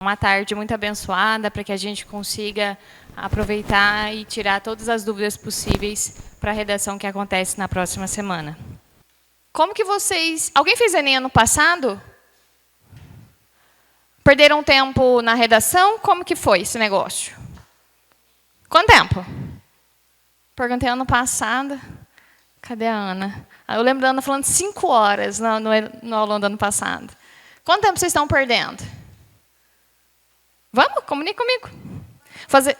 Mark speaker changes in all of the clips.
Speaker 1: Uma tarde muito abençoada para que a gente consiga aproveitar e tirar todas as dúvidas possíveis para a redação que acontece na próxima semana. Como que vocês... Alguém fez Enem ano passado? Perderam tempo na redação? Como que foi esse negócio? Quanto tempo? Perguntei ano passado. Cadê a Ana? Eu lembro da Ana falando 5 horas no aulão do ano passado. Quanto tempo vocês estão perdendo? Vamos? Comunique comigo. Fazer...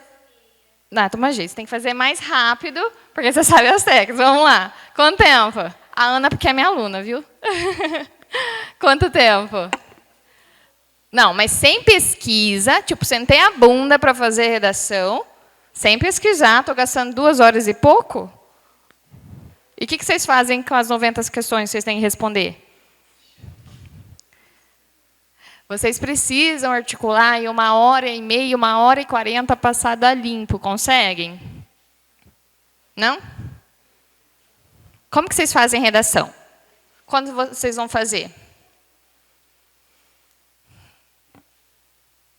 Speaker 1: Não, toma jeito. Você tem que fazer mais rápido, porque você sabe as técnicas. Vamos lá. Quanto tempo? A Ana, porque é minha aluna, viu? Quanto tempo? Não, mas sem pesquisa, tipo, sentei a bunda para fazer redação, sem pesquisar, estou gastando 2 horas e pouco. E o que vocês fazem com as 90 questões que vocês têm que responder? Vocês precisam articular em 1h30, 1h40 passada limpo. Conseguem? Não? Como que vocês fazem redação? Quando vocês vão fazer?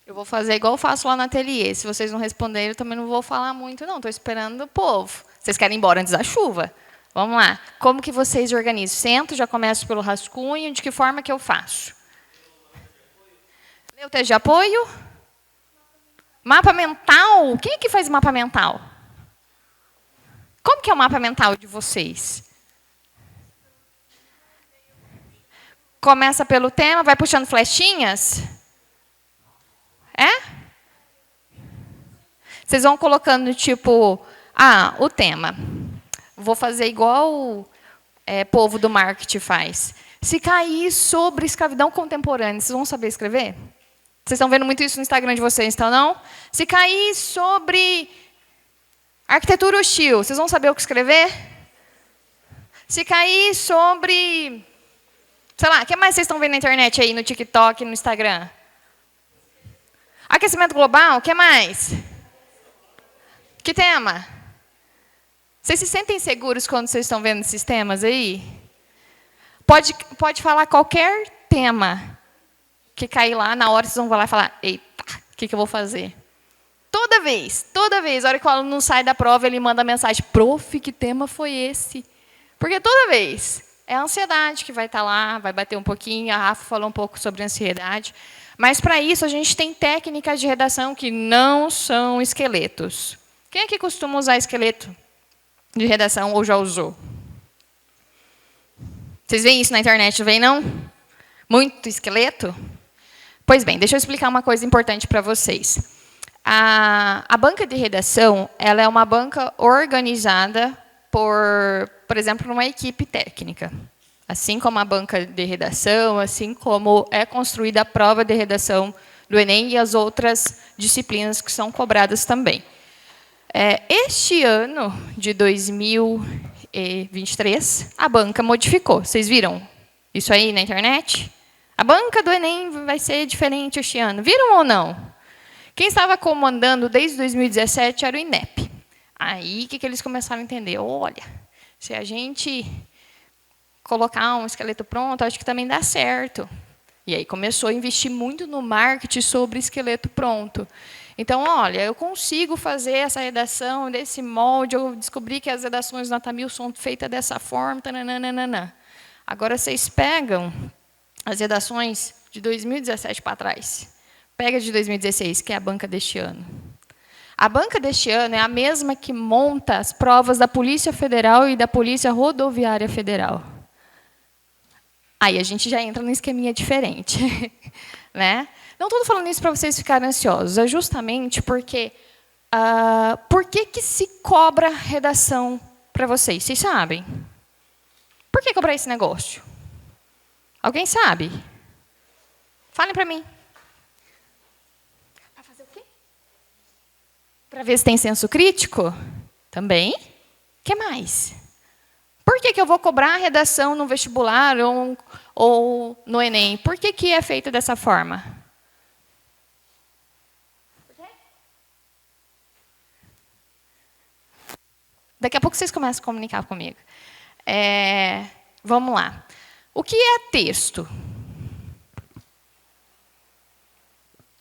Speaker 1: Eu vou fazer igual eu faço lá no ateliê. Se vocês não responderem, eu também não vou falar muito, não. Estou esperando o povo. Vocês querem ir embora antes da chuva? Vamos lá. Como que vocês organizam? Sento, já começo pelo rascunho. De que forma que eu faço? Lê o texto de apoio? Mapa mental? Quem é que faz mapa mental? Como que é o mapa mental de vocês? Começa pelo tema, vai puxando flechinhas? É? Vocês vão colocando, tipo, o tema. Vou fazer igual o povo do marketing faz. Se cair sobre escravidão contemporânea, vocês vão saber escrever? Vocês estão vendo muito isso no Instagram de vocês, então não? Se cair sobre arquitetura hostil, vocês vão saber o que escrever? Se cair sobre... Sei lá, o que mais vocês estão vendo na internet aí, no TikTok, no Instagram? Aquecimento global, o que mais? Que tema? Vocês se sentem seguros quando vocês estão vendo esses temas aí? Pode falar qualquer tema que cair lá, na hora vocês vão lá e falar, eita, o que eu vou fazer? Toda vez, a hora que o aluno não sai da prova, ele manda mensagem, prof, que tema foi esse? Porque toda vez é a ansiedade que vai estar lá, vai bater um pouquinho, a Rafa falou um pouco sobre ansiedade, mas para isso a gente tem técnicas de redação que não são esqueletos. Quem é que costuma usar esqueleto de redação ou já usou? Vocês veem isso na internet, não veem, não? Muito esqueleto? Pois bem, deixa eu explicar uma coisa importante para vocês. A banca de redação ela é uma banca organizada por exemplo, uma equipe técnica. Assim como a banca de redação, assim como é construída a prova de redação do Enem e as outras disciplinas que são cobradas também. Este ano de 2023, a banca modificou. Vocês viram isso aí na internet? A banca do Enem vai ser diferente este ano. Viram ou não? Quem estava comandando desde 2017 era o INEP. Aí, o que eles começaram a entender? Olha, se a gente colocar um esqueleto pronto, acho que também dá certo. E aí começou a investir muito no marketing sobre esqueleto pronto. Então, olha, eu consigo fazer essa redação desse molde, eu descobri que as redações do Natamil são feitas dessa forma, tananana. Agora, vocês pegam as redações de 2017 para trás. Pega de 2016, que é a banca deste ano. A banca deste ano é a mesma que monta as provas da Polícia Federal e da Polícia Rodoviária Federal. Aí a gente já entra num esqueminha diferente. Né? Não estou falando isso para vocês ficarem ansiosos, é justamente porque... por que se cobra redação para vocês? Vocês sabem? Por que cobrar esse negócio? Alguém sabe? Falem para mim. Para fazer o quê? Para ver se tem senso crítico? Também. O que mais? Por que eu vou cobrar a redação no vestibular ou no Enem? Por que é feito dessa forma? Por quê? Daqui a pouco vocês começam a comunicar comigo. Vamos lá. O que é texto?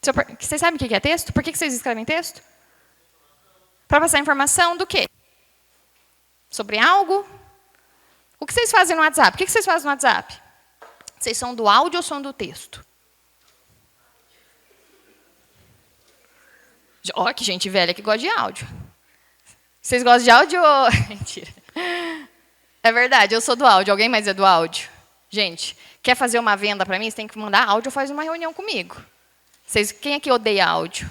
Speaker 1: Vocês sabem o que é texto? Por que vocês escrevem texto? Para passar informação do quê? Sobre algo? O que vocês fazem no WhatsApp? O que vocês fazem no WhatsApp? Vocês são do áudio ou são do texto? Ó, que gente velha que gosta de áudio. Vocês gostam de áudio ou... Mentira. É verdade, eu sou do áudio. Alguém mais é do áudio? Gente, quer fazer uma venda para mim? Você tem que mandar áudio ou faz uma reunião comigo. Quem aqui odeia áudio?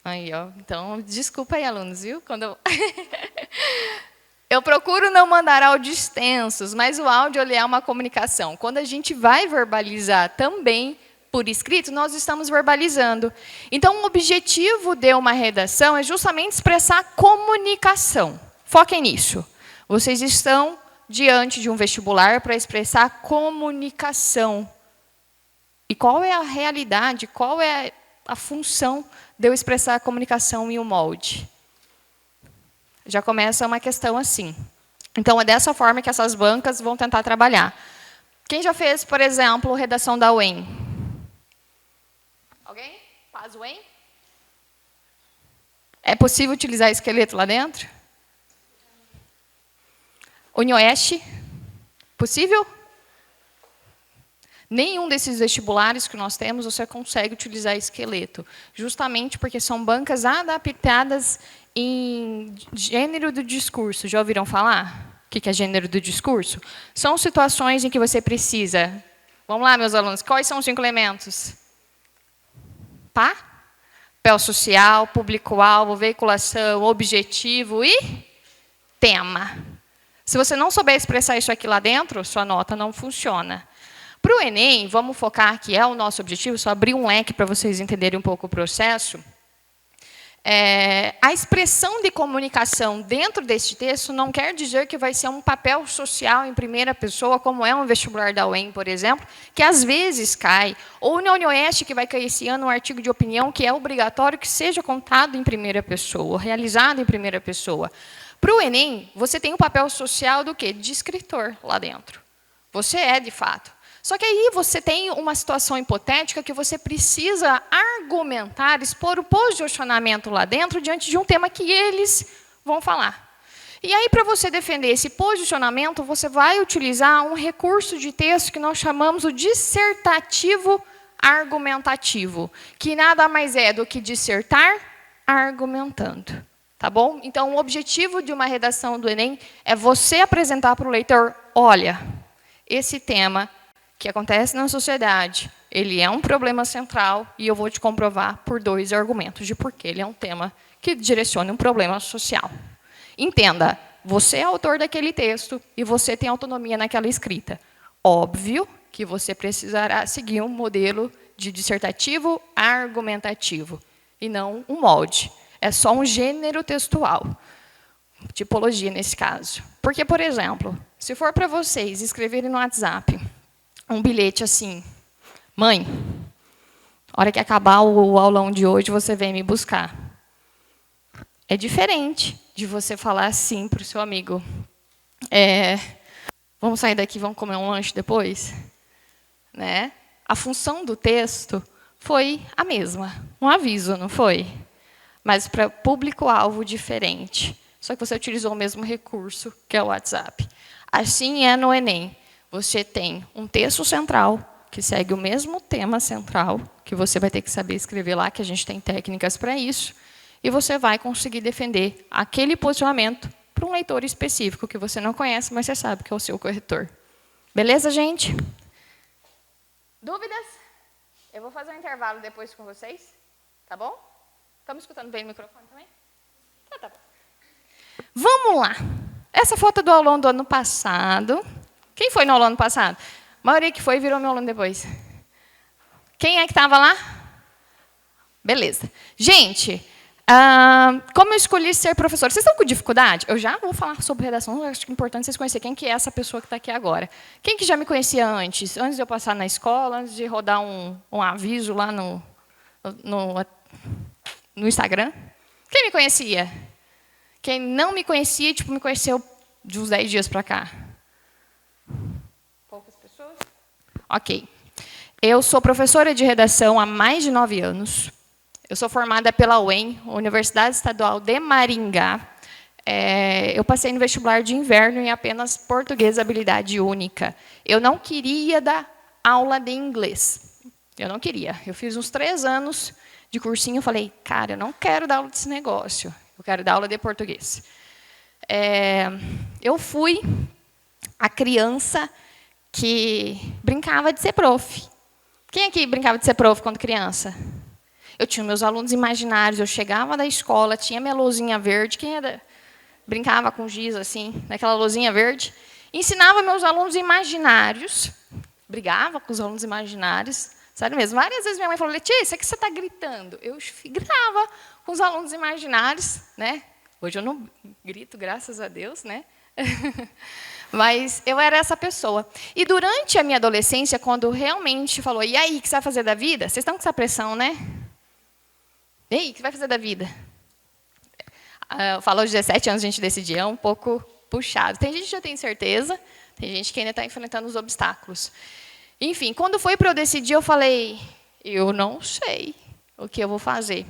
Speaker 1: Aí, ó. Então, desculpa aí, alunos, viu? Eu procuro não mandar áudios extensos, mas o áudio ele é uma comunicação. Quando a gente vai verbalizar também por escrito, nós estamos verbalizando. Então, o objetivo de uma redação é justamente expressar comunicação. Foquem nisso. Vocês estão diante de um vestibular para expressar comunicação. E qual é a realidade, qual é a função de eu expressar a comunicação em um molde? Já começa uma questão assim. Então, é dessa forma que essas bancas vão tentar trabalhar. Quem já fez, por exemplo, redação da UEM? Alguém? Faz UEM? É possível utilizar esqueleto lá dentro? UniOeste? Possível? Nenhum desses vestibulares que nós temos você consegue utilizar esqueleto, justamente porque são bancas adaptadas em gênero do discurso. Já ouviram falar? O que é gênero do discurso? São situações em que você precisa... Vamos lá, meus alunos, quais são os 5 elementos? Papel social, público-alvo, veiculação, objetivo e tema. Se você não souber expressar isso aqui lá dentro, sua nota não funciona. Para o Enem, vamos focar, que é o nosso objetivo, só abrir um leque para vocês entenderem um pouco o processo. A expressão de comunicação dentro deste texto não quer dizer que vai ser um papel social em primeira pessoa, como é um vestibular da UEM, por exemplo, que às vezes cai, ou na UniOeste, que vai cair esse ano um artigo de opinião que é obrigatório que seja contado em primeira pessoa, realizado em primeira pessoa. Para o Enem, você tem o papel social do quê? De escritor lá dentro. Você é, de fato. Só que aí você tem uma situação hipotética que você precisa argumentar, expor o posicionamento lá dentro diante de um tema que eles vão falar. E aí, para você defender esse posicionamento, você vai utilizar um recurso de texto que nós chamamos o dissertativo argumentativo, que nada mais é do que dissertar argumentando. Tá bom? Então, o objetivo de uma redação do Enem é você apresentar para o leitor, olha, esse tema que acontece na sociedade, ele é um problema central e eu vou te comprovar por 2 argumentos de por que ele é um tema que direciona um problema social. Entenda, você é autor daquele texto e você tem autonomia naquela escrita. Óbvio que você precisará seguir um modelo de dissertativo argumentativo e não um molde. É só um gênero textual, tipologia nesse caso. Porque, por exemplo, se for para vocês escreverem no WhatsApp um bilhete assim, mãe, hora que acabar o aulão de hoje, você vem me buscar. É diferente de você falar assim para o seu amigo, vamos sair daqui, vamos comer um lanche depois? Né? A função do texto foi a mesma, um aviso, não foi? Mas para público-alvo diferente. Só que você utilizou o mesmo recurso, que é o WhatsApp. Assim é no Enem. Você tem um texto central, que segue o mesmo tema central, que você vai ter que saber escrever lá, que a gente tem técnicas para isso, e você vai conseguir defender aquele posicionamento para um leitor específico, que você não conhece, mas você sabe que é o seu corretor. Beleza, gente? Dúvidas? Eu vou fazer um intervalo depois com vocês, tá bom? Estamos escutando bem o microfone também? Tá bom. Vamos lá. Essa foto do aulão do ano passado. Quem foi no aulão ano passado? A maioria que foi virou meu aluno depois. Quem é que estava lá? Beleza. Gente, como eu escolhi ser professora? Vocês estão com dificuldade? Eu já vou falar sobre redação, acho que é importante vocês conhecerem quem que é essa pessoa que está aqui agora. Quem que já me conhecia antes de eu passar na escola, antes de rodar um aviso lá no Instagram? Quem me conhecia? Quem não me conhecia, me conheceu de uns 10 dias para cá? Poucas pessoas? Ok. Eu sou professora de redação há mais de 9 anos. Eu sou formada pela UEM, Universidade Estadual de Maringá. Eu passei no vestibular de inverno em apenas português habilidade única. Eu não queria dar aula de inglês. Eu não queria. Eu fiz uns 3 anos de cursinho, eu falei, cara, eu não quero dar aula desse negócio. Eu quero dar aula de português. Eu fui a criança que brincava de ser prof. Quem aqui brincava de ser prof quando criança? Eu tinha meus alunos imaginários, eu chegava da escola, tinha minha lousinha verde, brincava com giz, assim, naquela lousinha verde, ensinava meus alunos imaginários, brigava com os alunos imaginários, sério mesmo. Várias vezes minha mãe falou, Letícia, o que você está gritando? Eu gritava com os alunos imaginários, né? Hoje eu não grito, graças a Deus, né? Mas eu era essa pessoa. E durante a minha adolescência, quando realmente falou, e aí, o que você vai fazer da vida? Vocês estão com essa pressão, né? E aí, o que você vai fazer da vida? Eu falo aos 17 anos a gente decidir, é um pouco puxado. Tem gente que já tem certeza, tem gente que ainda está enfrentando os obstáculos. Enfim, quando foi para eu decidir, eu falei, eu não sei o que eu vou fazer.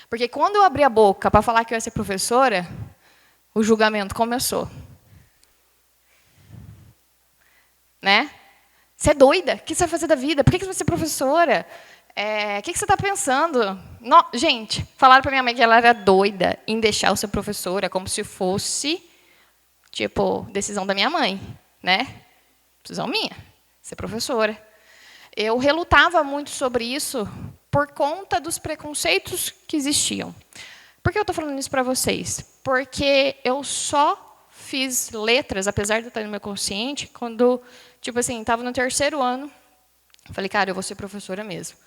Speaker 1: Porque quando eu abri a boca para falar que eu ia ser professora, o julgamento começou. Né? Você é doida? O que você vai fazer da vida? Por que você vai ser professora? O que você está pensando? Não, gente, falaram para minha mãe que ela era doida em deixar eu ser professora, como se fosse, tipo, decisão da minha mãe, né? Decisão minha, ser professora. Eu relutava muito sobre isso por conta dos preconceitos que existiam. Por que eu estou falando isso para vocês? Porque eu só fiz letras, apesar de eu estar no meu consciente, quando, tipo assim, estava no 3º ano, falei, cara, eu vou ser professora mesmo.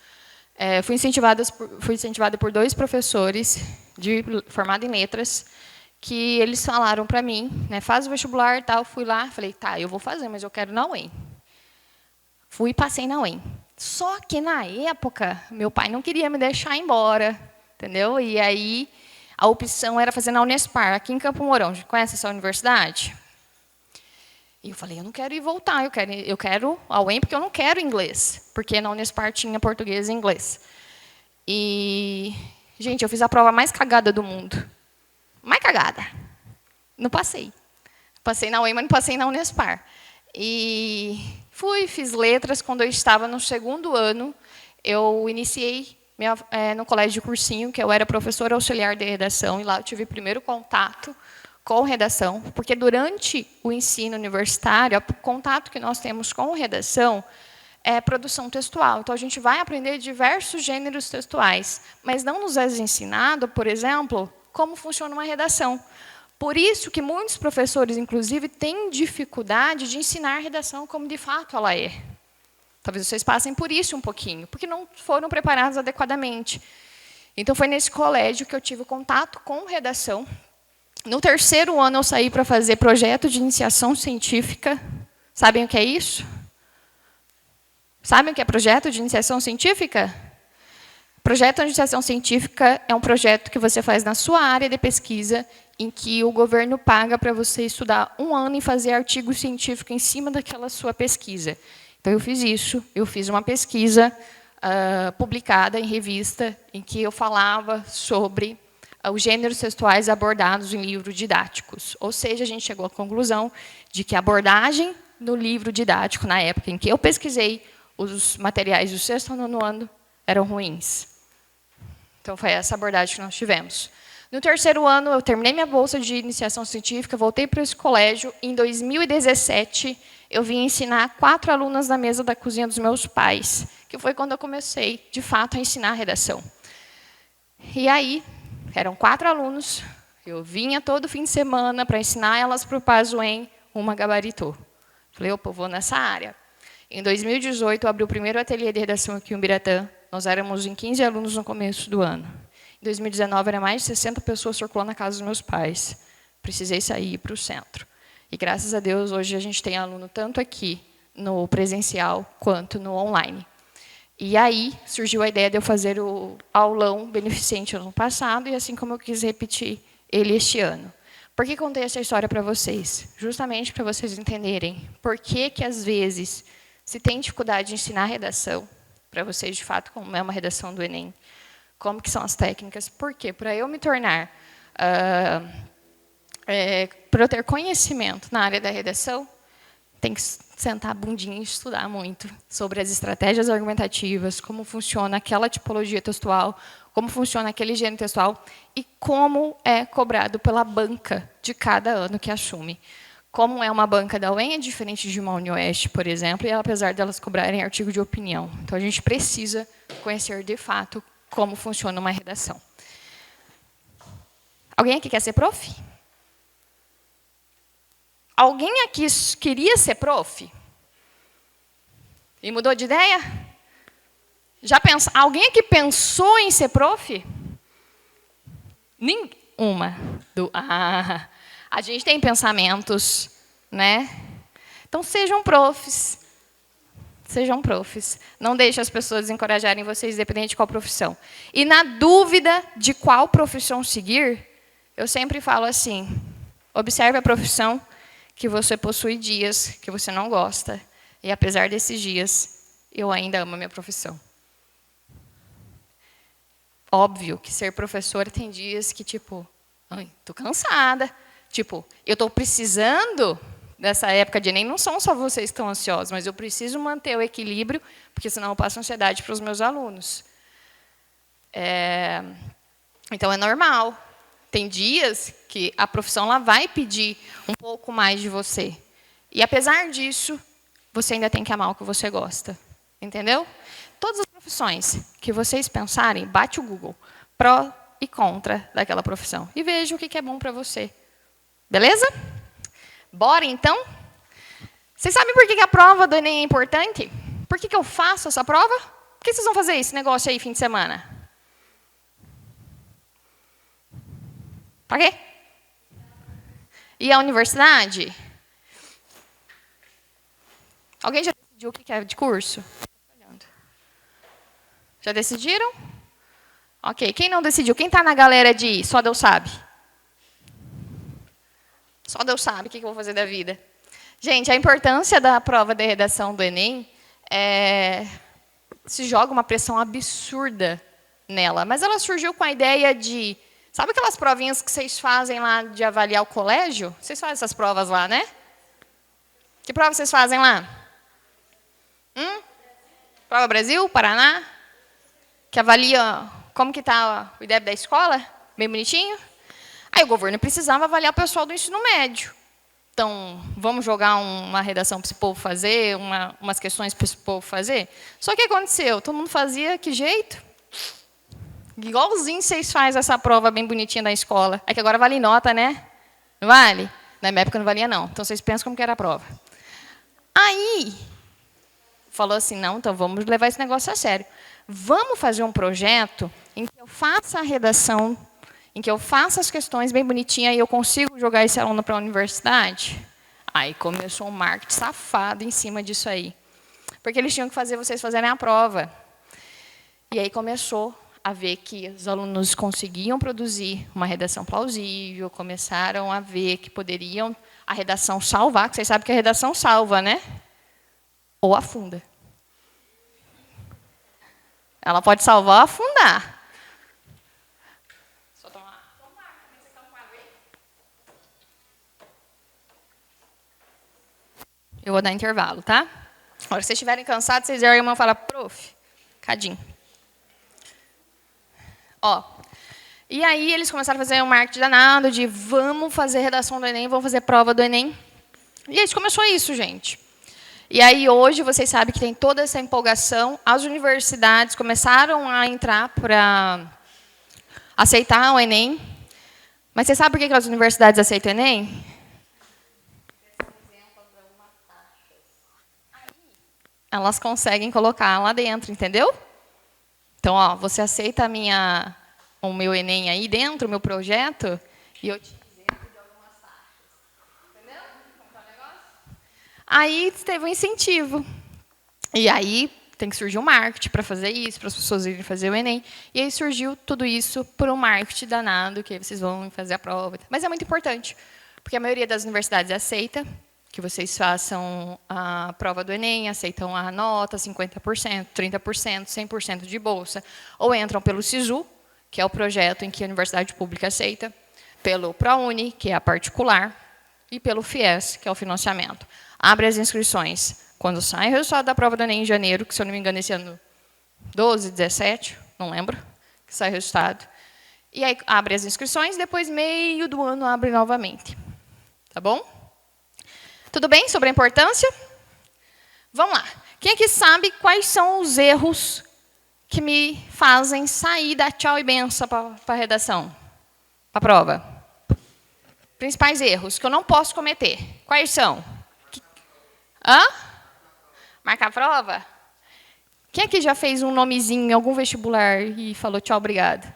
Speaker 1: Fui incentivada por 2 professores formados em letras, que eles falaram para mim, né, faz o vestibular e tal. Fui lá, falei, tá, eu vou fazer, mas eu quero na UEM. Fui e passei na UEM. Só que, na época, meu pai não queria me deixar embora, entendeu? E aí, a opção era fazer na Unespar, aqui em Campo Mourão. Conhece essa universidade? E eu falei, eu não quero ir voltar, eu quero a UEM porque eu não quero inglês, porque na Unespar tinha português e inglês. E, gente, eu fiz a prova mais cagada do mundo. Mais cagada. Não passei. Passei na UEM, mas não passei na Unespar. E fiz letras. Quando eu estava no 2º ano, eu iniciei no colégio de cursinho, que eu era professora auxiliar de redação, e lá eu tive o primeiro contato com redação, porque durante o ensino universitário, o contato que nós temos com redação é produção textual. Então, a gente vai aprender diversos gêneros textuais, mas não nos é ensinado, por exemplo, como funciona uma redação. Por isso que muitos professores, inclusive, têm dificuldade de ensinar a redação como, de fato, ela é. Talvez vocês passem por isso um pouquinho, porque não foram preparados adequadamente. Então, foi nesse colégio que eu tive contato com redação. No 3º ano, eu saí para fazer projeto de iniciação científica. Sabem o que é isso? Sabem o que é projeto de iniciação científica? Projeto de iniciação científica é um projeto que você faz na sua área de pesquisa, em que o governo paga para você estudar 1 ano e fazer artigo científico em cima daquela sua pesquisa. Então, eu fiz isso. Eu fiz uma pesquisa publicada em revista, em que eu falava sobre os gêneros textuais abordados em livros didáticos. Ou seja, a gente chegou à conclusão de que a abordagem no livro didático, na época em que eu pesquisei, os materiais do 6º ao 9º ano eram ruins. Então, foi essa abordagem que nós tivemos. No 3º ano, eu terminei minha bolsa de iniciação científica, voltei para esse colégio. Em 2017, eu vim ensinar 4 alunas na mesa da cozinha dos meus pais, que foi quando eu comecei, de fato, a ensinar a redação. E aí, eram 4 alunos, eu vinha todo fim de semana para ensinar elas para o Pazuem, uma gabaritou. Falei, opa, eu vou nessa área. Em 2018, eu abri o primeiro ateliê de redação aqui em Ubiratã. Nós éramos em 15 alunos no começo do ano. Em 2019, era mais de 60 pessoas circulando na casa dos meus pais. Precisei sair e ir para o centro. E, graças a Deus, hoje a gente tem aluno tanto aqui no presencial quanto no online. E aí surgiu a ideia de eu fazer o aulão beneficente ano passado, e assim como eu quis repetir ele este ano. Por que contei essa história para vocês? Justamente para vocês entenderem por que, às vezes, se tem dificuldade de ensinar redação, para vocês, de fato, como é uma redação do Enem. Como que são as técnicas. Por quê? Para eu me tornar... para eu ter conhecimento na área da redação, tem que sentar a bundinha e estudar muito sobre as estratégias argumentativas, como funciona aquela tipologia textual, como funciona aquele gênero textual e como é cobrado pela banca de cada ano que assume. Como é uma banca da UEM, é diferente de uma UniOeste, por exemplo, e apesar delas cobrarem artigo de opinião. Então, a gente precisa conhecer, de fato, como funciona uma redação. Alguém aqui quer ser prof? Alguém aqui queria ser prof? E mudou de ideia? Alguém aqui pensou em ser prof? Nenhuma. A gente tem pensamentos, né? Então, sejam profs. Sejam profs. Não deixem as pessoas encorajarem vocês, independente de qual profissão. E, na dúvida de qual profissão seguir, eu sempre falo assim, observe a profissão que você possui dias que você não gosta. E, apesar desses dias, eu ainda amo a minha profissão. Óbvio que ser professora tem dias que, tipo, ai, tô cansada. Tipo, eu estou precisando dessa época de Enem, não são só vocês que estão ansiosos, mas eu preciso manter o equilíbrio, porque senão eu passo ansiedade para os meus alunos. Então, é normal. Tem dias que a profissão lá vai pedir um pouco mais de você. E, apesar disso, você ainda tem que amar o que você gosta. Entendeu? Todas as profissões que vocês pensarem, bate o Google, pró e contra daquela profissão. E veja o que é bom para você. Beleza? Bora, então? Vocês sabem por que a prova do Enem é importante? Por que eu faço essa prova? Por que vocês vão fazer esse negócio aí fim de semana? Para quê? E a universidade? Alguém já decidiu o que é de curso? Já decidiram? Ok. Quem não decidiu? Quem está na galera de só Deus sabe? Só Deus sabe o que eu vou fazer da vida. Gente, a importância da prova de redação do Enem se joga uma pressão absurda nela. Mas ela surgiu com a ideia de... Sabe aquelas provinhas que vocês fazem lá de avaliar o colégio? Vocês fazem essas provas lá, né? Que prova vocês fazem lá? Prova Brasil, Paraná? Que avalia como que está o IDEB da escola? Bem bonitinho? Aí o governo precisava avaliar o pessoal do ensino médio. Então, vamos jogar uma redação para esse povo fazer, umas questões para esse povo fazer? Só que o que aconteceu? Todo mundo fazia que jeito? Igualzinho vocês fazem essa prova bem bonitinha da escola. É que agora vale nota, né? Não vale? Na minha época não valia, não. Então, vocês pensam como que era a prova. Aí, falou assim, não, então vamos levar esse negócio a sério. Vamos fazer um projeto em que eu faça a redação, em que eu faça as questões bem bonitinhas e eu consigo jogar esse aluno para a universidade? Aí começou um marketing safado em cima disso aí. Porque eles tinham que fazer vocês fazerem a prova. E aí começou a ver que os alunos conseguiam produzir uma redação plausível, começaram a ver que poderiam a redação salvar, que vocês sabem que a redação salva, né? Ou afunda. Ela pode salvar ou afundar. Só tomar. Eu vou dar intervalo, tá? Agora, se vocês estiverem cansados, vocês erguem a mão e falam, prof, cadinho. Ó, e aí eles começaram a fazer um marketing danado de vamos fazer redação do Enem, vamos fazer prova do Enem. E aí começou isso, gente. E aí hoje vocês sabem que tem toda essa empolgação. As universidades começaram a entrar para aceitar o Enem. Mas você sabe por que as universidades aceitam o Enem? Elas conseguem colocar lá dentro, entendeu? Então, ó, você aceita o meu Enem aí dentro, o meu projeto, e eu te isento de algumas taxas. Entendeu? Como tá o negócio? Aí teve um incentivo. E aí tem que surgir um marketing para fazer isso, para as pessoas irem fazer o Enem. E aí surgiu tudo isso por um marketing danado, que vocês vão fazer a prova. Mas é muito importante, porque a maioria das universidades aceita. que vocês façam a prova do Enem, aceitam a nota, 50%, 30%, 100% de bolsa, ou entram pelo SISU, que é o projeto em que a universidade pública aceita, pelo ProUni, que é a particular, e pelo FIES, que é o financiamento. Abre as inscrições quando sai o resultado da prova do Enem em janeiro, que, se eu não me engano, esse ano 12, 17, não lembro, que sai o resultado. E aí abre as inscrições, depois, meio do ano, abre novamente. Tá bom? Tudo bem sobre a importância? Vamos lá. Quem aqui sabe quais são os erros que me fazem sair da tchau e benção para a redação? Para a prova. Principais erros que eu não posso cometer. Quais são? Hã? Marcar a prova? Quem aqui já fez um nomezinho em algum vestibular e falou tchau, obrigado?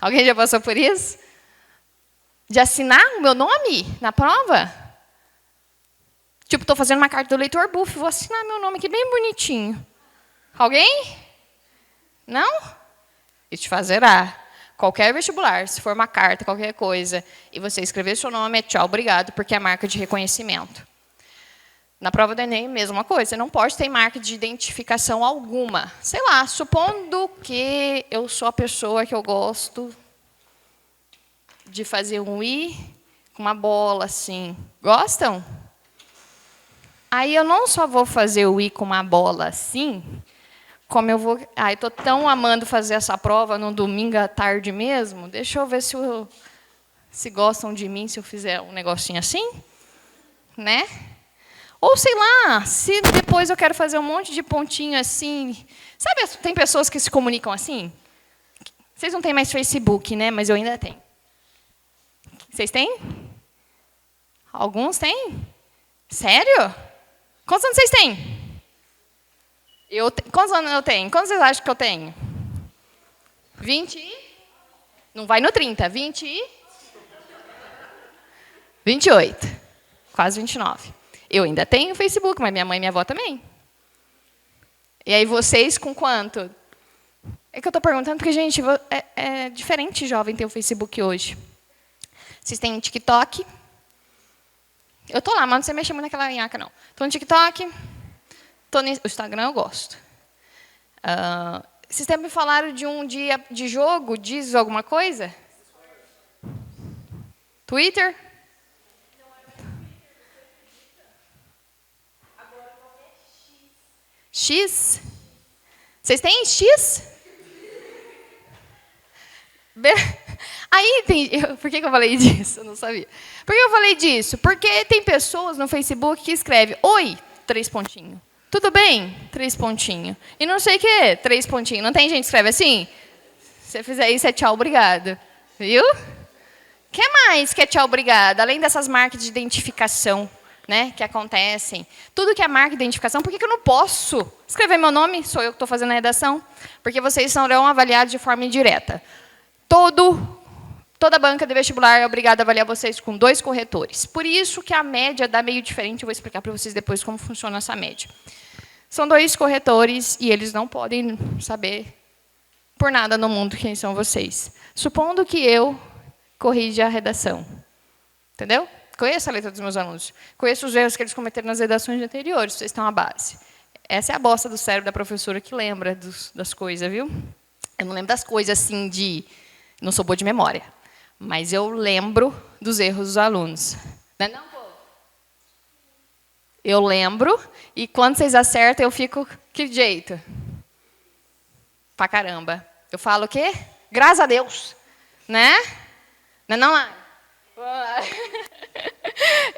Speaker 1: Alguém já passou por isso? De assinar o meu nome na prova? Tipo, estou fazendo uma carta do leitor buff, vou assinar meu nome aqui bem bonitinho. Alguém? Não? Isso te fazerá. Qualquer vestibular, se for uma carta, qualquer coisa, e você escrever seu nome, é tchau, obrigado, porque é marca de reconhecimento. Na prova do Enem, mesma coisa. Você não pode ter marca de identificação alguma. Sei lá, supondo que eu sou a pessoa que eu gosto de fazer um I com uma bola assim. Gostam? Aí eu não só vou fazer o I com uma bola assim, como eu vou... eu estou tão amando fazer essa prova no domingo à tarde mesmo. Deixa eu ver se gostam de mim se eu fizer um negocinho assim. Né? Ou, sei lá, se depois eu quero fazer um monte de pontinho assim. Sabe, tem pessoas que se comunicam assim? Vocês não têm mais Facebook, né? Mas eu ainda tenho. Vocês têm? Alguns têm? Sério? Quantos anos vocês têm? Quantos anos eu tenho? Quantos vocês acham que eu tenho? 20? Não vai no 30. 20? 28. Quase 29. Eu ainda tenho Facebook, mas minha mãe e minha avó também. E aí vocês com quanto? É que eu estou perguntando porque, gente, é diferente jovem ter o Facebook hoje. Vocês têm TikTok? Eu estou lá, mas não sei mexer muito naquela nhaca, não. Estou no TikTok. O Instagram eu gosto. Vocês também falaram de um dia de jogo, diz alguma coisa? Twitter? X? Vocês têm X? Aí tem... Por que eu falei disso? Eu não sabia. Por que eu falei disso? Porque tem pessoas no Facebook que escrevem oi, 3 pontinhos. Tudo bem? 3 pontinhos. E não sei o quê, 3 pontinhos. Não tem gente que escreve assim? Se você fizer isso, é tchau, obrigado. Viu? O que mais que é tchau, obrigado? Além dessas marcas de identificação, né, que acontecem. Tudo que é marca de identificação, por que eu não posso escrever meu nome? Sou eu que estou fazendo a redação. Porque vocês serão avaliados de forma indireta. Toda banca de vestibular é obrigada a avaliar vocês com 2 corretores. Por isso que a média dá meio diferente. Eu vou explicar para vocês depois como funciona essa média. São 2 corretores e eles não podem saber por nada no mundo quem são vocês. Supondo que eu corrija a redação. Entendeu? Conheço a letra dos meus alunos. Conheço os erros que eles cometeram nas redações anteriores. Vocês estão à base. Essa é a bosta do cérebro da professora que lembra das coisas, viu? Eu não lembro das coisas assim de... Não sou boa de memória. Mas eu lembro dos erros dos alunos. Não é não, pô? Eu lembro, e quando vocês acertam, eu fico... Que jeito? Pra caramba. Eu falo o quê? Graças a Deus. Né? Não é não, Ana?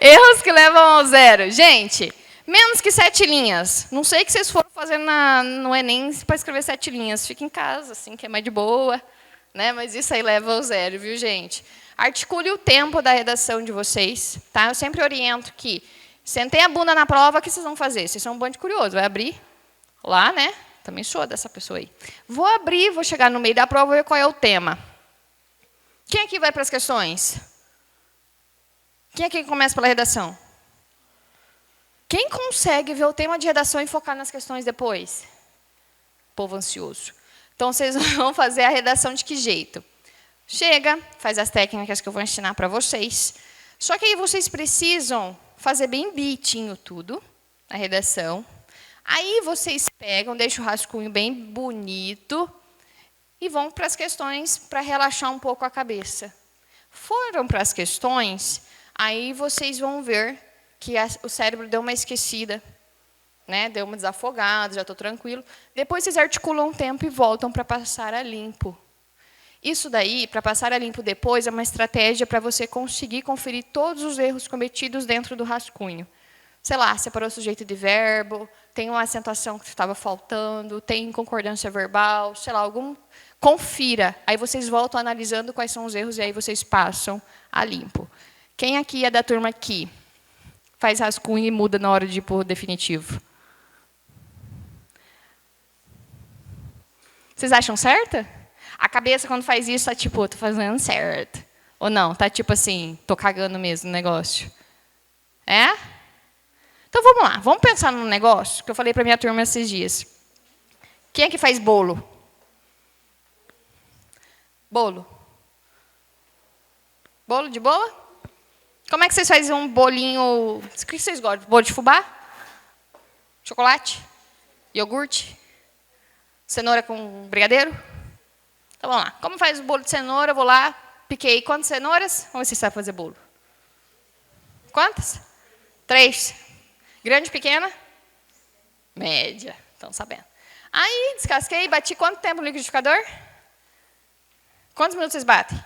Speaker 1: Erros que levam ao 0. Gente, menos que 7 linhas. Não sei o que vocês foram fazer no Enem para escrever 7 linhas. Fica em casa, assim, que é mais de boa. Né? Mas isso aí leva ao 0, viu, gente? Articule o tempo da redação de vocês. Tá? Eu sempre oriento que, sentei a bunda na prova, o que vocês vão fazer? Vocês são um bando de curioso. Vai abrir lá, né? Também sou dessa pessoa aí. Vou abrir, vou chegar no meio da prova e ver qual é o tema. Quem aqui vai para as questões? Quem aqui começa pela redação? Quem consegue ver o tema de redação e focar nas questões depois? Povo ansioso. Então, vocês vão fazer a redação de que jeito? Chega, faz as técnicas que eu vou ensinar para vocês. Só que aí vocês precisam fazer bem bonitinho tudo, a redação. Aí vocês pegam, deixam o rascunho bem bonito e vão para as questões para relaxar um pouco a cabeça. Foram para as questões, aí vocês vão ver que o cérebro deu uma esquecida, né? Deu uma desafogada, já estou tranquilo. Depois vocês articulam um tempo e voltam para passar a limpo. Isso daí, para passar a limpo depois, é uma estratégia para você conseguir conferir todos os erros cometidos dentro do rascunho. Sei lá, separou o sujeito de verbo, tem uma acentuação que estava faltando, tem concordância verbal, sei lá, algum... Confira. Aí vocês voltam analisando quais são os erros e aí vocês passam a limpo. Quem aqui é da turma que faz rascunho e muda na hora de ir para o definitivo? Vocês acham certo? A cabeça, quando faz isso, está tipo, estou fazendo certo. Ou não? Está tipo assim, estou cagando mesmo no negócio. É? Então, vamos lá. Vamos pensar num negócio que eu falei para a minha turma esses dias. Quem é que faz bolo? Bolo. Bolo de boa? Como é que vocês fazem um bolinho... O que vocês gostam? Bolo de fubá? Chocolate? Iogurte? Cenoura com brigadeiro? Então, vamos lá. Como faz o bolo de cenoura? Eu vou lá, piquei quantas cenouras? Vamos ver se você sabe fazer bolo. Quantas? 3. Grande, pequena? Média. Estão sabendo. Aí, descasquei, bati quanto tempo no liquidificador? Quantos minutos vocês batem?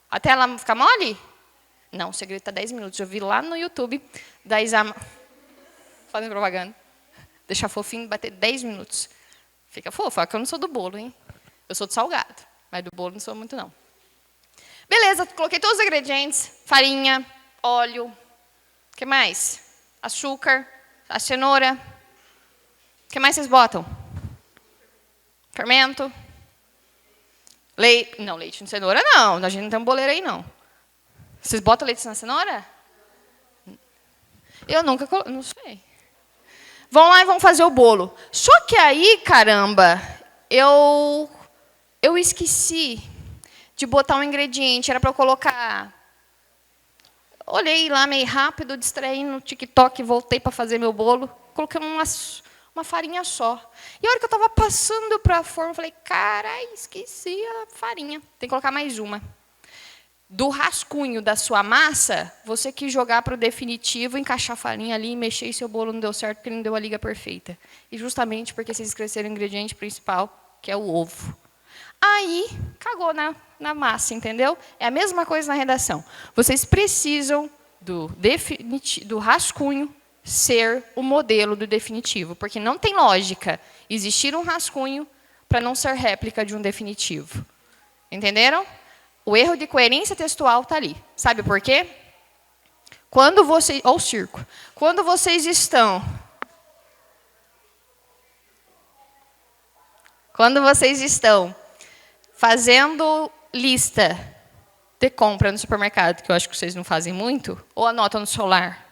Speaker 1: Até ela ficar mole? Não, o segredo está 10 minutos. Eu vi lá no YouTube da Isama... Fazendo propaganda. Deixar fofinho, bater 10 minutos. Fica fofo, que eu não sou do bolo, hein? Eu sou do salgado, mas do bolo não sou muito, não. Beleza, coloquei todos os ingredientes. Farinha, óleo, o que mais? Açúcar, a cenoura. O que mais vocês botam? Fermento. Leite. Não, leite de cenoura não. A gente não tem um boleiro aí, não. Vocês botam leite na cenoura? Eu nunca... Não sei. Vão lá e vão fazer o bolo. Só que aí, caramba, eu esqueci de botar um ingrediente. Era para eu colocar... Olhei lá meio rápido, distraí no TikTok, voltei para fazer meu bolo. Coloquei uma farinha só. E a hora que eu estava passando para a forma, eu falei, carai, esqueci a farinha. Tem que colocar mais uma. Do rascunho da sua massa, você quis jogar para o definitivo, encaixar a farinha ali, mexer e seu bolo não deu certo, porque não deu a liga perfeita. E justamente porque vocês esqueceram o ingrediente principal, que é o ovo. Aí, cagou na massa, entendeu? É a mesma coisa na redação. Vocês precisam do rascunho ser o modelo do definitivo, porque não tem lógica existir um rascunho para não ser réplica de um definitivo. Entenderam? O erro de coerência textual está ali. Sabe por quê? Quando vocês... Olha o circo. Quando vocês estão... fazendo lista de compra no supermercado, que eu acho que vocês não fazem muito, ou anotam no celular.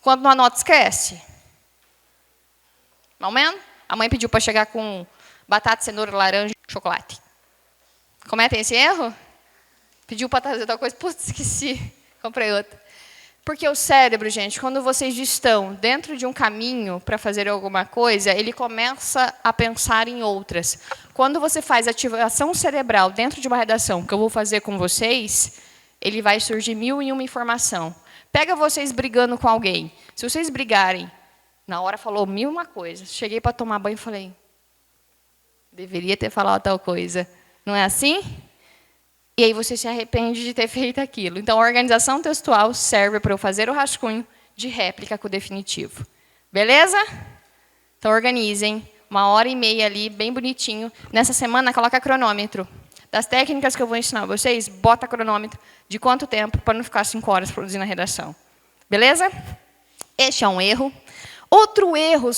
Speaker 1: Quando não anota, esquece. Mal menos? A mãe pediu para chegar com batata, cenoura, laranja e chocolate. Cometem esse erro? Pediu para trazer tal coisa, putz, esqueci, comprei outra. Porque o cérebro, gente, quando vocês estão dentro de um caminho para fazer alguma coisa, ele começa a pensar em outras. Quando você faz ativação cerebral dentro de uma redação, que eu vou fazer com vocês, ele vai surgir 1001 informação. Pega vocês brigando com alguém. Se vocês brigarem, na hora falou 1001 coisas. Cheguei para tomar banho e falei, deveria ter falado tal coisa. Não é assim? E aí você se arrepende de ter feito aquilo. Então, a organização textual serve para eu fazer o rascunho de réplica com o definitivo. Beleza? Então, organizem. 1h30 ali, bem bonitinho. Nessa semana, coloca cronômetro. Das técnicas que eu vou ensinar vocês, bota cronômetro de quanto tempo, para não ficar 5 horas produzindo a redação. Beleza? Este é um erro. Outro erro,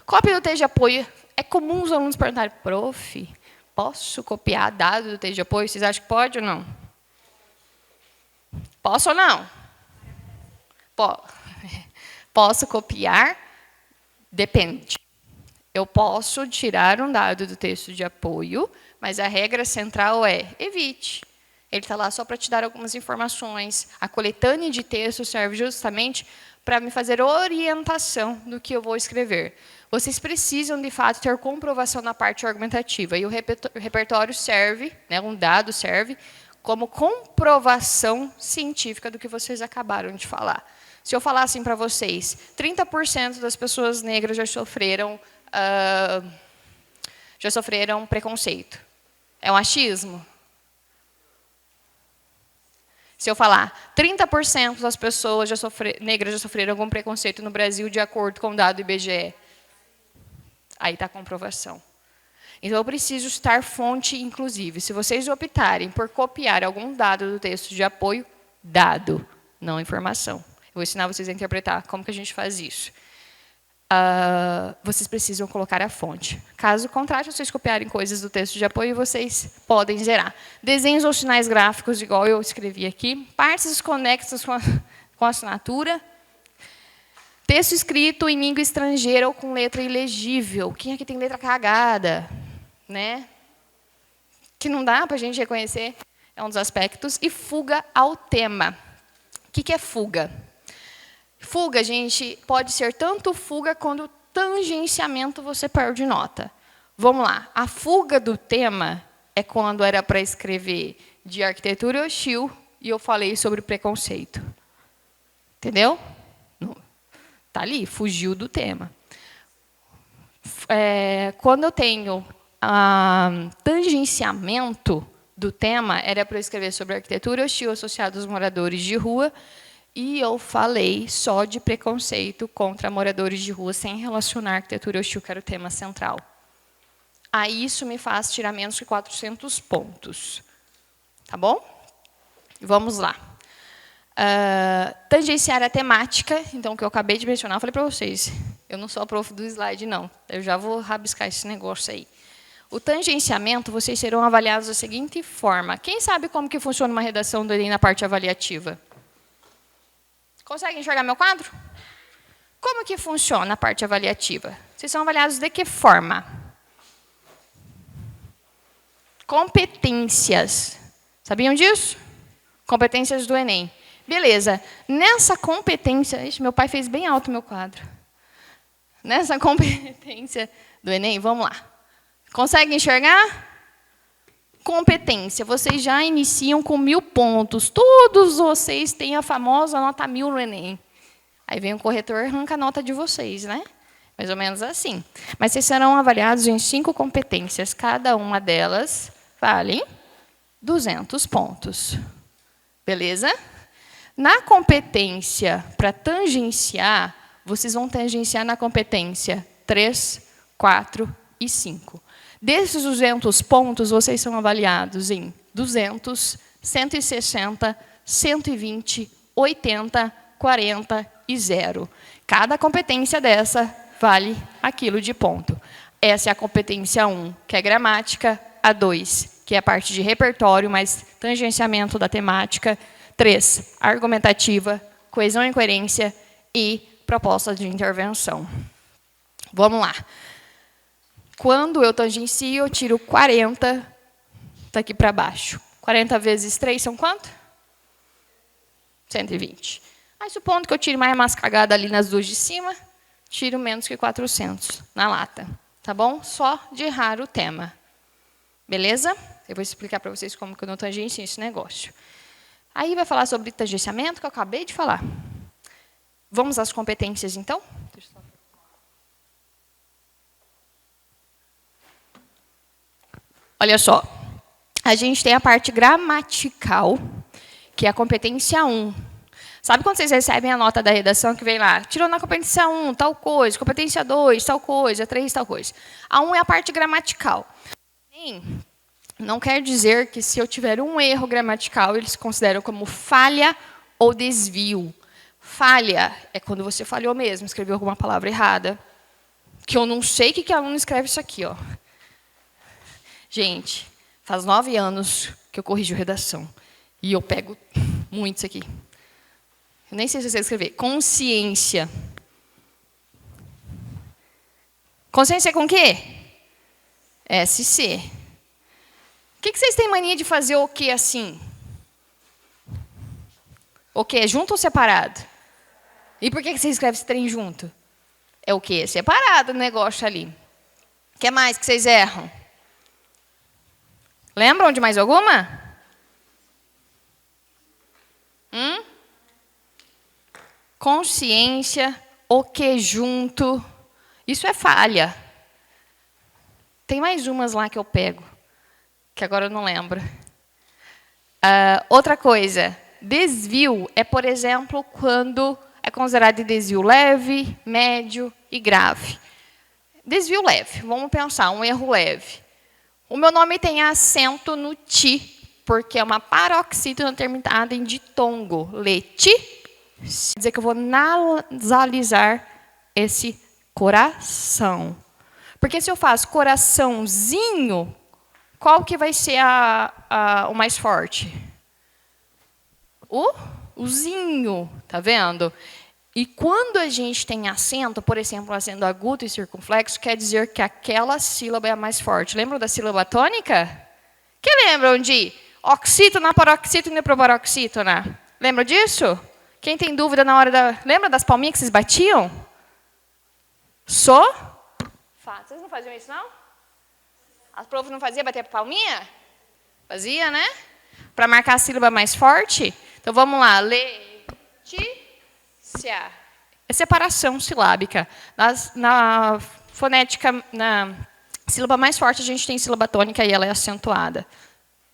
Speaker 1: cópia do texto de apoio. É comum os alunos perguntarem, prof, posso copiar dado do texto de apoio? Vocês acham que pode ou não? Posso ou não? Posso copiar? Depende. Eu posso tirar um dado do texto de apoio, mas a regra central é evite. Ele está lá só para te dar algumas informações. A coletânea de texto serve justamente para me fazer orientação do que eu vou escrever. Vocês precisam, de fato, ter comprovação na parte argumentativa. E o repertório serve, né, um dado serve, como comprovação científica do que vocês acabaram de falar. Se eu falar assim para vocês, 30% das pessoas negras já sofreram preconceito. É um achismo? Se eu falar 30% das pessoas negras já sofreram algum preconceito no Brasil, de acordo com o dado IBGE, aí está a comprovação. Então, eu preciso estar fonte inclusive. Se vocês optarem por copiar algum dado do texto de apoio, dado, não informação. Eu vou ensinar vocês a interpretar como que a gente faz isso. Vocês precisam colocar a fonte. Caso contrário, se vocês copiarem coisas do texto de apoio, vocês podem zerar. Desenhos ou sinais gráficos, igual eu escrevi aqui. Partes desconexas com a assinatura. Texto escrito em língua estrangeira ou com letra ilegível. Quem aqui tem letra cagada? Né? Que não dá para a gente reconhecer. É um dos aspectos. E fuga ao tema. O que é fuga? Fuga, gente, pode ser tanto fuga quanto tangenciamento, você perde nota. Vamos lá. A fuga do tema é quando era para escrever de arquitetura hostil e eu falei sobre preconceito. Entendeu? Está ali, fugiu do tema. Quando eu tenho tangenciamento do tema, era para eu escrever sobre arquitetura hostil associada aos moradores de rua, e eu falei só de preconceito contra moradores de rua, sem relacionar a arquitetura hostil, que era o tema central. Aí isso me faz tirar menos que 400 pontos. Tá bom? Vamos lá. Tangenciar a temática, então, que eu acabei de mencionar, eu falei para vocês, eu não sou a prof do slide, não. Eu já vou rabiscar esse negócio aí. O tangenciamento, vocês serão avaliados da seguinte forma. Quem sabe como que funciona uma redação do Enem na parte avaliativa? Consegue enxergar meu quadro? Como que funciona a parte avaliativa? Vocês são avaliados de que forma? Competências. Sabiam disso? Competências do Enem. Beleza. Nessa competência... Ixi, meu pai fez bem alto o meu quadro. Nessa competência do Enem, vamos lá. Consegue enxergar? Competência. Vocês já iniciam com 1000 pontos. Todos vocês têm a famosa nota 1000 no Enem. Aí vem o corretor e arranca a nota de vocês, né? Mais ou menos assim. Mas vocês serão avaliados em 5 competências. Cada uma delas vale 200 pontos. Beleza? Na competência para tangenciar, vocês vão tangenciar na competência 3, 4 e 5. Desses 200 pontos, vocês são avaliados em 200, 160, 120, 80, 40 e 0. Cada competência dessa vale aquilo de ponto. Essa é a competência 1, que é gramática. A 2, que é a parte de repertório, mais tangenciamento da temática. 3, argumentativa, coesão e coerência e proposta de intervenção. Vamos lá. Quando eu tangencio, eu tiro 40 daqui para baixo. 40 vezes 3 são quanto? 120. Aí, supondo que eu tire mais umas cagadas ali nas duas de cima, tiro menos que 400 na lata. Tá bom? Só de errar o tema. Beleza? Eu vou explicar para vocês como que eu não tangencio esse negócio. Aí vai falar sobre tangenciamento, que eu acabei de falar. Vamos às competências, então? Olha só. A gente tem a parte gramatical, que é a competência 1. Sabe quando vocês recebem a nota da redação que vem lá? Tirou na competência 1, tal coisa. Competência 2, tal coisa. 3, tal coisa. A 1 é a parte gramatical. Não quer dizer que, se eu tiver um erro gramatical, eles consideram como falha ou desvio. Falha é quando você falhou mesmo, escreveu alguma palavra errada. Que eu não sei o que aluno escreve isso aqui. Ó. Gente, faz 9 anos que eu corrijo redação. E eu pego muito isso aqui. Eu nem sei se você escrever. Consciência. Consciência é com o quê? SC. O que vocês têm mania de fazer o quê assim? O quê? Junto ou separado? E por que você escreve esse trem junto? É o quê? Separado o negócio ali. O que mais que vocês erram? Lembram de mais alguma? Consciência, o que junto. Isso é falha. Tem mais umas lá que eu pego, que agora eu não lembro. Outra coisa, desvio é, por exemplo, quando é considerado de desvio leve, médio e grave. Desvio leve, vamos pensar, um erro leve. O meu nome tem acento no ti, porque é uma paroxítona terminada em ditongo. Leti, quer dizer que eu vou nasalizar esse coração. Porque se eu faço coraçãozinho, qual que vai ser o mais forte? O zinho, tá vendo? E quando a gente tem acento, por exemplo, acento agudo e circunflexo, quer dizer que aquela sílaba é a mais forte. Lembram da sílaba tônica? Quem lembram de oxítona, paroxítona e proparoxítona? Lembra disso? Quem tem dúvida na hora da... Lembra das palminhas que vocês batiam? Vocês não faziam isso, não? As provas não faziam bater a palminha? Fazia, né? Para marcar a sílaba mais forte. Então, vamos lá. Letícia. É separação silábica. Na fonética, na sílaba mais forte, a gente tem sílaba tônica e ela é acentuada.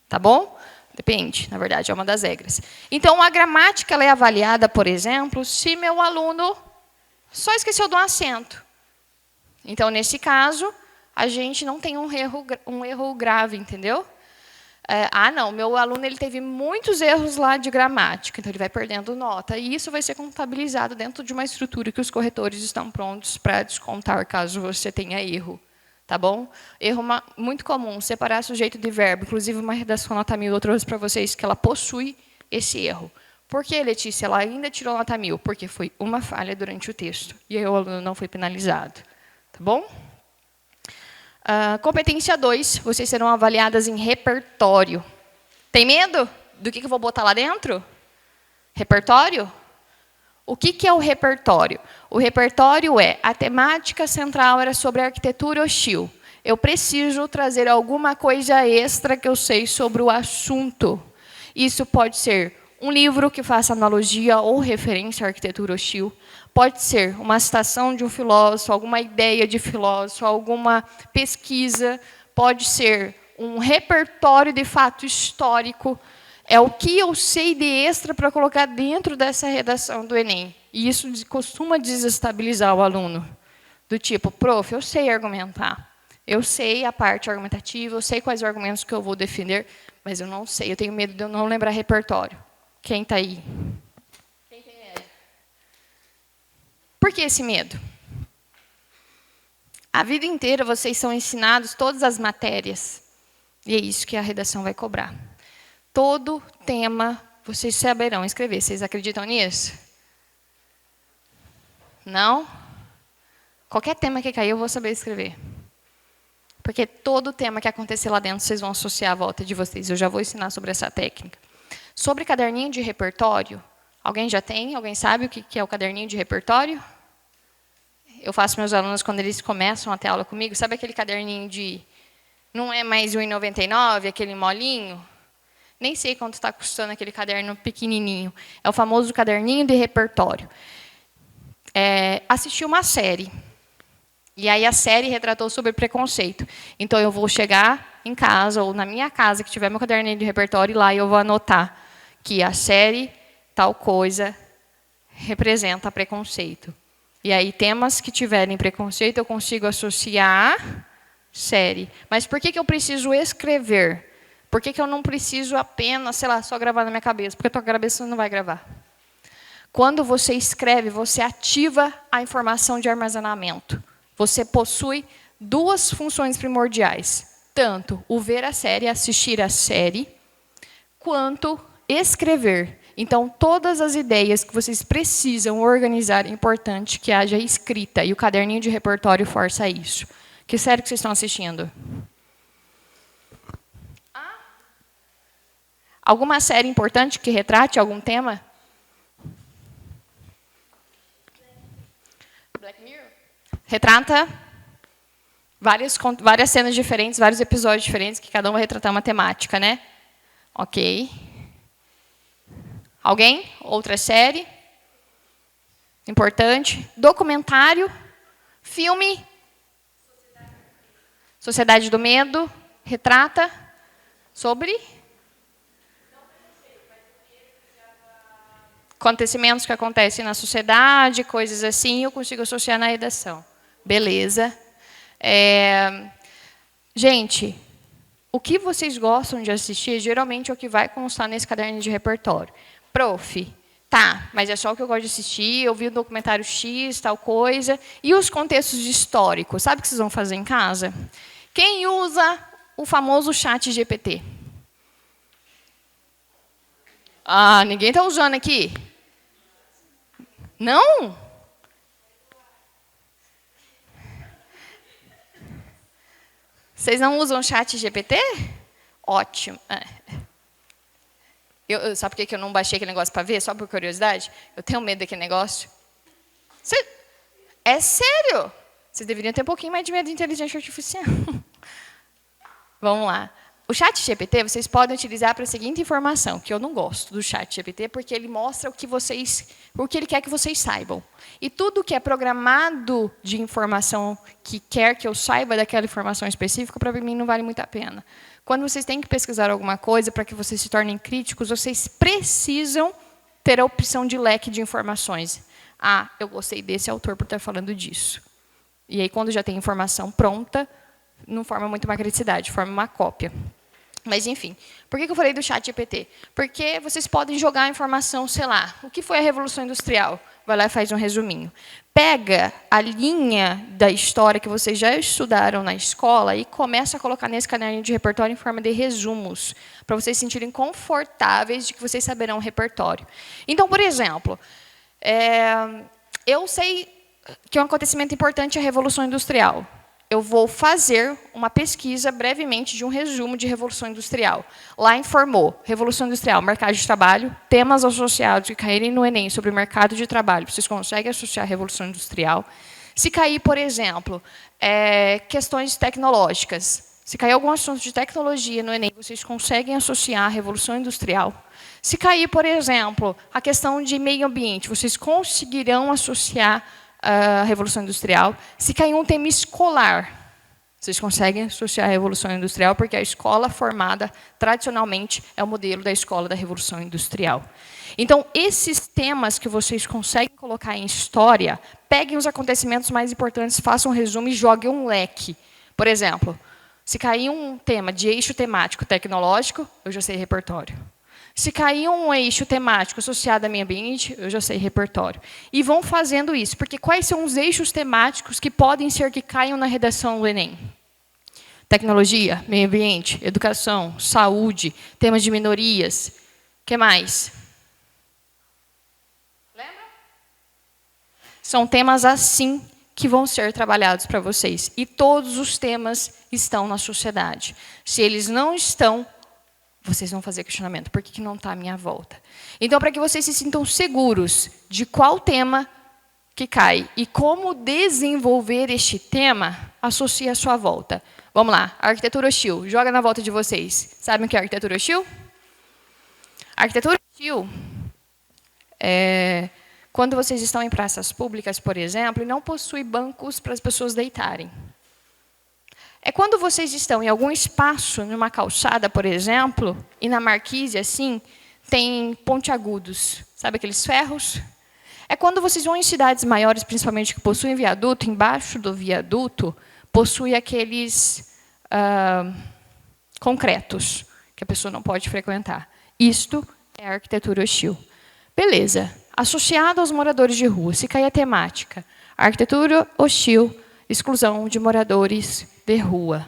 Speaker 1: Tá bom? Depende, na verdade, é uma das regras. Então, a gramática ela é avaliada, por exemplo, se meu aluno só esqueceu de um acento. Então, nesse caso, a gente não tem um erro grave, entendeu? Não, meu aluno ele teve muitos erros lá de gramática, então ele vai perdendo nota. E isso vai ser contabilizado dentro de uma estrutura que os corretores estão prontos para descontar, caso você tenha erro. Tá bom? Erro muito comum, separar sujeito de verbo. Inclusive, uma redação nota 1000 eu trouxe para vocês que ela possui esse erro. Por que, Letícia, ela ainda tirou nota 1000? Porque foi uma falha durante o texto. E aí o aluno não foi penalizado. Tá bom? Competência 2, vocês serão avaliadas em repertório. Tem medo do que eu vou botar lá dentro? Repertório? O que é o repertório? O repertório é, a temática central era sobre arquitetura hostil. Eu preciso trazer alguma coisa extra que eu sei sobre o assunto. Isso pode ser um livro que faça analogia ou referência à arquitetura hostil. Pode ser uma citação de um filósofo, alguma ideia de filósofo, alguma pesquisa. Pode ser um repertório de fato histórico. É o que eu sei de extra para colocar dentro dessa redação do Enem. E isso costuma desestabilizar o aluno. Do tipo, prof, eu sei argumentar. Eu sei a parte argumentativa, eu sei quais argumentos que eu vou defender, mas eu não sei, eu tenho medo de eu não lembrar repertório. Quem está aí? Quem tem medo? Por que esse medo? A vida inteira vocês são ensinados todas as matérias. E é isso que a redação vai cobrar. Todo tema vocês saberão escrever. Vocês acreditam nisso? Não? Qualquer tema que cair, eu vou saber escrever. Porque todo tema que acontecer lá dentro, vocês vão associar à volta de vocês. Eu já vou ensinar sobre essa técnica. Sobre caderninho de repertório, alguém já tem? Alguém sabe o que é o caderninho de repertório? Eu faço meus alunos, quando eles começam a ter aula comigo, sabe aquele caderninho de... Não é mais R$ 1,99, aquele molinho? Nem sei quanto está custando aquele caderno pequenininho. É o famoso caderninho de repertório. Assisti uma série. E aí a série retratou sobre preconceito. Então, eu vou chegar em casa, ou na minha casa, que tiver meu caderninho de repertório, e lá eu vou anotar que a série, tal coisa, representa preconceito. E aí, temas que tiverem preconceito, eu consigo associar série. Mas por que eu preciso escrever? Por que eu não preciso apenas, sei lá, só gravar na minha cabeça? Porque a tua cabeça não vai gravar. Quando você escreve, você ativa a informação de armazenamento. Você possui duas funções primordiais. Tanto o ver a série, assistir a série, quanto escrever. Então, todas as ideias que vocês precisam organizar, é importante que haja escrita. E o caderninho de repertório força isso. Que série que vocês estão assistindo? Alguma série importante que retrate algum tema? retrata várias cenas diferentes, vários episódios diferentes, que cada um vai retratar uma temática, né? Ok. Alguém? Outra série? Importante. Documentário. Filme. Sociedade do Medo. Retrata sobre acontecimentos que acontecem na sociedade, coisas assim, eu consigo associar na redação. Beleza. Gente, o que vocês gostam de assistir, geralmente é o que vai constar nesse caderno de repertório. Prof, tá, mas é só o que eu gosto de assistir, eu vi o documentário X, tal coisa. E os contextos históricos, sabe o que vocês vão fazer em casa? Quem usa o famoso chat GPT? Ah, ninguém está usando aqui? Não? Vocês não usam o chat GPT? Ótimo. Sabe por que eu não baixei aquele negócio para ver? Só por curiosidade? Eu tenho medo daquele negócio. É sério? Vocês deveriam ter um pouquinho mais de medo de inteligência artificial. Vamos lá. O chat GPT vocês podem utilizar para a seguinte informação, que eu não gosto do chat GPT, porque ele mostra o que ele quer que vocês saibam. E tudo que é programado de informação que quer que eu saiba daquela informação específica, para mim não vale muito a pena. Quando vocês têm que pesquisar alguma coisa para que vocês se tornem críticos, vocês precisam ter a opção de leque de informações. Ah, eu gostei desse autor por estar falando disso. E aí, quando já tem informação pronta, não forma muito uma criticidade, forma uma cópia. Mas, enfim, por que eu falei do chat GPT? Porque vocês podem jogar a informação, sei lá, o que foi a Revolução Industrial? Vai lá e faz um resuminho. Pega a linha da história que vocês já estudaram na escola e começa a colocar nesse caderno de repertório em forma de resumos, para vocês se sentirem confortáveis de que vocês saberão o repertório. Então, por exemplo, eu sei que um acontecimento importante é a Revolução Industrial. Eu vou fazer uma pesquisa brevemente de um resumo de Revolução Industrial. Lá informou, Revolução Industrial, mercado de trabalho, temas associados que caírem no Enem sobre o mercado de trabalho. Vocês conseguem associar a Revolução Industrial. Se cair, por exemplo, questões tecnológicas, se cair algum assunto de tecnologia no Enem, vocês conseguem associar a Revolução Industrial. Se cair, por exemplo, a questão de meio ambiente, vocês conseguirão associar a Revolução Industrial. Se cair um tema escolar, vocês conseguem associar a Revolução Industrial, porque a escola formada, tradicionalmente, é o modelo da escola da Revolução Industrial. Então, esses temas que vocês conseguem colocar em história, peguem os acontecimentos mais importantes, façam um resumo e joguem um leque. Por exemplo, se cair um tema de eixo temático tecnológico, eu já sei repertório. Se cair um eixo temático associado a meio ambiente, eu já sei repertório. E vão fazendo isso, porque quais são os eixos temáticos que podem ser que caiam na redação do Enem? Tecnologia, meio ambiente, educação, saúde, temas de minorias. O que mais? Lembra? São temas assim que vão ser trabalhados para vocês. E todos os temas estão na sociedade. Se eles não estão, vocês vão fazer questionamento. Por que não está à minha volta? Então, para que vocês se sintam seguros de qual tema que cai e como desenvolver este tema, associe à sua volta. Vamos lá. Arquitetura hostil. Joga na volta de vocês. Sabem o que é arquitetura hostil? Arquitetura hostil é quando vocês estão em praças públicas, por exemplo, e não possui bancos para as pessoas deitarem. É quando vocês estão em algum espaço, numa calçada, por exemplo, e na marquise, assim, tem pontiagudos. Sabe aqueles ferros? É quando vocês vão em cidades maiores, principalmente que possuem viaduto, embaixo do viaduto, possui aqueles concretos, que a pessoa não pode frequentar. Isto é a arquitetura hostil. Beleza. Associado aos moradores de rua, se cair a temática, arquitetura hostil, exclusão de moradores de rua.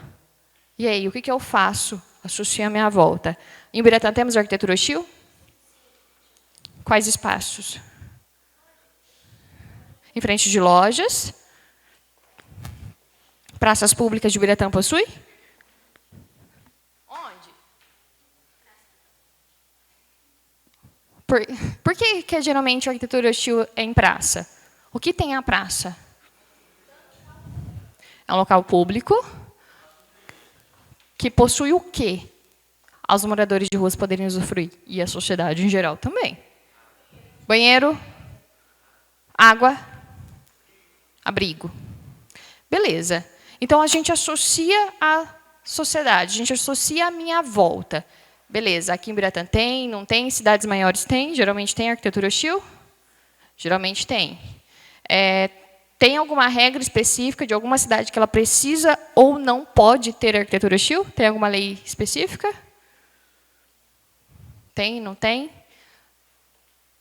Speaker 1: E aí, o que eu faço? Associo à minha volta. Em Ubiratã temos arquitetura hostil? Quais espaços? Em frente de lojas. Praças públicas de Ubiratã possui? Onde? Por que geralmente a arquitetura hostil é em praça? O que tem a praça? É um local público que possui o quê? Os moradores de ruas poderem usufruir. E a sociedade em geral também. Banheiro, água, abrigo. Beleza. Então, a gente associa a sociedade, a gente associa a minha volta. Beleza, aqui em Biratã tem, não tem, cidades maiores tem, geralmente tem arquitetura hostil? Geralmente tem. Tem alguma regra específica de alguma cidade que ela precisa ou não pode ter arquitetura hostil? Tem alguma lei específica? Tem, não tem?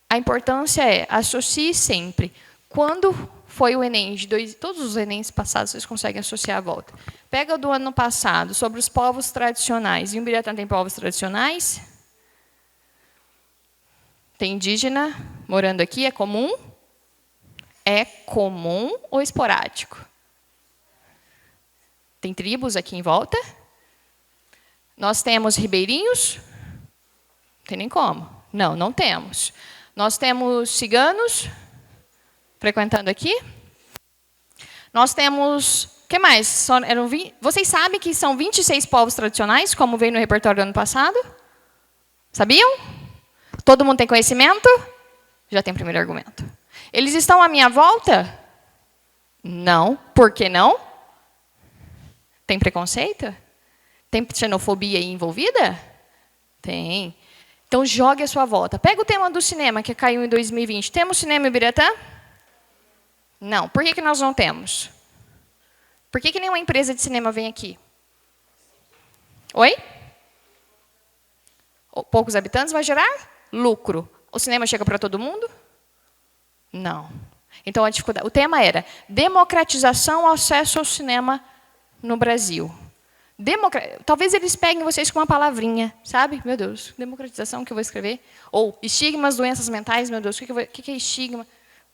Speaker 1: A importância é, associe sempre. Quando foi o Enem, todos os Enems passados vocês conseguem associar a volta. Pega o do ano passado, sobre os povos tradicionais. Em Ubiratã tem povos tradicionais? Tem indígena morando aqui, é comum? É comum ou esporádico? Tem tribos aqui em volta? Nós temos ribeirinhos? Não tem nem como. Não, não temos. Nós temos ciganos frequentando aqui. Nós temos... O que mais? Vocês sabem que são 26 povos tradicionais, como veio no repertório do ano passado? Sabiam? Todo mundo tem conhecimento? Já tem o primeiro argumento. Eles estão à minha volta? Não. Por que não? Tem preconceito? Tem xenofobia aí envolvida? Tem. Então, jogue a sua volta. Pega o tema do cinema, que caiu em 2020. Temos cinema em Biratã? Não. Por que nós não temos? Por que nenhuma empresa de cinema vem aqui? Oi? Poucos habitantes vai gerar lucro. O cinema chega para todo mundo? Não. Então, a dificuldade. O tema era democratização ao acesso ao cinema no Brasil. Talvez eles peguem vocês com uma palavrinha, sabe? Meu Deus, democratização que eu vou escrever. Ou estigmas, doenças mentais, meu Deus, o que é estigma?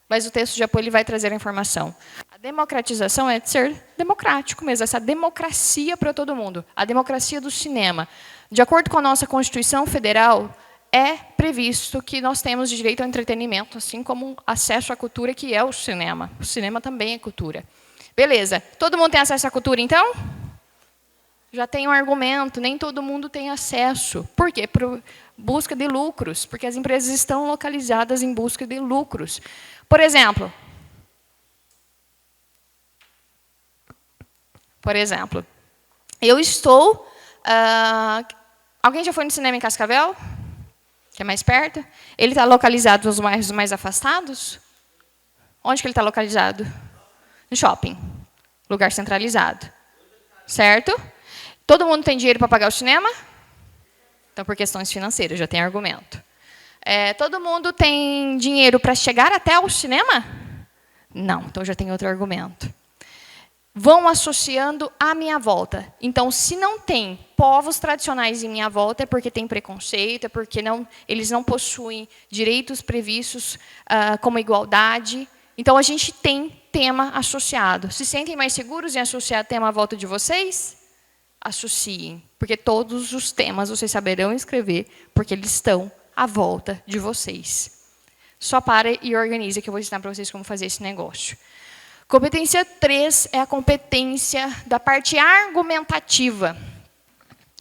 Speaker 1: Mas o texto de apoio ele vai trazer a informação. A democratização é de ser democrático mesmo, essa democracia para todo mundo. A democracia do cinema. De acordo com a nossa Constituição Federal, é previsto que nós temos direito ao entretenimento, assim como acesso à cultura, que é o cinema. O cinema também é cultura. Beleza. Todo mundo tem acesso à cultura, então? Já tem um argumento, nem todo mundo tem acesso. Por quê? Por busca de lucros, porque as empresas estão localizadas em busca de lucros. Por exemplo, eu estou... alguém já foi no cinema em Cascavel? Que é mais perto? Ele está localizado nos bairros mais afastados? Onde que ele está localizado? No shopping. Lugar centralizado. Certo? Todo mundo tem dinheiro para pagar o cinema? Então, por questões financeiras, já tem argumento. Todo mundo tem dinheiro para chegar até o cinema? Não, então já tem outro argumento. Vão associando à minha volta. Então, se não tem povos tradicionais em minha volta, é porque tem preconceito, é porque eles não possuem direitos previstos como igualdade. Então, a gente tem tema associado. Se sentem mais seguros em associar tema à volta de vocês? Associem, porque todos os temas vocês saberão escrever, porque eles estão à volta de vocês. Só para e organize, que eu vou ensinar para vocês como fazer esse negócio. Competência 3 é a competência da parte argumentativa.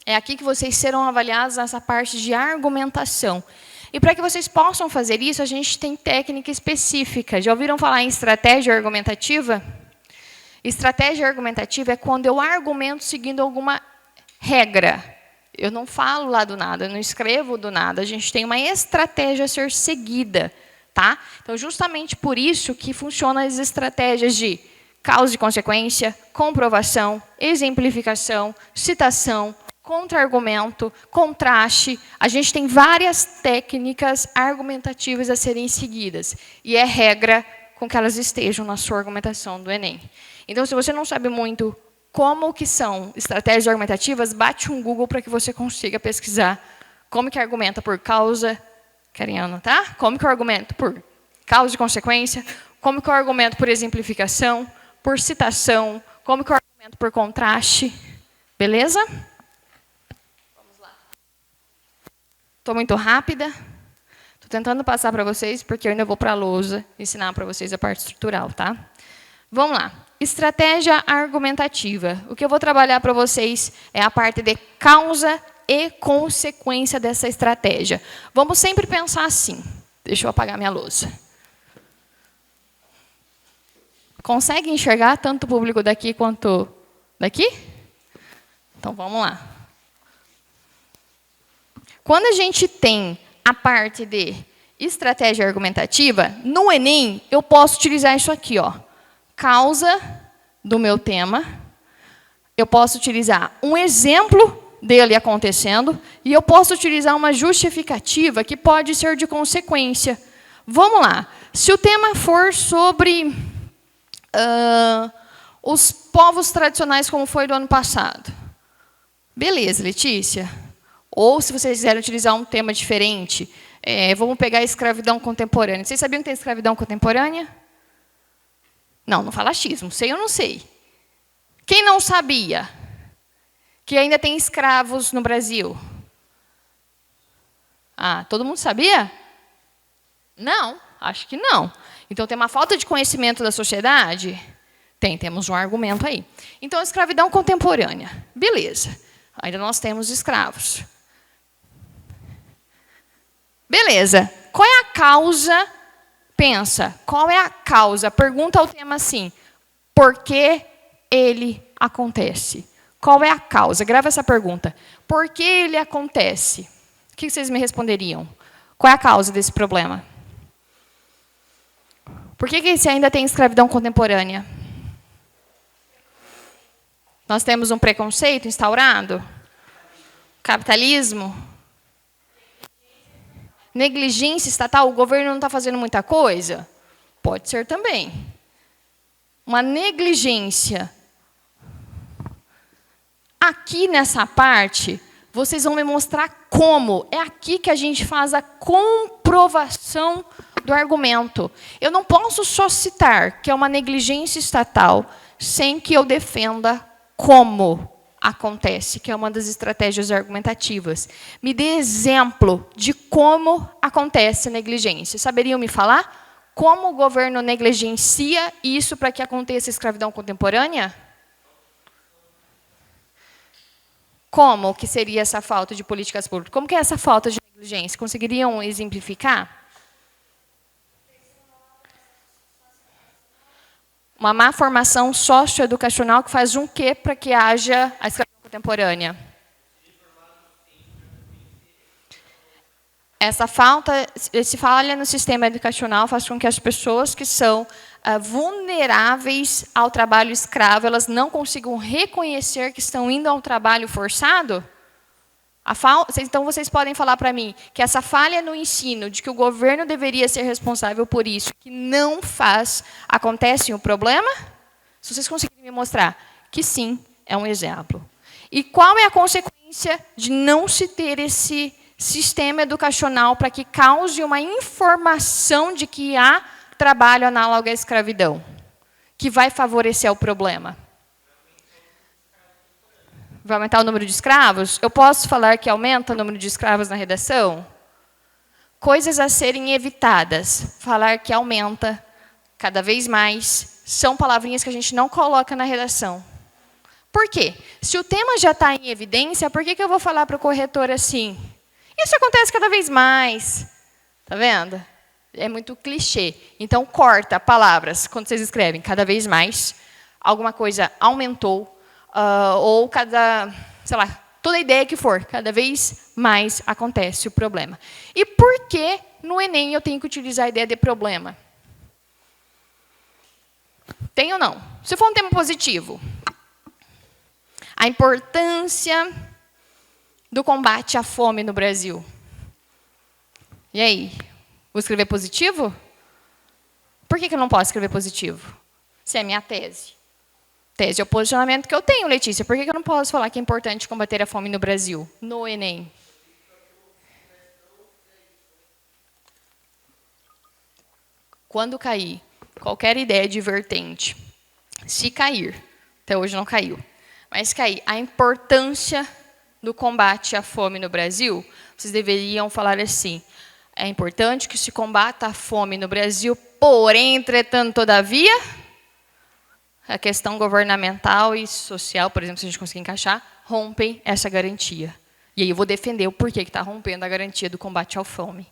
Speaker 1: É aqui que vocês serão avaliados nessa parte de argumentação. E para que vocês possam fazer isso, a gente tem técnica específica. Já ouviram falar em estratégia argumentativa? Estratégia argumentativa é quando eu argumento seguindo alguma regra. Eu não falo lá do nada, eu não escrevo do nada. A gente tem uma estratégia a ser seguida. Tá? Então, justamente por isso que funcionam as estratégias de causa e consequência, comprovação, exemplificação, citação, contra-argumento, contraste. A gente tem várias técnicas argumentativas a serem seguidas. E é regra com que elas estejam na sua argumentação do Enem. Então, se você não sabe muito como que são estratégias argumentativas, bate um Google para que você consiga pesquisar como que argumenta por causa. Querem anotar? Como que eu argumento por causa e consequência? Como que eu argumento por exemplificação? Por citação? Como que eu argumento por contraste? Beleza? Vamos lá. Estou muito rápida. Estou tentando passar para vocês, porque eu ainda vou para a lousa ensinar para vocês a parte estrutural, tá? Vamos lá. estratégia argumentativa. O que eu vou trabalhar para vocês é a parte de causa e consequência dessa estratégia. Vamos sempre pensar assim. Deixa eu apagar minha louça. Consegue enxergar tanto o público daqui quanto daqui? Então, vamos lá. Quando a gente tem a parte de estratégia argumentativa, no Enem, eu posso utilizar isso aqui, ó. Causa do meu tema. Eu posso utilizar um exemplo dele acontecendo e eu posso utilizar uma justificativa que pode ser de consequência. Vamos lá. Se o tema for sobre os povos tradicionais, como foi do ano passado. Beleza, Letícia. Ou, se vocês quiserem utilizar um tema diferente, vamos pegar a escravidão contemporânea. Vocês sabiam que tem escravidão contemporânea? Não, não fala achismo. Sei ou não sei? Quem não sabia que ainda tem escravos no Brasil? Ah, todo mundo sabia? Não, acho que não. Então, tem uma falta de conhecimento da sociedade? Temos um argumento aí. Então, a escravidão contemporânea. Beleza. Ainda nós temos escravos. Beleza. Qual é a causa? Pensa, qual é a causa? Pergunta ao tema assim, por que ele acontece? Qual é a causa? Grava essa pergunta. Por que ele acontece? O que vocês me responderiam? Qual é a causa desse problema? Por que se ainda tem escravidão contemporânea? Nós temos um preconceito instaurado? Capitalismo? Negligência estatal? O governo não está fazendo muita coisa? Pode ser também. Uma negligência. Aqui nessa parte, vocês vão me mostrar como. É aqui que a gente faz a comprovação do argumento. Eu não posso só citar que é uma negligência estatal sem que eu defenda como acontece, que é uma das estratégias argumentativas. Me dê exemplo de como acontece a negligência. Saberiam me falar como o governo negligencia isso para que aconteça a escravidão contemporânea? Como que seria essa falta de políticas públicas? Como que é essa falta de negligência? Conseguiriam exemplificar? Uma má formação socioeducacional que faz um quê para que haja a escravidão contemporânea? Essa falha no sistema educacional faz com que as pessoas que são vulneráveis ao trabalho escravo, elas não consigam reconhecer que estão indo ao trabalho forçado? Então, vocês podem falar para mim que essa falha no ensino, de que o governo deveria ser responsável por isso, que não faz, acontece um problema? Se vocês conseguirem me mostrar que sim, é um exemplo. E qual é a consequência de não se ter esse sistema educacional para que cause uma informação de que há trabalho análogo à escravidão, que vai favorecer o problema? Vai aumentar o número de escravos? Eu posso falar que aumenta o número de escravos na redação? Coisas a serem evitadas. Falar que aumenta cada vez mais. São palavrinhas que a gente não coloca na redação. Por quê? Se o tema já está em evidência, por que eu vou falar para o corretor assim? Isso acontece cada vez mais. Está vendo? É muito clichê. Então, corta palavras quando vocês escrevem cada vez mais. Alguma coisa aumentou. Ou sei lá, toda ideia que for, cada vez mais acontece o problema. E por que no Enem eu tenho que utilizar a ideia de problema? Tem ou não? Se for um tema positivo, a importância do combate à fome no Brasil. E aí? Vou escrever positivo? Por que eu não posso escrever positivo? Se é minha tese. Tese é o posicionamento que eu tenho, Letícia. Por que eu não posso falar que é importante combater a fome no Brasil, no Enem? Quando cair qualquer ideia divertente, se cair, até hoje não caiu, mas cair a importância do combate à fome no Brasil, vocês deveriam falar assim: é importante que se combata a fome no Brasil, porém, entretanto, todavia... a questão governamental e social, por exemplo, se a gente conseguir encaixar, rompem essa garantia. E aí eu vou defender o porquê que está rompendo a garantia do combate à fome.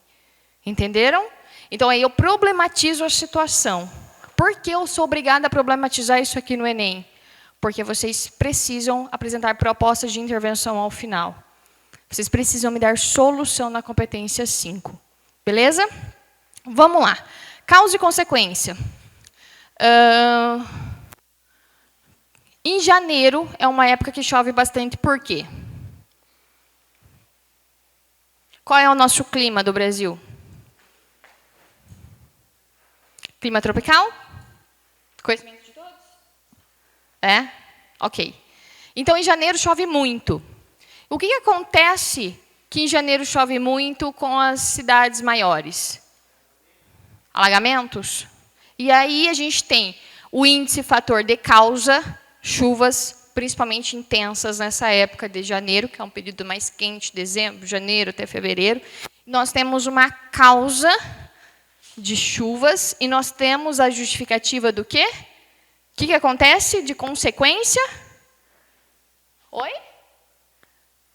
Speaker 1: Entenderam? Então, aí eu problematizo a situação. Por que eu sou obrigada a problematizar isso aqui no Enem? Porque vocês precisam apresentar propostas de intervenção ao final. Vocês precisam me dar solução na competência 5. Beleza? Vamos lá. Causa e consequência. Em janeiro é uma época que chove bastante. Por quê? Qual é o nosso clima do Brasil? Clima tropical? Conhecimento de todos? É? Ok. Então, em janeiro chove muito. O que acontece que em janeiro chove muito com as cidades maiores? Alagamentos. E aí a gente tem o índice fator de causa, chuvas, principalmente intensas nessa época de janeiro, que é um período mais quente, dezembro, janeiro até fevereiro. Nós temos uma causa de chuvas e nós temos a justificativa do quê? O que acontece de consequência? Oi?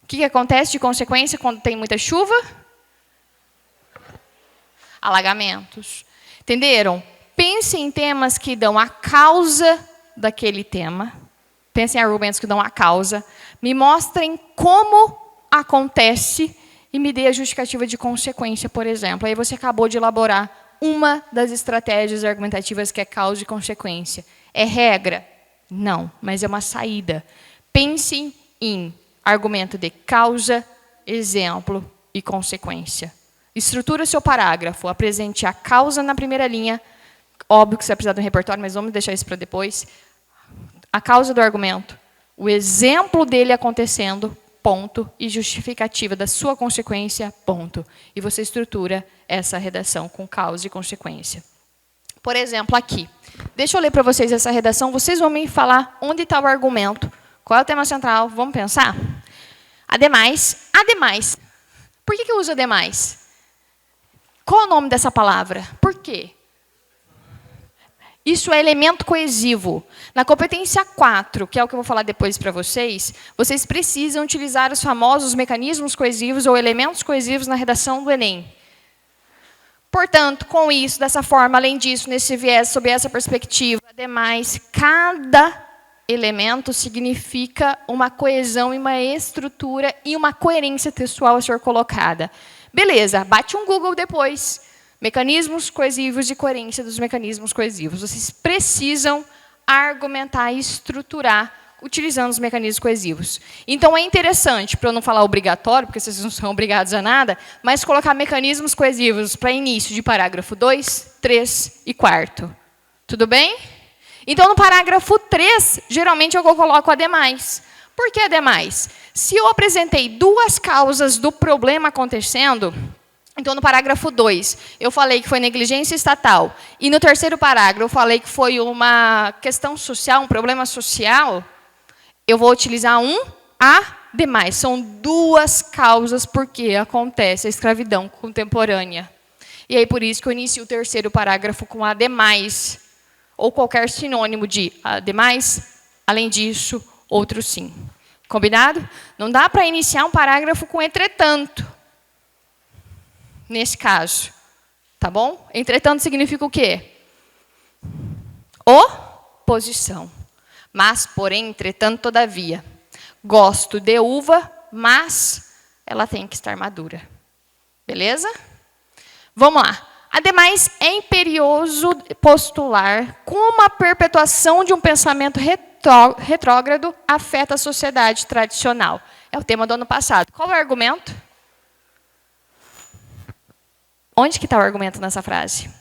Speaker 1: O que acontece de consequência quando tem muita chuva? Alagamentos. Entenderam? Pensem em temas que dão a causa daquele tema. Pensem em argumentos que dão a causa. Me mostrem como acontece e me dê a justificativa de consequência, por exemplo. Aí você acabou de elaborar uma das estratégias argumentativas que é causa e consequência. É regra? Não, mas é uma saída. Pensem em argumento de causa, exemplo e consequência. Estrutura seu parágrafo. Apresente a causa na primeira linha. Óbvio que você vai precisar de um repertório, mas vamos deixar isso para depois. A causa do argumento. O exemplo dele acontecendo, ponto. E justificativa da sua consequência, ponto. E você estrutura essa redação com causa e consequência. Por exemplo, aqui. Deixa eu ler para vocês essa redação. Vocês vão me falar onde está o argumento. Qual é o tema central? Vamos pensar? Ademais. Ademais. Por que eu uso ademais? Qual é o nome dessa palavra? Por quê? Isso é elemento coesivo. Na competência 4, que é o que eu vou falar depois para vocês, vocês precisam utilizar os famosos mecanismos coesivos ou elementos coesivos na redação do Enem. Portanto, com isso, dessa forma, além disso, nesse viés, sob essa perspectiva, ademais, cada elemento significa uma coesão e uma estrutura e uma coerência textual a ser colocada. Beleza, bate um Google depois. Mecanismos coesivos e coerência dos mecanismos coesivos. Vocês precisam argumentar e estruturar utilizando os mecanismos coesivos. Então, é interessante, para eu não falar obrigatório, porque vocês não são obrigados a nada, mas colocar mecanismos coesivos para início de parágrafo 2, 3 e 4. Tudo bem? Então, no parágrafo 3, geralmente eu coloco ademais. Por que ademais? Se eu apresentei duas causas do problema acontecendo, então, no parágrafo 2, eu falei que foi negligência estatal. E no terceiro parágrafo, eu falei que foi uma questão social, um problema social. Eu vou utilizar um ademais. São duas causas por que acontece a escravidão contemporânea. E aí, por isso que eu inicio o terceiro parágrafo com ademais. Ou qualquer sinônimo de ademais, além disso, outro sim. Combinado? Não dá para iniciar um parágrafo com entretanto. Nesse caso, tá bom? Entretanto, significa o quê? Oposição. Mas, porém, entretanto, todavia. Gosto de uva, mas ela tem que estar madura. Beleza? Vamos lá. Ademais, é imperioso postular como a perpetuação de um pensamento retrógrado afeta a sociedade tradicional. É o tema do ano passado. Qual é o argumento? Onde que está o argumento nessa frase?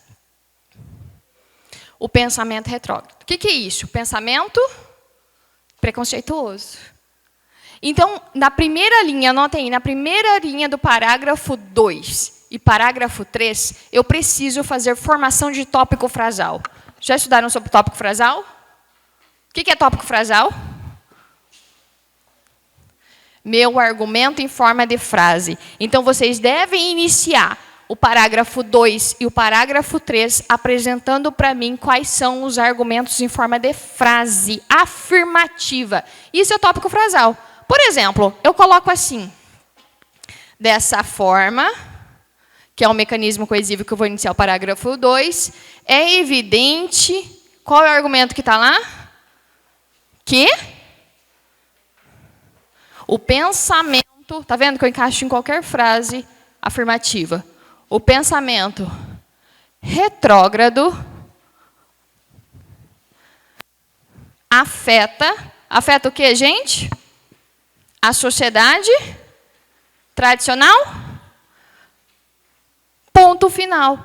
Speaker 1: O pensamento retrógrado. O que é isso? Pensamento preconceituoso. Então, na primeira linha, anotem aí, na primeira linha do parágrafo 2 e parágrafo 3, eu preciso fazer formação de tópico frasal. Já estudaram sobre tópico frasal? O que é tópico frasal? Meu argumento em forma de frase. Então, vocês devem iniciar o parágrafo 2 e o parágrafo 3, apresentando para mim quais são os argumentos em forma de frase afirmativa. Isso é tópico frasal. Por exemplo, eu coloco assim, dessa forma, que é o mecanismo coesivo que eu vou iniciar o parágrafo 2, é evidente... Qual é o argumento que está lá? Que o pensamento... Está vendo que eu encaixo em qualquer frase afirmativa. O pensamento retrógrado afeta o quê, gente? A sociedade tradicional? Ponto final.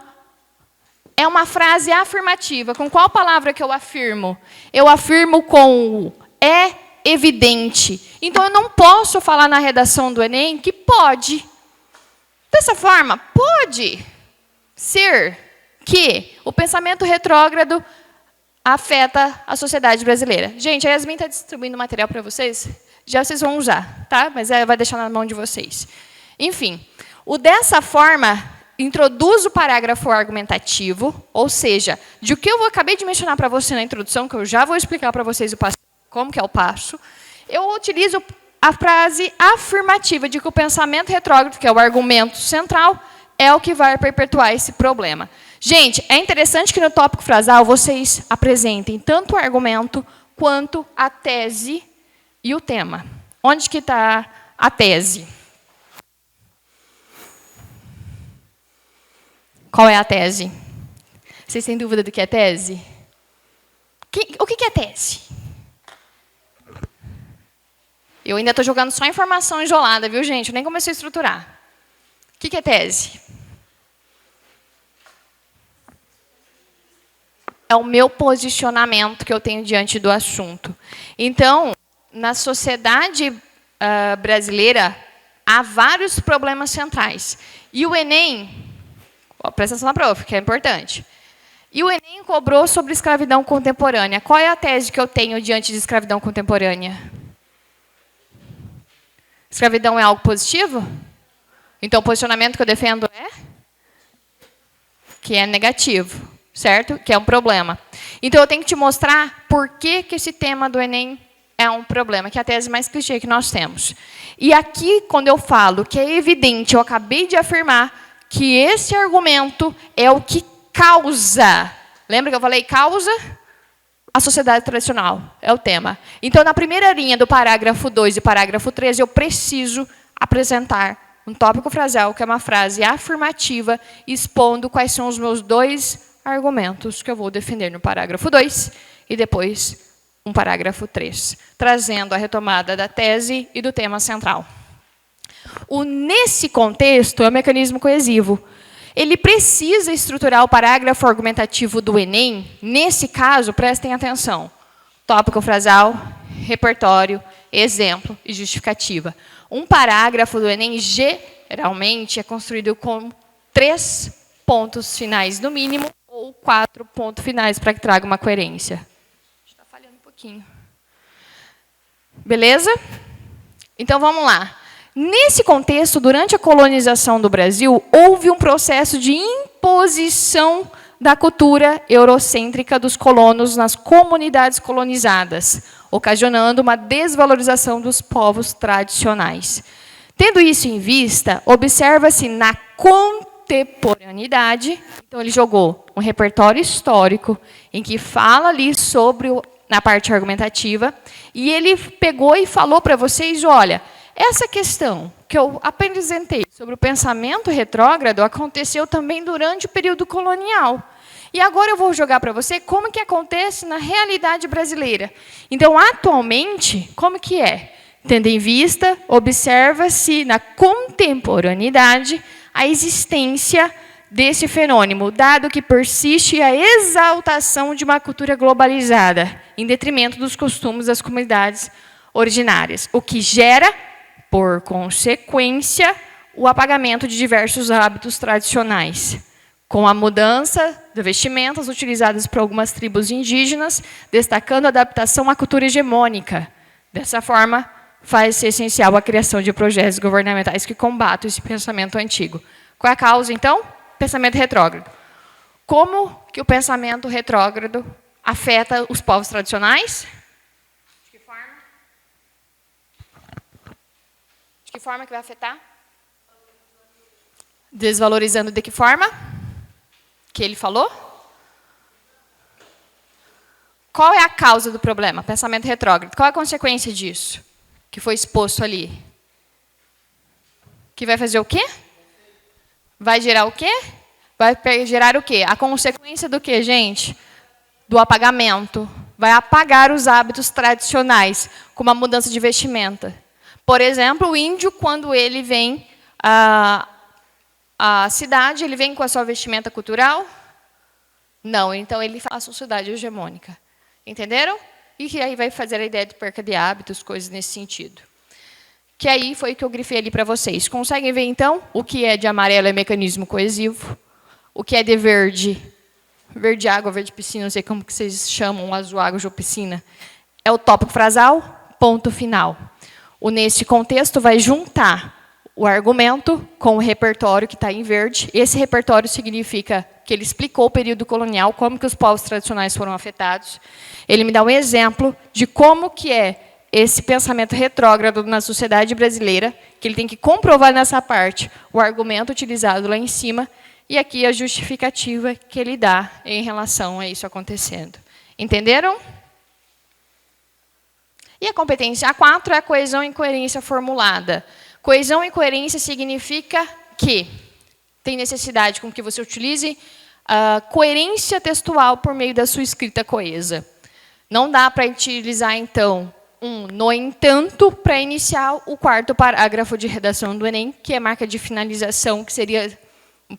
Speaker 1: É uma frase afirmativa. Com qual palavra que eu afirmo? Eu afirmo com o é evidente. Então, eu não posso falar na redação do Enem que pode. Dessa forma, pode ser que o pensamento retrógrado afeta a sociedade brasileira. Gente, a Yasmin está distribuindo material para vocês. Já vocês vão usar, tá? Mas ela vai deixar na mão de vocês. Enfim, o dessa forma... introduz o parágrafo argumentativo, ou seja, de o que eu acabei de mencionar para você na introdução, que eu já vou explicar para vocês o passo, como que é o passo, eu utilizo a frase afirmativa de que o pensamento retrógrado, que é o argumento central, é o que vai perpetuar esse problema. Gente, é interessante que no tópico frasal vocês apresentem tanto o argumento quanto a tese e o tema. Onde que está a tese? Qual é a tese? Vocês têm dúvida do que é tese? O que é tese? Eu ainda estou jogando só informação isolada, viu, gente? Eu nem comecei a estruturar. O que é tese? É o meu posicionamento que eu tenho diante do assunto. Então, na sociedade brasileira, há vários problemas centrais. E o Enem... Presta atenção na prova, que é importante. E o Enem cobrou sobre escravidão contemporânea. Qual é a tese que eu tenho diante de escravidão contemporânea? Escravidão é algo positivo? Então, o posicionamento que eu defendo é? Que é negativo, certo? Que é um problema. Então, eu tenho que te mostrar por que esse tema do Enem é um problema, que é a tese mais clichê que nós temos. E aqui, quando eu falo que é evidente, eu acabei de afirmar que esse argumento é o que causa. Lembra que eu falei causa? A sociedade tradicional. É o tema. Então, na primeira linha do parágrafo 2 e parágrafo 3, eu preciso apresentar um tópico frasal, que é uma frase afirmativa, expondo quais são os meus dois argumentos que eu vou defender no parágrafo 2 e depois um parágrafo 3, trazendo a retomada da tese e do tema central. Nesse contexto, é o mecanismo coesivo. Ele precisa estruturar o parágrafo argumentativo do Enem. Nesse caso, prestem atenção. Tópico frasal, repertório, exemplo e justificativa. Um parágrafo do Enem, geralmente, é construído com 3 pontos finais no mínimo ou 4 pontos finais para que traga uma coerência. Está falhando um pouquinho. Beleza? Então, vamos lá. Nesse contexto, durante a colonização do Brasil, houve um processo de imposição da cultura eurocêntrica dos colonos nas comunidades colonizadas, ocasionando uma desvalorização dos povos tradicionais. Tendo isso em vista, observa-se na contemporaneidade, então ele jogou um repertório histórico, em que fala ali sobre, na parte argumentativa, e ele pegou e falou para vocês, olha, essa questão que eu apresentei sobre o pensamento retrógrado aconteceu também durante o período colonial. E agora eu vou jogar para você como que acontece na realidade brasileira. Então, atualmente, como que é? Tendo em vista, observa-se na contemporaneidade a existência desse fenômeno, dado que persiste a exaltação de uma cultura globalizada, em detrimento dos costumes das comunidades originárias, o que gera, por consequência, o apagamento de diversos hábitos tradicionais, com a mudança de vestimentas utilizadas por algumas tribos indígenas, destacando a adaptação à cultura hegemônica. Dessa forma, faz-se essencial a criação de projetos governamentais que combatam esse pensamento antigo. Qual é a causa, então? pensamento retrógrado. Como que o pensamento retrógrado afeta os povos tradicionais? De que forma? De que forma que vai afetar? Desvalorizando de que forma? Que ele falou? Qual é a causa do problema? Pensamento retrógrado. Qual é a consequência disso? Que foi exposto ali. Que vai fazer o quê? Vai gerar o quê? Vai gerar o quê? A consequência do quê, gente? Do apagamento. Vai apagar os hábitos tradicionais, como a mudança de vestimenta. Por exemplo, o índio, quando ele vem à cidade, ele vem com a sua vestimenta cultural? Não, então ele faz a sociedade hegemônica. Entenderam? E que aí vai fazer a ideia de perca de hábitos, coisas nesse sentido. Que aí foi o que eu grifei ali para vocês. Conseguem ver, então, o que é de amarelo é mecanismo coesivo, o que é de verde, verde água, verde piscina, não sei como que vocês chamam, azul água ou piscina, é o tópico frasal, ponto final. O nesse contexto vai juntar o argumento com o repertório que está em verde. Esse repertório significa que ele explicou o período colonial, como que os povos tradicionais foram afetados. Ele me dá um exemplo de como que é esse pensamento retrógrado na sociedade brasileira, que ele tem que comprovar nessa parte o argumento utilizado lá em cima, e aqui a justificativa que ele dá em relação a isso acontecendo. Entenderam? E a competência A4 é a coesão e coerência formulada. Coesão e coerência significa que tem necessidade com que você utilize a coerência textual por meio da sua escrita coesa. Não dá para utilizar, então, no entanto, para iniciar o quarto parágrafo de redação do Enem, que é marca de finalização, que seria,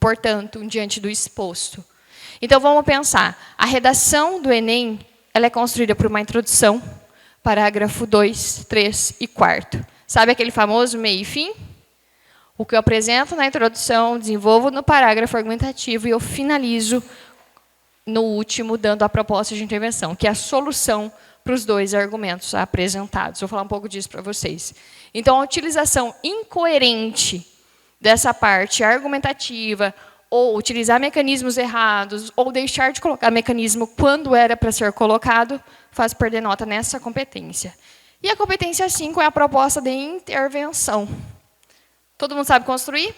Speaker 1: portanto, diante do exposto. Então, vamos pensar. A redação do Enem ela é construída por uma introdução, parágrafo 2, 3 e 4. Sabe aquele famoso meio e fim? O que eu apresento na introdução, desenvolvo no parágrafo argumentativo e eu finalizo no último, dando a proposta de intervenção, que é a solução para os dois argumentos apresentados. Vou falar um pouco disso para vocês. Então, a utilização incoerente dessa parte argumentativa, ou utilizar mecanismos errados, ou deixar de colocar mecanismo quando era para ser colocado, faz perder nota nessa competência. E a competência 5 é a proposta de intervenção. Todo mundo sabe construir?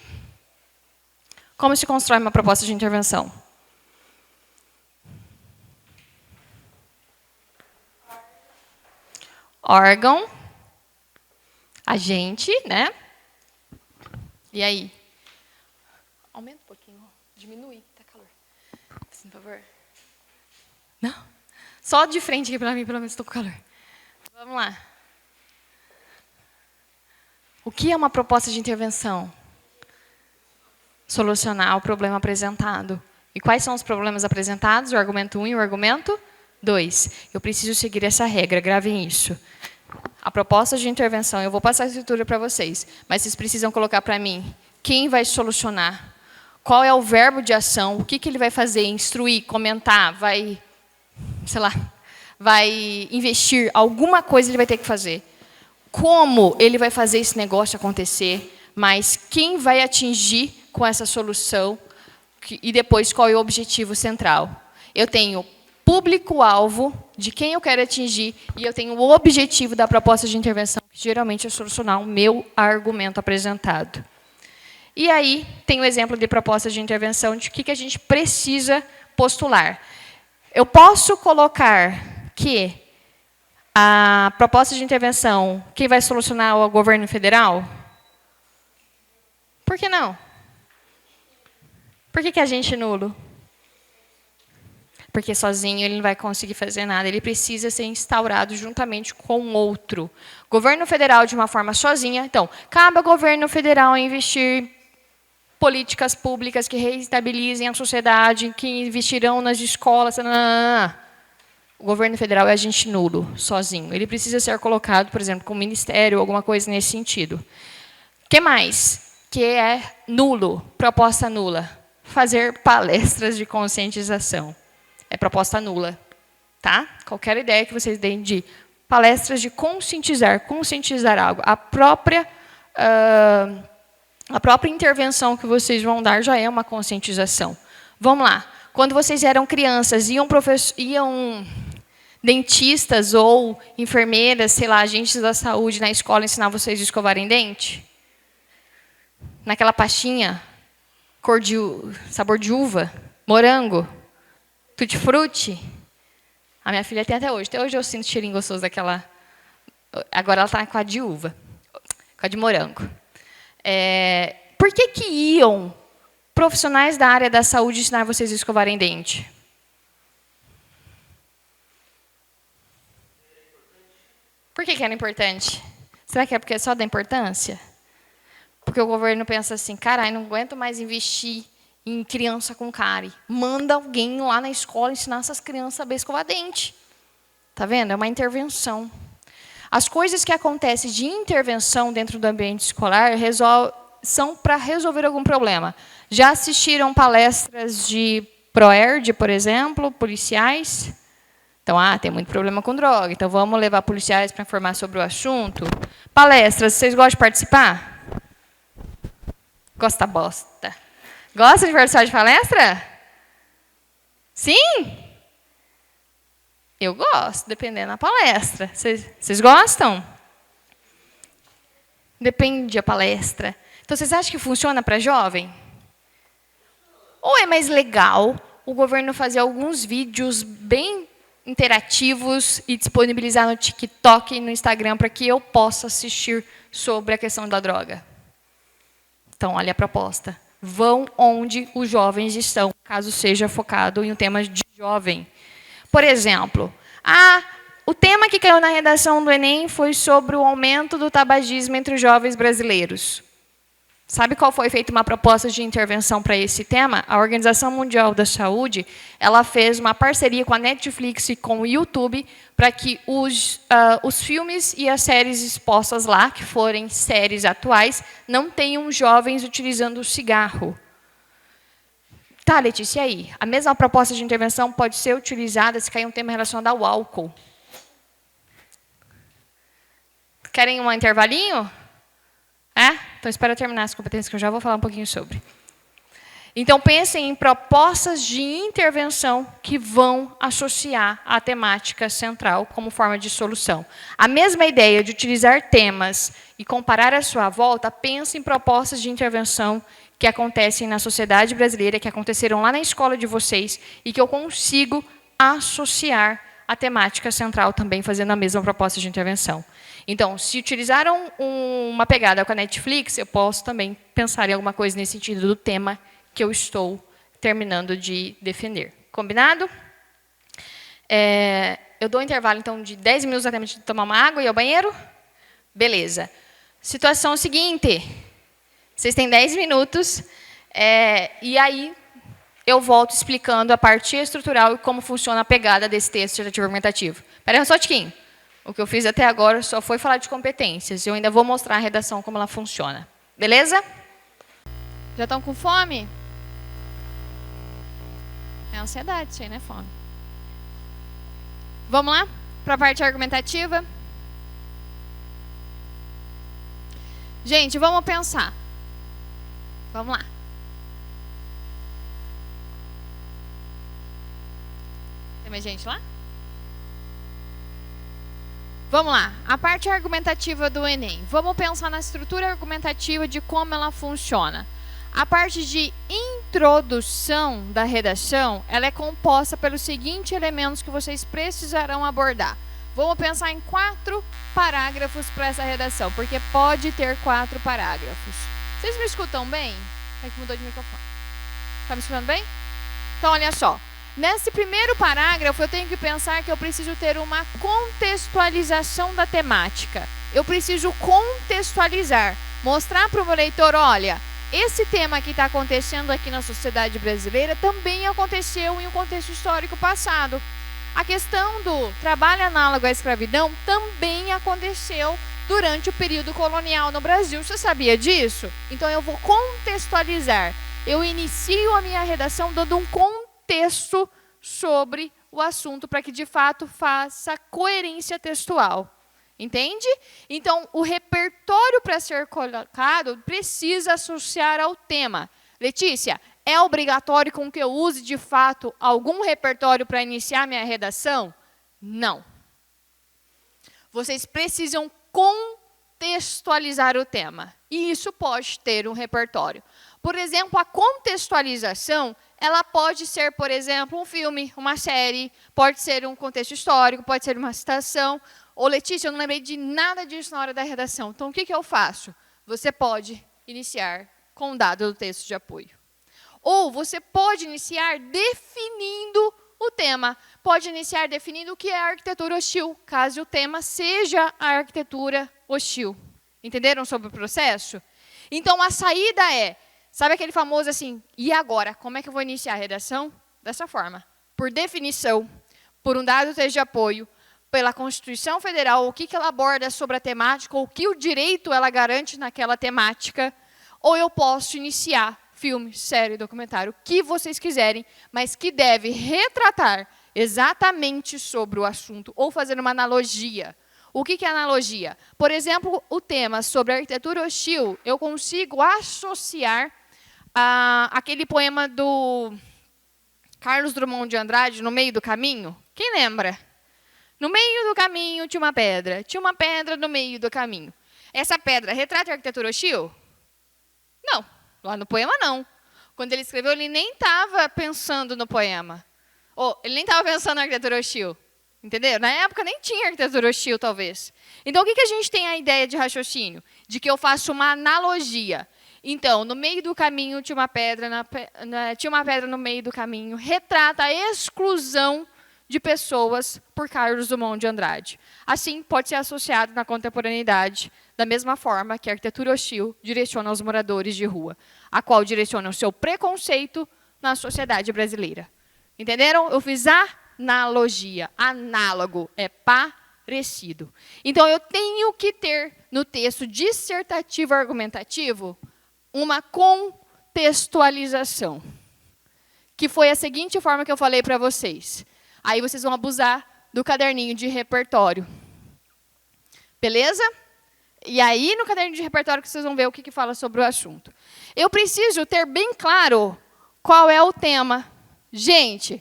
Speaker 1: Como se constrói uma proposta de intervenção? Órgão, agente, né? E aí? Aumenta um pouquinho, diminui, tá calor. Por favor. Não? Só de frente aqui para mim, pelo menos estou com calor. Vamos lá. O que é uma proposta de intervenção? Solucionar o problema apresentado. E quais são os problemas apresentados? O argumento 1 e o argumento 2. Eu preciso seguir essa regra, gravem isso. A proposta de intervenção, eu vou passar a estrutura para vocês, mas vocês precisam colocar para mim quem vai solucionar, qual é o verbo de ação, o que ele vai fazer, instruir, comentar, vai, sei lá, vai investir, alguma coisa ele vai ter que fazer. Como ele vai fazer esse negócio acontecer, mas quem vai atingir com essa solução e depois qual é o objetivo central. Eu tenho público-alvo de quem eu quero atingir e eu tenho o objetivo da proposta de intervenção, que geralmente é solucionar o meu argumento apresentado. E aí, tem o exemplo de proposta de intervenção de que a gente precisa postular. Eu posso colocar que a proposta de intervenção, quem vai solucionar é o governo federal? Por que não? Por que a gente nulo? Porque sozinho ele não vai conseguir fazer nada. Ele precisa ser instaurado juntamente com outro. Governo federal, de uma forma sozinha. Então, cabe ao governo federal investir políticas públicas que reestabilizem a sociedade, que investirão nas escolas. O governo federal é agente nulo, sozinho. Ele precisa ser colocado, por exemplo, com o ministério, alguma coisa nesse sentido. O que mais? Que é nulo, proposta nula. Fazer palestras de conscientização. É proposta nula. Tá? Qualquer ideia que vocês deem de palestras de conscientizar algo. A própria A própria intervenção que vocês vão dar já é uma conscientização. Vamos lá. Quando vocês eram crianças, iam dentistas ou enfermeiras, sei lá, agentes da saúde na escola ensinar vocês a escovarem dente? Naquela pastinha, sabor de uva, morango, tutti-frutti. A minha filha tem até hoje. Até hoje eu sinto cheirinho gostoso daquela. Agora ela está com a de uva, com a de morango. Por que iam profissionais da área da saúde ensinar vocês a escovarem dente? Por que era importante? Será que é porque é só da importância? Porque o governo pensa assim, caralho, não aguento mais investir em criança com cárie. Manda alguém lá na escola ensinar essas crianças a saber escovar dente. Tá vendo? É uma intervenção. As coisas que acontecem de intervenção dentro do ambiente escolar são para resolver algum problema. Já assistiram palestras de ProERD, por exemplo, policiais? Então, tem muito problema com droga, então vamos levar policiais para informar sobre o assunto. Palestras, vocês gostam de participar? Gosta bosta. Gosta de participar de palestra? Sim? Eu gosto, dependendo da palestra. Vocês gostam? Depende da palestra. Então, vocês acham que funciona para jovem? Ou é mais legal o governo fazer alguns vídeos bem interativos e disponibilizar no TikTok e no Instagram para que eu possa assistir sobre a questão da droga? Então, olha a proposta. Vão onde os jovens estão, caso seja focado em um tema de jovem. Por exemplo, o tema que caiu na redação do Enem foi sobre o aumento do tabagismo entre os jovens brasileiros. Sabe qual foi feita uma proposta de intervenção para esse tema? A Organização Mundial da Saúde, ela fez uma parceria com a Netflix e com o YouTube para que os filmes e as séries expostas lá, que forem séries atuais, não tenham jovens utilizando o cigarro. Tá, Letícia, e aí? A mesma proposta de intervenção pode ser utilizada se cair um tema relacionado ao álcool. Querem um intervalinho? Então, espera eu terminar as competências, que eu já vou falar um pouquinho sobre. Então, pensem em propostas de intervenção que vão associar a temática central como forma de solução. A mesma ideia de utilizar temas e comparar à sua volta, pense em propostas de intervenção que acontecem na sociedade brasileira, que aconteceram lá na escola de vocês, e que eu consigo associar à temática central também, fazendo a mesma proposta de intervenção. Então, se utilizaram uma pegada com a Netflix, eu posso também pensar em alguma coisa nesse sentido do tema que eu estou terminando de defender. Combinado? Eu dou um intervalo, então, de 10 minutos até de tomar uma água e ir ao banheiro? Beleza. Situação seguinte. Vocês têm 10 minutos, e aí eu volto explicando a parte estrutural e como funciona a pegada desse texto dissertativo argumentativo. Espera só um tiquinho. O que eu fiz até agora só foi falar de competências. Eu ainda vou mostrar a redação, como ela funciona. Beleza? Já estão com fome? É ansiedade isso aí, né? Fome. Vamos lá? Para a parte argumentativa? Gente, vamos pensar. Vamos lá. Tem mais gente lá? Vamos lá, a parte argumentativa do Enem. Vamos pensar na estrutura argumentativa de como ela funciona. A parte de introdução da redação, ela é composta pelos seguintes elementos que vocês precisarão abordar. Vamos pensar em 4 parágrafos para essa redação, porque pode ter 4 parágrafos. Vocês me escutam bem? É que mudou de microfone. Está me escutando bem? Então, olha só. Nesse primeiro parágrafo, eu tenho que pensar que eu preciso ter uma contextualização da temática. Eu preciso contextualizar, mostrar para o meu leitor, olha, esse tema que está acontecendo aqui na sociedade brasileira também aconteceu em um contexto histórico passado. A questão do trabalho análogo à escravidão também aconteceu durante o período colonial no Brasil. Você sabia disso? Então, eu vou contextualizar. Eu inicio a minha redação dando um contexto sobre o assunto para que, de fato, faça coerência textual. Entende? Então, o repertório para ser colocado precisa associar ao tema. Letícia, é obrigatório com que eu use, de fato, algum repertório para iniciar minha redação? Não. Vocês precisam contextualizar o tema. E isso pode ter um repertório. Por exemplo, a contextualização, ela pode ser, por exemplo, um filme, uma série, pode ser um contexto histórico, pode ser uma citação. Ô, Letícia, eu não lembrei de nada disso na hora da redação. Então, o que eu faço? Você pode iniciar com um dado do texto de apoio. Ou você pode iniciar definindo o tema. Pode iniciar definindo o que é a arquitetura hostil, caso o tema seja a arquitetura hostil. Entenderam sobre o processo? Então, a saída é, sabe aquele famoso assim, e agora? Como é que eu vou iniciar a redação? Dessa forma. Por definição, por um dado do texto de apoio, pela Constituição Federal, o que ela aborda sobre a temática, ou o que o direito ela garante naquela temática, ou eu posso iniciar filme, série, documentário, o que vocês quiserem, mas que deve retratar exatamente sobre o assunto, ou fazer uma analogia. O que é analogia? Por exemplo, o tema sobre a arquitetura hostil, eu consigo associar aquele poema do Carlos Drummond de Andrade, No Meio do Caminho. Quem lembra? No meio do caminho tinha uma pedra. Tinha uma pedra no meio do caminho. Essa pedra retrata a arquitetura hostil? Não. Lá no poema, não. Quando ele escreveu, ele nem estava pensando no poema. Ou, ele nem estava pensando na arquitetura hostil. Entendeu? Na época, nem tinha arquitetura hostil, talvez. Então, o que a gente tem a ideia de raciocínio? De que eu faço uma analogia. Então, no meio do caminho tinha uma pedra, tinha uma pedra no meio do caminho. Retrata a exclusão de pessoas por Carlos Drummond de Andrade. Assim, pode ser associado na contemporaneidade, da mesma forma que a arquitetura hostil direciona aos moradores de rua, a qual direciona o seu preconceito na sociedade brasileira. Entenderam? Eu fiz analogia. Análogo é parecido. Então, eu tenho que ter, no texto dissertativo argumentativo, uma contextualização, que foi a seguinte forma que eu falei para vocês. Aí vocês vão abusar do caderninho de repertório. Beleza? E aí, no caderno de repertório, que vocês vão ver o que fala sobre o assunto. Eu preciso ter bem claro qual é o tema. Gente,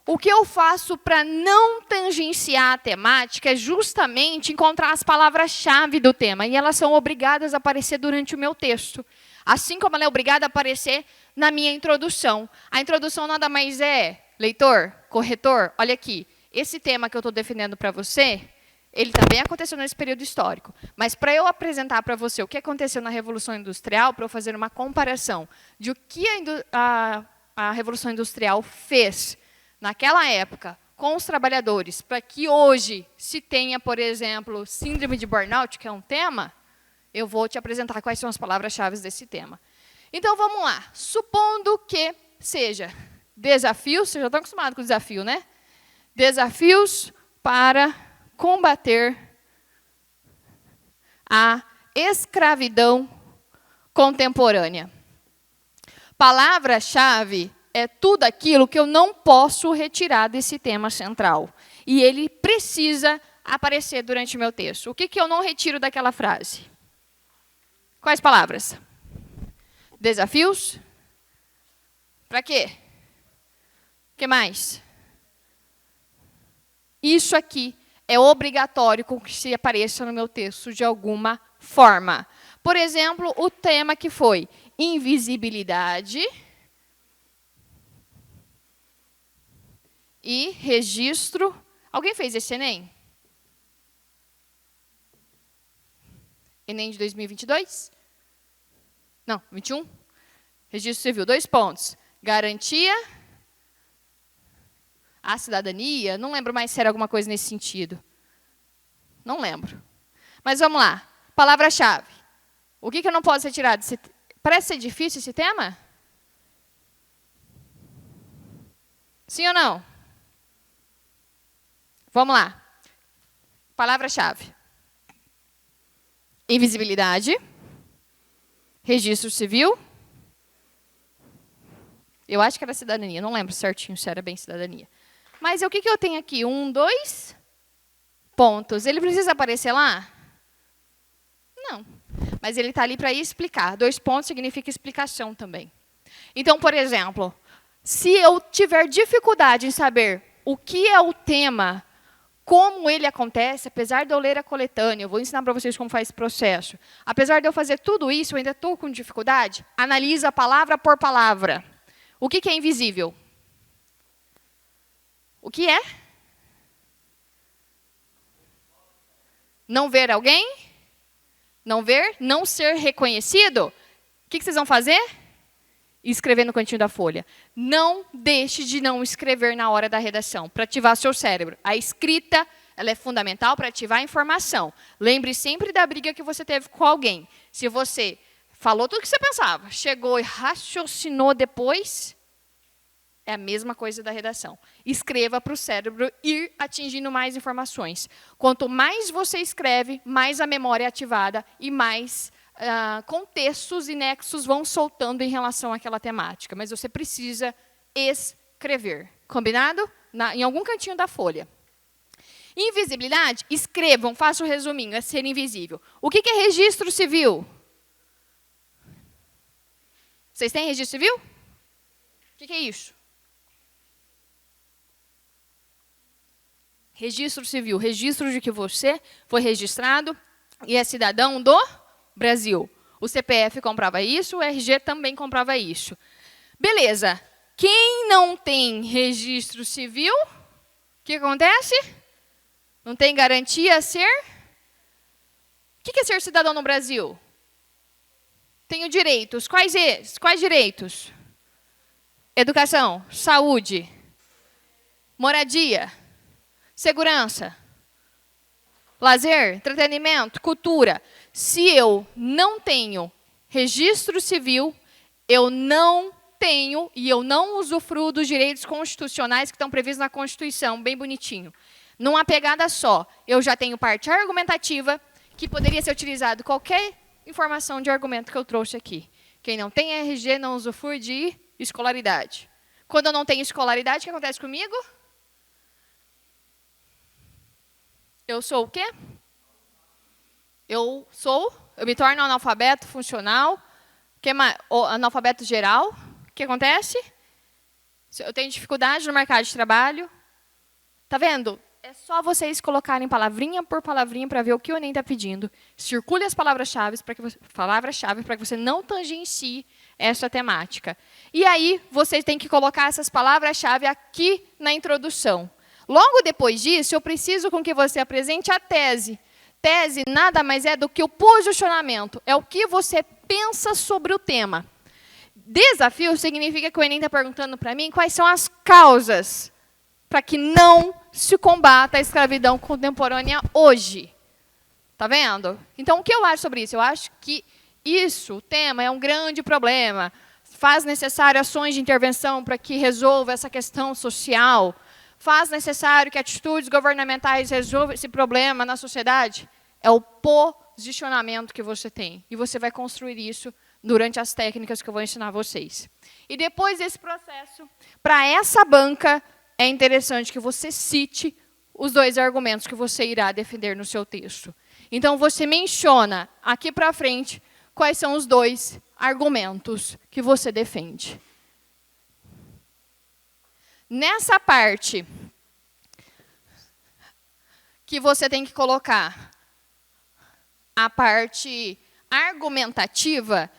Speaker 1: o que eu faço para não tangenciar a temática é justamente encontrar as palavras-chave do tema. E elas são obrigadas a aparecer durante o meu texto. Assim como ela é obrigada a aparecer na minha introdução. A introdução nada mais é, leitor, corretor, olha aqui, esse tema que eu estou defendendo para você, ele também aconteceu nesse período histórico. Mas para eu apresentar para você o que aconteceu na Revolução Industrial, para eu fazer uma comparação de o que a Revolução Industrial fez naquela época com os trabalhadores, para que hoje se tenha, por exemplo, síndrome de burnout, que é um tema, eu vou te apresentar quais são as palavras-chave desse tema. Então, vamos lá. Supondo que seja desafios, vocês já estão acostumados com o desafio, né? Desafios para combater a escravidão contemporânea. Palavra-chave é tudo aquilo que eu não posso retirar desse tema central. E ele precisa aparecer durante o meu texto. O que eu não retiro daquela frase? Quais palavras? Desafios? Para quê? O que mais? Isso aqui é obrigatório com que se apareça no meu texto de alguma forma. Por exemplo, o tema que foi invisibilidade e registro. Alguém fez esse Enem? Enem de 2022? Não, 21? Registro civil, 2 pontos. Garantia à cidadania. Não lembro mais se era alguma coisa nesse sentido. Não lembro. Mas vamos lá. Palavra-chave. O que eu não posso retirar desse... Parece ser difícil esse tema? Sim ou não? Vamos lá. Palavra-chave. Invisibilidade. Registro civil. Eu acho que era cidadania. Não lembro certinho se era bem cidadania. Mas o que eu tenho aqui? 1, 2, pontos, ele precisa aparecer lá? Não. Mas ele está ali para explicar. 2 pontos significa explicação também. Então, por exemplo, se eu tiver dificuldade em saber o que é o tema, como ele acontece, apesar de eu ler a coletânea, eu vou ensinar para vocês como faz esse processo. Apesar de eu fazer tudo isso, eu ainda estou com dificuldade, analisa palavra por palavra. O que é invisível? O que é? Não ver alguém? Não ver? Não ser reconhecido? O que vocês vão fazer? Escrever no cantinho da folha. Não deixe de não escrever na hora da redação, para ativar seu cérebro. A escrita, ela é fundamental para ativar a informação. Lembre sempre da briga que você teve com alguém. Se você falou tudo o que você pensava, chegou e raciocinou depois, é a mesma coisa da redação. Escreva para o cérebro ir atingindo mais informações. Quanto mais você escreve, mais a memória é ativada e mais contextos e nexos vão soltando em relação àquela temática. Mas você precisa escrever. Combinado? Em algum cantinho da folha. Invisibilidade, escrevam, façam um resuminho, é ser invisível. O que é registro civil? Vocês têm registro civil? O que é isso? Registro civil, registro de que você foi registrado e é cidadão do Brasil. O CPF comprava isso, o RG também comprava isso. Beleza. Quem não tem registro civil, o que acontece? Não tem garantia a ser? O que é ser cidadão no Brasil? Tenho direitos. Quais direitos? Educação, saúde, moradia, segurança, lazer, entretenimento, cultura. Se eu não tenho registro civil, eu não tenho e eu não usufruo dos direitos constitucionais que estão previstos na Constituição, bem bonitinho. Numa pegada só, eu já tenho parte argumentativa, que poderia ser utilizado qualquer informação de argumento que eu trouxe aqui. Quem não tem RG não usufrui de escolaridade. Quando eu não tenho escolaridade, o que acontece comigo? Eu sou o quê? Eu me torno analfabeto funcional, analfabeto geral. O que acontece? Eu tenho dificuldade no mercado de trabalho. Tá vendo? É só vocês colocarem palavrinha por palavrinha para ver o que o Enem está pedindo. Circule as palavras-chave para que você não tangencie essa temática. E aí, vocês têm que colocar essas palavras-chave aqui na introdução. Logo depois disso, eu preciso com que você apresente a tese. Tese nada mais é do que o posicionamento. É o que você pensa sobre o tema. Desafio significa que o Enem está perguntando para mim quais são as causas para que não se combata a escravidão contemporânea hoje. Tá vendo? Então, o que eu acho sobre isso? Eu acho que o tema, é um grande problema. Faz necessário ações de intervenção para que resolva essa questão social. Faz necessário que atitudes governamentais resolvam esse problema na sociedade. É o posicionamento que você tem. E você vai construir isso durante as técnicas que eu vou ensinar a vocês. E depois desse processo, para essa banca, é interessante que você cite os 2 argumentos que você irá defender no seu texto. Então, você menciona aqui para frente quais são os 2 argumentos que você defende. Nessa parte que você tem que colocar a parte argumentativa,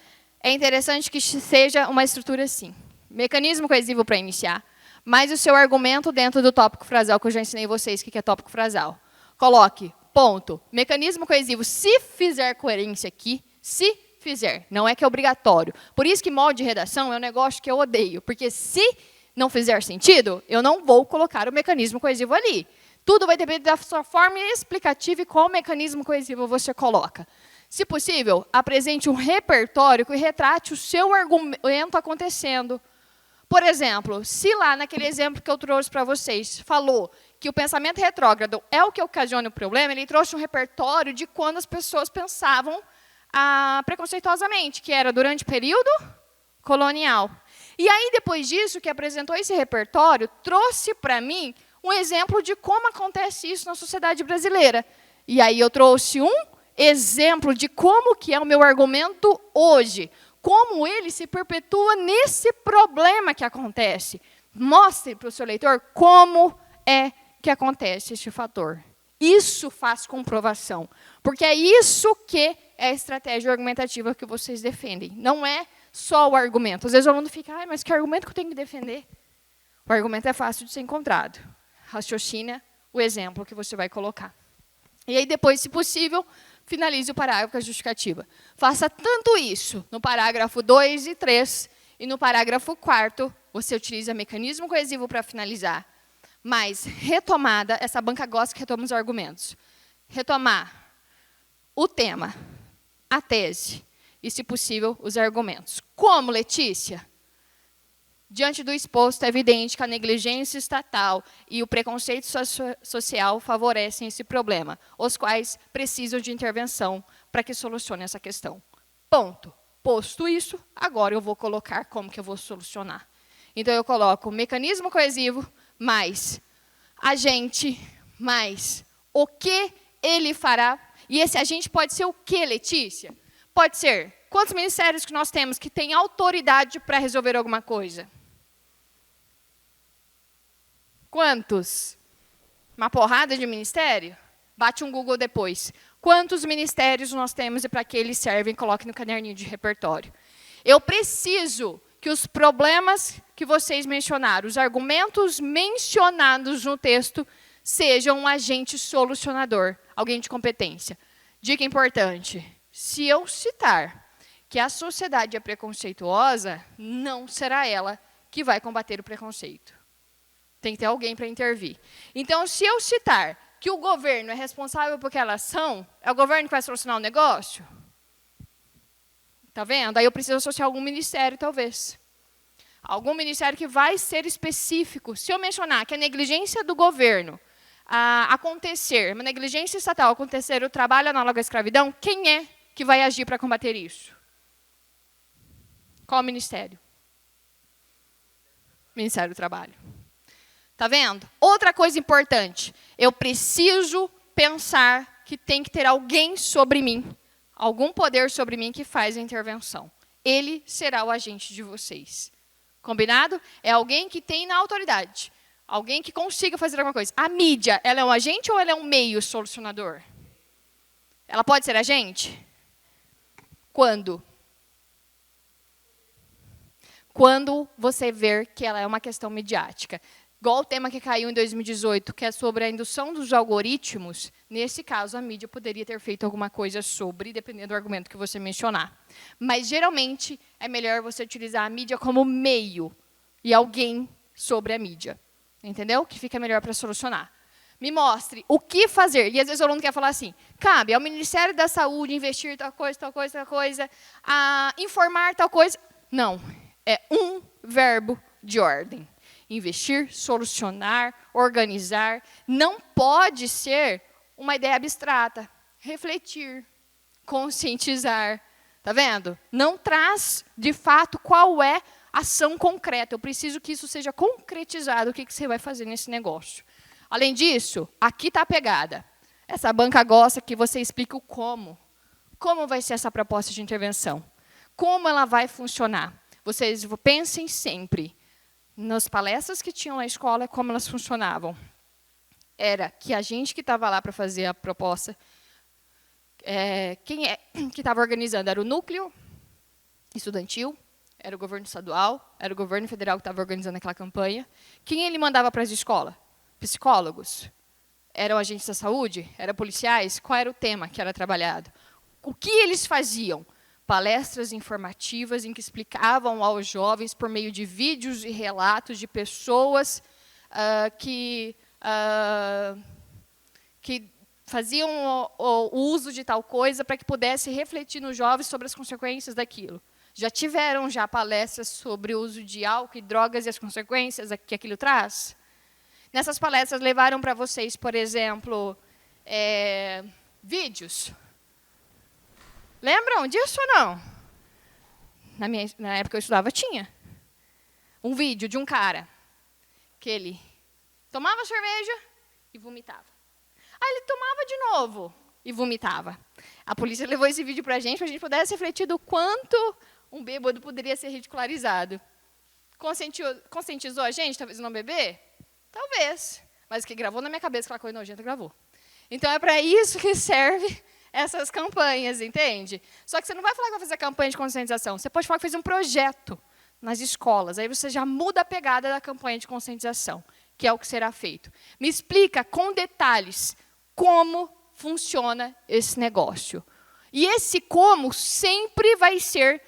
Speaker 1: é interessante que seja uma estrutura assim. Mecanismo coesivo para iniciar, mais o seu argumento dentro do tópico frasal, que eu já ensinei vocês o que é tópico frasal. Coloque, ponto, mecanismo coesivo, se fizer coerência aqui, se fizer, não é que é obrigatório. Por isso que molde de redação é um negócio que eu odeio, porque se não fizer sentido, eu não vou colocar o mecanismo coesivo ali. Tudo vai depender da sua forma explicativa e qual mecanismo coesivo você coloca. Se possível, apresente um repertório que retrate o seu argumento acontecendo. Por exemplo, se lá naquele exemplo que eu trouxe para vocês, falou que o pensamento retrógrado é o que ocasiona o problema, ele trouxe um repertório de quando as pessoas pensavam preconceituosamente, que era durante o período colonial. E aí, depois disso, que apresentou esse repertório, trouxe para mim um exemplo de como acontece isso na sociedade brasileira. E aí eu trouxe um exemplo de como que é o meu argumento hoje, como ele se perpetua nesse problema que acontece. Mostre para o seu leitor como é que acontece este fator. Isso faz comprovação, porque é isso que é a estratégia argumentativa que vocês defendem. Não é só o argumento. Às vezes o aluno fica, mas que argumento que eu tenho que defender? O argumento é fácil de ser encontrado. Raciocina o exemplo que você vai colocar. E aí depois, se possível, finalize o parágrafo com a justificativa. Faça tanto isso no parágrafo 2 e 3, e no parágrafo 4º, você utiliza mecanismo coesivo para finalizar. Mas, retomada, essa banca gosta que retoma os argumentos. Retomar o tema, a tese, e, se possível, os argumentos. Como, Letícia? Diante do exposto, é evidente que a negligência estatal e o preconceito social favorecem esse problema, os quais precisam de intervenção para que solucione essa questão. Ponto. Posto isso, agora eu vou colocar como que eu vou solucionar. Então, eu coloco mecanismo coesivo, mais agente, mais o que ele fará. E esse agente pode ser o que, Letícia? Pode ser quantos ministérios que nós temos que têm autoridade para resolver alguma coisa? Quantos? Uma porrada de ministério? Bate um Google depois. Quantos ministérios nós temos e para que eles servem? Coloque no caderninho de repertório. Eu preciso que os problemas que vocês mencionaram, os argumentos mencionados no texto, sejam um agente solucionador, alguém de competência. Dica importante, se eu citar que a sociedade é preconceituosa, não será ela que vai combater o preconceito. Tem que ter alguém para intervir. Então, se eu citar que o governo é responsável por aquela ação, é o governo que vai solucionar o negócio? Está vendo? Aí eu preciso associar algum ministério, talvez. Algum ministério que vai ser específico. Se eu mencionar que a negligência do governo acontecer, uma negligência estatal acontecer, o trabalho análogo à escravidão, quem é que vai agir para combater isso? Qual ministério? Ministério do Trabalho. Está vendo? Outra coisa importante, eu preciso pensar que tem que ter alguém sobre mim, algum poder sobre mim que faz a intervenção. Ele será o agente de vocês. Combinado? É alguém que tem na autoridade, alguém que consiga fazer alguma coisa. A mídia, ela é um agente ou ela é um meio solucionador? Ela pode ser agente? Quando? Quando você ver que ela é uma questão midiática. Igual o tema que caiu em 2018, que é sobre a indução dos algoritmos, nesse caso, a mídia poderia ter feito alguma coisa sobre, dependendo do argumento que você mencionar. Mas, geralmente, é melhor você utilizar a mídia como meio e alguém sobre a mídia. Entendeu? Que fica melhor para solucionar. Me mostre o que fazer. E, às vezes, o aluno quer falar assim, cabe ao Ministério da Saúde investir tal coisa, tal coisa, tal coisa, informar tal coisa. Não. É um verbo de ordem. Investir, solucionar, organizar. Não pode ser uma ideia abstrata. Refletir, conscientizar. Está vendo? Não traz, de fato, qual é a ação concreta. Eu preciso que isso seja concretizado, o que você vai fazer nesse negócio. Além disso, aqui está a pegada. Essa banca gosta que você explique o como. Como vai ser essa proposta de intervenção? Como ela vai funcionar? Vocês pensem sempre nas palestras que tinham na escola, como elas funcionavam. Era que a gente que estava lá para fazer a proposta, quem é que estava organizando? Era o núcleo estudantil, era o governo estadual, era o governo federal que estava organizando aquela campanha. Quem ele mandava para as escolas? Psicólogos? Eram agentes da saúde? Eram policiais? Qual era o tema que era trabalhado? O que eles faziam? Palestras informativas em que explicavam aos jovens, por meio de vídeos e relatos de pessoas que faziam o uso de tal coisa para que pudesse refletir nos jovens sobre as consequências daquilo. Já tiveram palestras sobre o uso de álcool e drogas e as consequências que aquilo traz? Nessas palestras levaram para vocês, por exemplo, vídeos. Lembram disso ou não? Na época que eu estudava, tinha. Um vídeo de um cara que ele Tomava cerveja e vomitava. Aí ele tomava de novo e vomitava. A polícia levou esse vídeo para a gente pudesse refletir do quanto um bêbado poderia ser ridicularizado. Conscientizou a gente, talvez, não beber? Talvez. Mas o que gravou na minha cabeça, aquela coisa nojenta, gravou. Então, é para isso que serve essas campanhas, entende? Só que você não vai falar que vai fazer campanha de conscientização. Você pode falar que fez um projeto nas escolas. Aí você já muda a pegada da campanha de conscientização, que é o que será feito. Me explica com detalhes como funciona esse negócio. E esse como sempre vai ser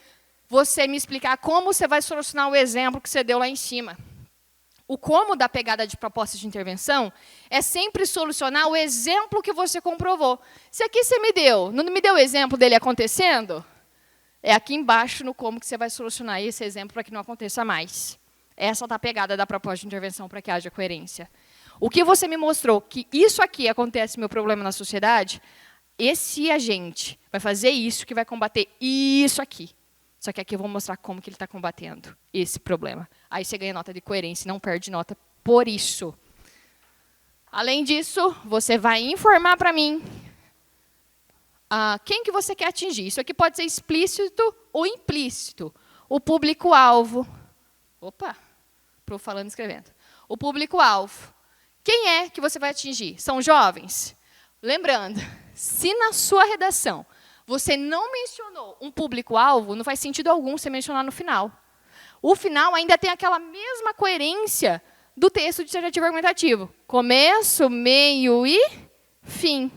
Speaker 1: você me explicar como você vai solucionar o exemplo que você deu lá em cima. O como da pegada de proposta de intervenção é sempre solucionar o exemplo que você comprovou. Se aqui você me deu, não me deu o exemplo dele acontecendo, é aqui embaixo no como que você vai solucionar esse exemplo para que não aconteça mais. Essa é a pegada da proposta de intervenção para que haja coerência. O que você me mostrou que isso aqui acontece, meu problema na sociedade, esse agente vai fazer isso que vai combater isso aqui. Só que aqui eu vou mostrar como que ele está combatendo esse problema. Aí você ganha nota de coerência e não perde nota por isso. Além disso, você vai informar para mim quem que você quer atingir. Isso aqui pode ser explícito ou implícito. O público-alvo. Opa, estou falando e escrevendo. O público-alvo. Quem é que você vai atingir? São jovens? Lembrando, se na sua redação você não mencionou um público-alvo, não faz sentido algum você mencionar no final. O final ainda tem aquela mesma coerência do texto dissertativo argumentativo. Começo, meio e fim.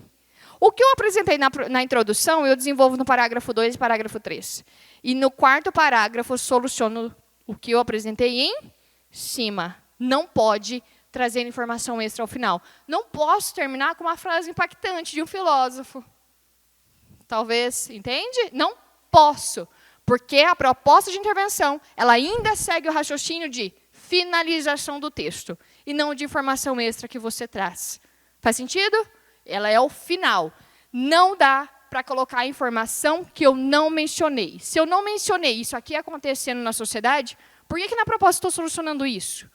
Speaker 1: O que eu apresentei na introdução, eu desenvolvo no parágrafo 2 e parágrafo 3. E no quarto parágrafo, eu soluciono o que eu apresentei em cima. Não pode trazer informação extra ao final. Não posso terminar com uma frase impactante de um filósofo. Talvez, entende? Não posso, porque a proposta de intervenção, ela ainda segue o raciocínio de finalização do texto, e não de informação extra que você traz. Faz sentido? Ela é o final. Não dá para colocar a informação que eu não mencionei. Se eu não mencionei isso aqui acontecendo na sociedade, por que na proposta estou solucionando isso?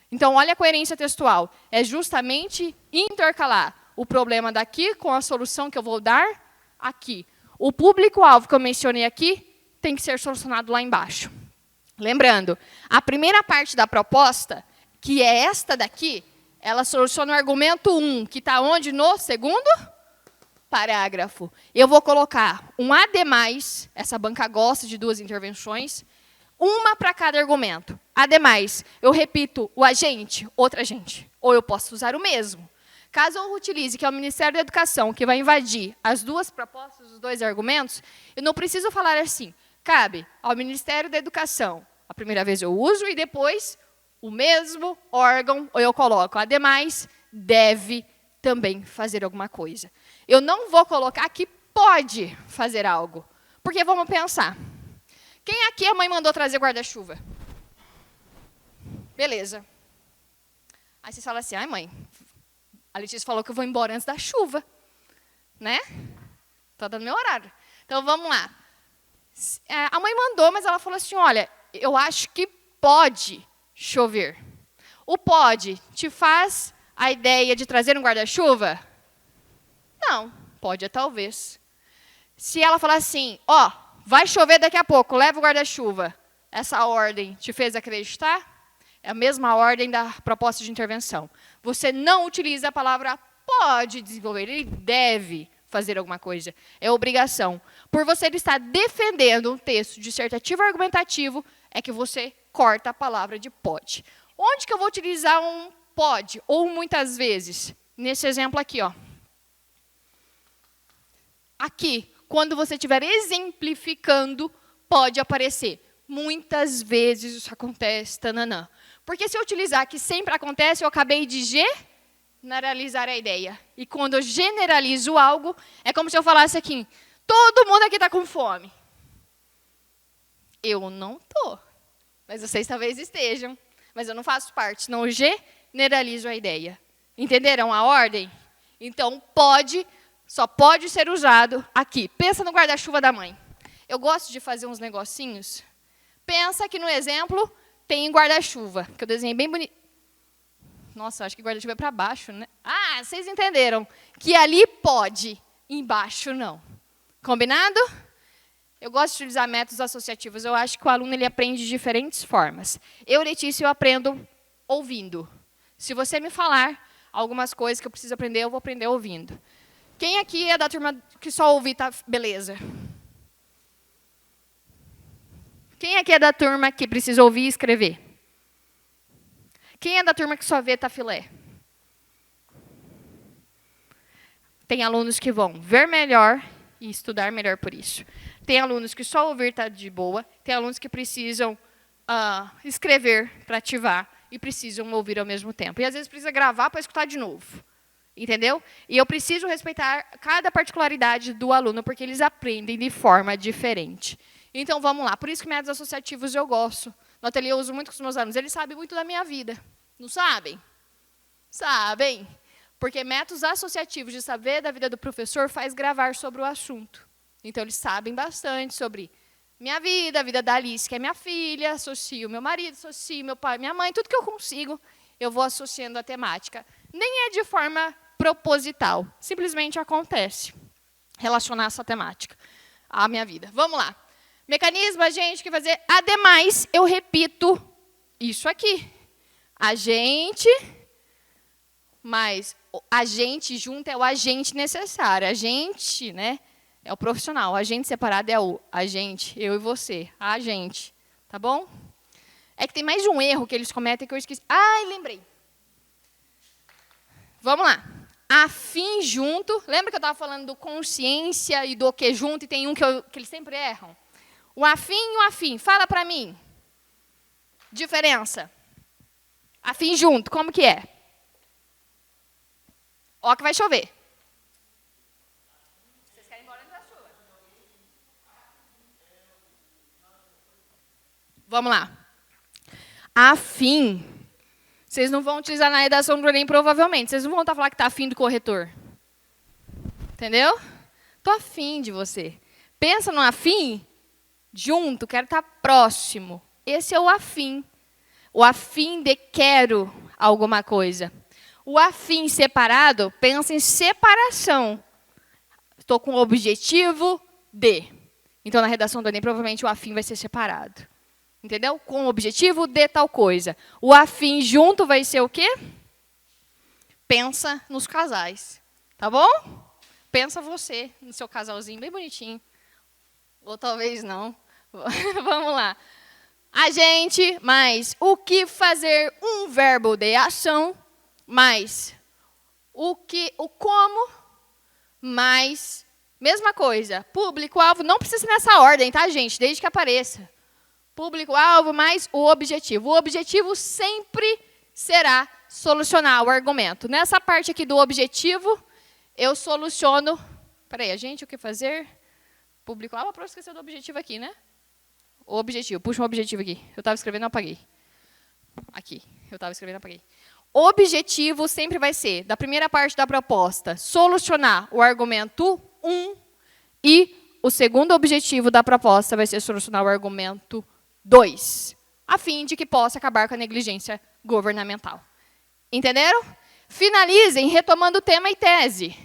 Speaker 1: Então, olha a coerência textual. É justamente intercalar o problema daqui com a solução que eu vou dar aqui. O público-alvo que eu mencionei aqui tem que ser solucionado lá embaixo. Lembrando, a primeira parte da proposta, que é esta daqui, ela soluciona o argumento 1, que está onde? No segundo parágrafo. Eu vou colocar um ademais, essa banca gosta de 2 intervenções, uma para cada argumento. Ademais, eu repito o agente, outro agente. Ou eu posso usar o mesmo. Caso eu utilize que é o Ministério da Educação, que vai invadir as 2 propostas, os 2 argumentos, eu não preciso falar assim, cabe ao Ministério da Educação. A primeira vez eu uso e depois o mesmo órgão, ou eu coloco, ademais, deve também fazer alguma coisa. Eu não vou colocar que pode fazer algo, porque vamos pensar. Quem aqui a mãe mandou trazer guarda-chuva? Beleza. Aí vocês falam assim, ai mãe, a Letícia falou que eu vou embora antes da chuva. Né? Está dando meu horário. Então, vamos lá. A mãe mandou, mas ela falou assim, olha, eu acho que pode chover. O pode te faz a ideia de trazer um guarda-chuva? Não, pode é talvez. Se ela falar assim, ó, vai chover daqui a pouco, leva o guarda-chuva. Essa ordem te fez acreditar? É a mesma ordem da proposta de intervenção. Você não utiliza a palavra pode desenvolver, ele deve fazer alguma coisa. É obrigação. Por você estar defendendo um texto dissertativo argumentativo, é que você corta a palavra de pode. Onde que eu vou utilizar um pode? Ou muitas vezes? Nesse exemplo aqui, ó. Aqui, quando você estiver exemplificando, pode aparecer. Muitas vezes isso acontece, tananã. Porque se eu utilizar que sempre acontece, eu acabei de generalizar a ideia. E quando eu generalizo algo, é como se eu falasse aqui, todo mundo aqui está com fome. Eu não estou, mas vocês talvez estejam. Mas eu não faço parte, senão eu generalizo a ideia. Entenderam a ordem? Então, pode, só pode ser usado aqui. Pensa no guarda-chuva da mãe. Eu gosto de fazer uns negocinhos. Pensa que no exemplo tem guarda-chuva, que eu desenhei bem bonito. Nossa, acho que guarda-chuva é para baixo, né? Ah, vocês entenderam. Que ali pode, embaixo não. Combinado? Eu gosto de utilizar métodos associativos. Eu acho que o aluno ele aprende de diferentes formas. Eu, Letícia, eu aprendo ouvindo. Se você me falar algumas coisas que eu preciso aprender, eu vou aprender ouvindo. Quem aqui é da turma que só ouvir tá beleza? Quem aqui é da turma que precisa ouvir e escrever? Quem é da turma que só vê tá filé? Tem alunos que vão ver melhor e estudar melhor por isso. Tem alunos que só ouvir tá de boa. Tem alunos que precisam escrever para ativar e precisam ouvir ao mesmo tempo. E às vezes precisa gravar para escutar de novo. Entendeu? E eu preciso respeitar cada particularidade do aluno, porque eles aprendem de forma diferente. Então, vamos lá. Por isso que métodos associativos eu gosto. No ateliê eu uso muito com os meus alunos. Eles sabem muito da minha vida. Não sabem? Sabem. Porque métodos associativos de saber da vida do professor faz gravar sobre o assunto. Então, eles sabem bastante sobre minha vida, a vida da Alice, que é minha filha, associo meu marido, associo meu pai, minha mãe, tudo que eu consigo, eu vou associando a temática. Nem é de forma proposital, simplesmente acontece. Relacionar essa temática à minha vida. Vamos lá. Mecanismo, a gente que fazer. Ademais, eu repito isso aqui. Agente, mas agente junto é o agente necessário. Agente, né, é o profissional. O agente separado é o agente, eu e você. A agente, tá bom? É que tem mais de um erro que eles cometem que eu esqueci. Ai, lembrei. Vamos lá. Afim junto. Lembra que eu estava falando do consciência e do que junto, e tem um que eles sempre erram? O afim e o afim. Fala para mim. Diferença. Afim junto, como que é? Ó que vai chover. Vocês querem ir embora da chuva? Vamos lá. Afim. Vocês não vão utilizar na redação do Enem, provavelmente. Vocês não vão estar falando que está afim do corretor. Entendeu? Estou afim de você. Pensa no afim, junto, quero estar próximo. Esse é o afim. O afim de quero alguma coisa. O afim separado, pensa em separação. Estou com o objetivo de. Então, na redação do Enem, provavelmente o afim vai ser separado. Entendeu? Com o objetivo de tal coisa. O afim junto vai ser o quê? Pensa nos casais. Tá bom? Pensa você no seu casalzinho bem bonitinho. Ou talvez não. Vamos lá. Agente mais o que fazer, um verbo de ação, mais o como, mais mesma coisa. Público-alvo, não precisa ser nessa ordem, tá, gente? Desde que apareça. Público-alvo mais o objetivo. O objetivo sempre será solucionar o argumento. Nessa parte aqui do objetivo, eu soluciono... Peraí, a gente, o que fazer? Público-alvo, para esquecer do objetivo aqui, né? O objetivo, puxa um objetivo aqui. Eu estava escrevendo, não apaguei. Aqui, eu estava escrevendo, não apaguei. Objetivo sempre vai ser, da primeira parte da proposta, solucionar o argumento 1 e o segundo objetivo da proposta vai ser solucionar o argumento 2, a fim de que possa acabar com a negligência governamental. Entenderam? Finalizem retomando tema e tese.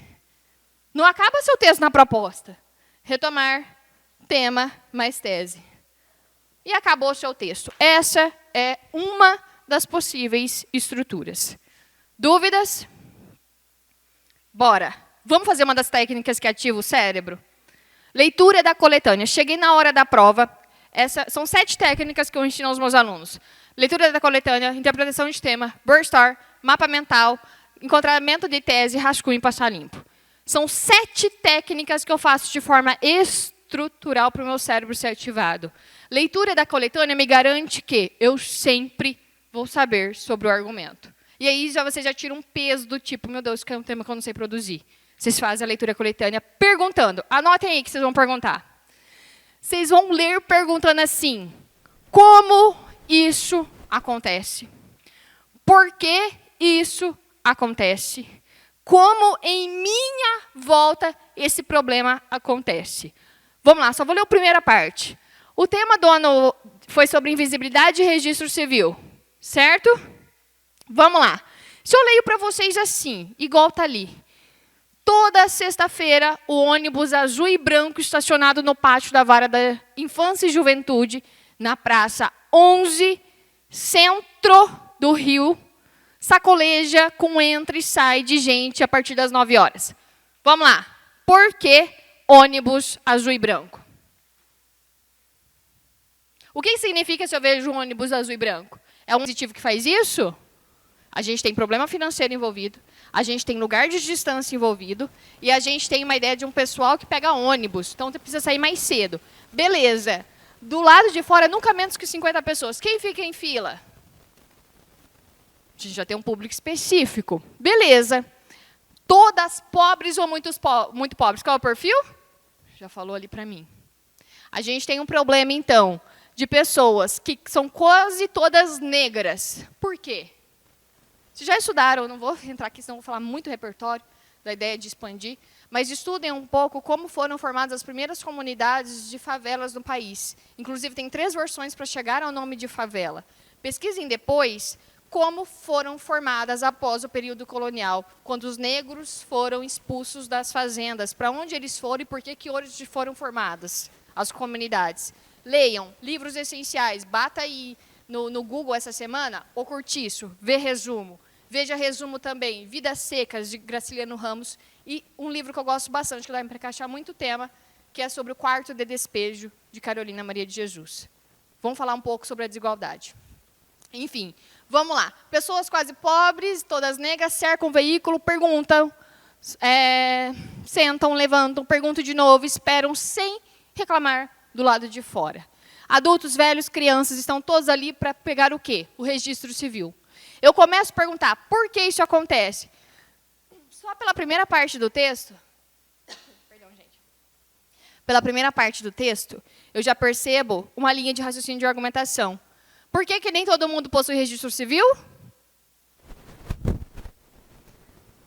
Speaker 1: Não acaba seu texto na proposta. Retomar tema mais tese. E acabou o seu texto. Essa é uma das possíveis estruturas. Dúvidas? Bora. Vamos fazer uma das técnicas que ativa o cérebro? Leitura da coletânea. Cheguei na hora da prova. São 7 técnicas que eu ensino aos meus alunos. Leitura da coletânea, interpretação de tema, brainstorm, mapa mental, encontramento de tese, rascunho e passar limpo. São 7 técnicas que eu faço de forma estrutural para o meu cérebro ser ativado. Leitura da coletânea me garante que eu sempre vou saber sobre o argumento. E aí você já tira um peso do tipo, meu Deus, que é um tema que eu não sei produzir. Vocês fazem a leitura coletânea perguntando. Anotem aí que vocês vão perguntar. Vocês vão ler perguntando assim, como isso acontece? Por que isso acontece? Como em minha volta esse problema acontece? Vamos lá, só vou ler a primeira parte. O tema do ano foi sobre invisibilidade e registro civil, certo? Vamos lá. Se eu leio para vocês assim, igual está ali. Toda sexta-feira, o ônibus azul e branco estacionado no pátio da Vara da Infância e Juventude, na Praça 11, centro do Rio, sacoleja com entra e sai de gente a partir das 9 horas. Vamos lá. Por que ônibus azul e branco? O que significa se eu vejo um ônibus azul e branco? É um positivo que faz isso? A gente tem problema financeiro envolvido, a gente tem lugar de distância envolvido, e a gente tem uma ideia de um pessoal que pega ônibus, então você precisa sair mais cedo. Beleza. Do lado de fora, nunca menos que 50 pessoas. Quem fica em fila? A gente já tem um público específico. Beleza. Todas pobres ou muito pobres. Qual é o perfil? Já falou ali para mim. A gente tem um problema, então, de pessoas que são quase todas negras. Por quê? Vocês já estudaram, eu não vou entrar aqui, senão vou falar muito repertório da ideia de expandir, mas estudem um pouco como foram formadas as primeiras comunidades de favelas no país. Inclusive, tem 3 versões para chegar ao nome de favela. Pesquisem depois como foram formadas após o período colonial, quando os negros foram expulsos das fazendas, para onde eles foram e por que hoje foram formadas as comunidades. Leiam livros essenciais, bata aí no Google essa semana, O Cortiço, vê resumo. Veja resumo também, Vidas Secas, de Graciliano Ramos, e um livro que eu gosto bastante, que vai para encaixar muito o tema, que é sobre o Quarto de Despejo, de Carolina Maria de Jesus. Vamos falar um pouco sobre a desigualdade. Enfim, vamos lá. Pessoas quase pobres, todas negras, cercam o veículo, perguntam, sentam, levantam, perguntam de novo, esperam sem reclamar do lado de fora. Adultos, velhos, crianças, estão todos ali para pegar o quê? O registro civil. Eu começo a perguntar, por que isso acontece? Só pela primeira parte do texto, perdão, gente. Pela primeira parte do texto, eu já percebo uma linha de raciocínio de argumentação. Por que nem todo mundo possui registro civil?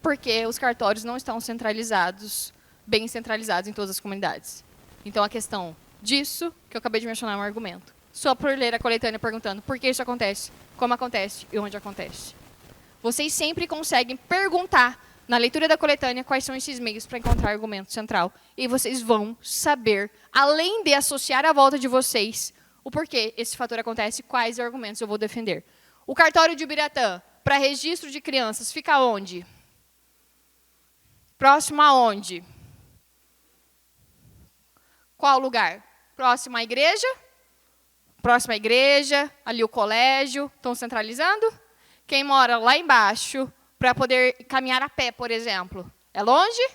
Speaker 1: Porque os cartórios não estão centralizados, bem centralizados em todas as comunidades. Então, a questão disso, que eu acabei de mencionar, é um argumento. Só por ler a coletânea perguntando por que isso acontece, como acontece e onde acontece. Vocês sempre conseguem perguntar, na leitura da coletânea, quais são esses meios para encontrar argumento central. E vocês vão saber, além de associar à volta de vocês, o porquê esse fator acontece, quais argumentos eu vou defender. O cartório de Ubiratã, para registro de crianças, fica onde? Próximo aonde? Qual lugar? Próximo à igreja? Próximo à igreja, ali o colégio. Estão centralizando? Quem mora lá embaixo, para poder caminhar a pé, por exemplo, é longe?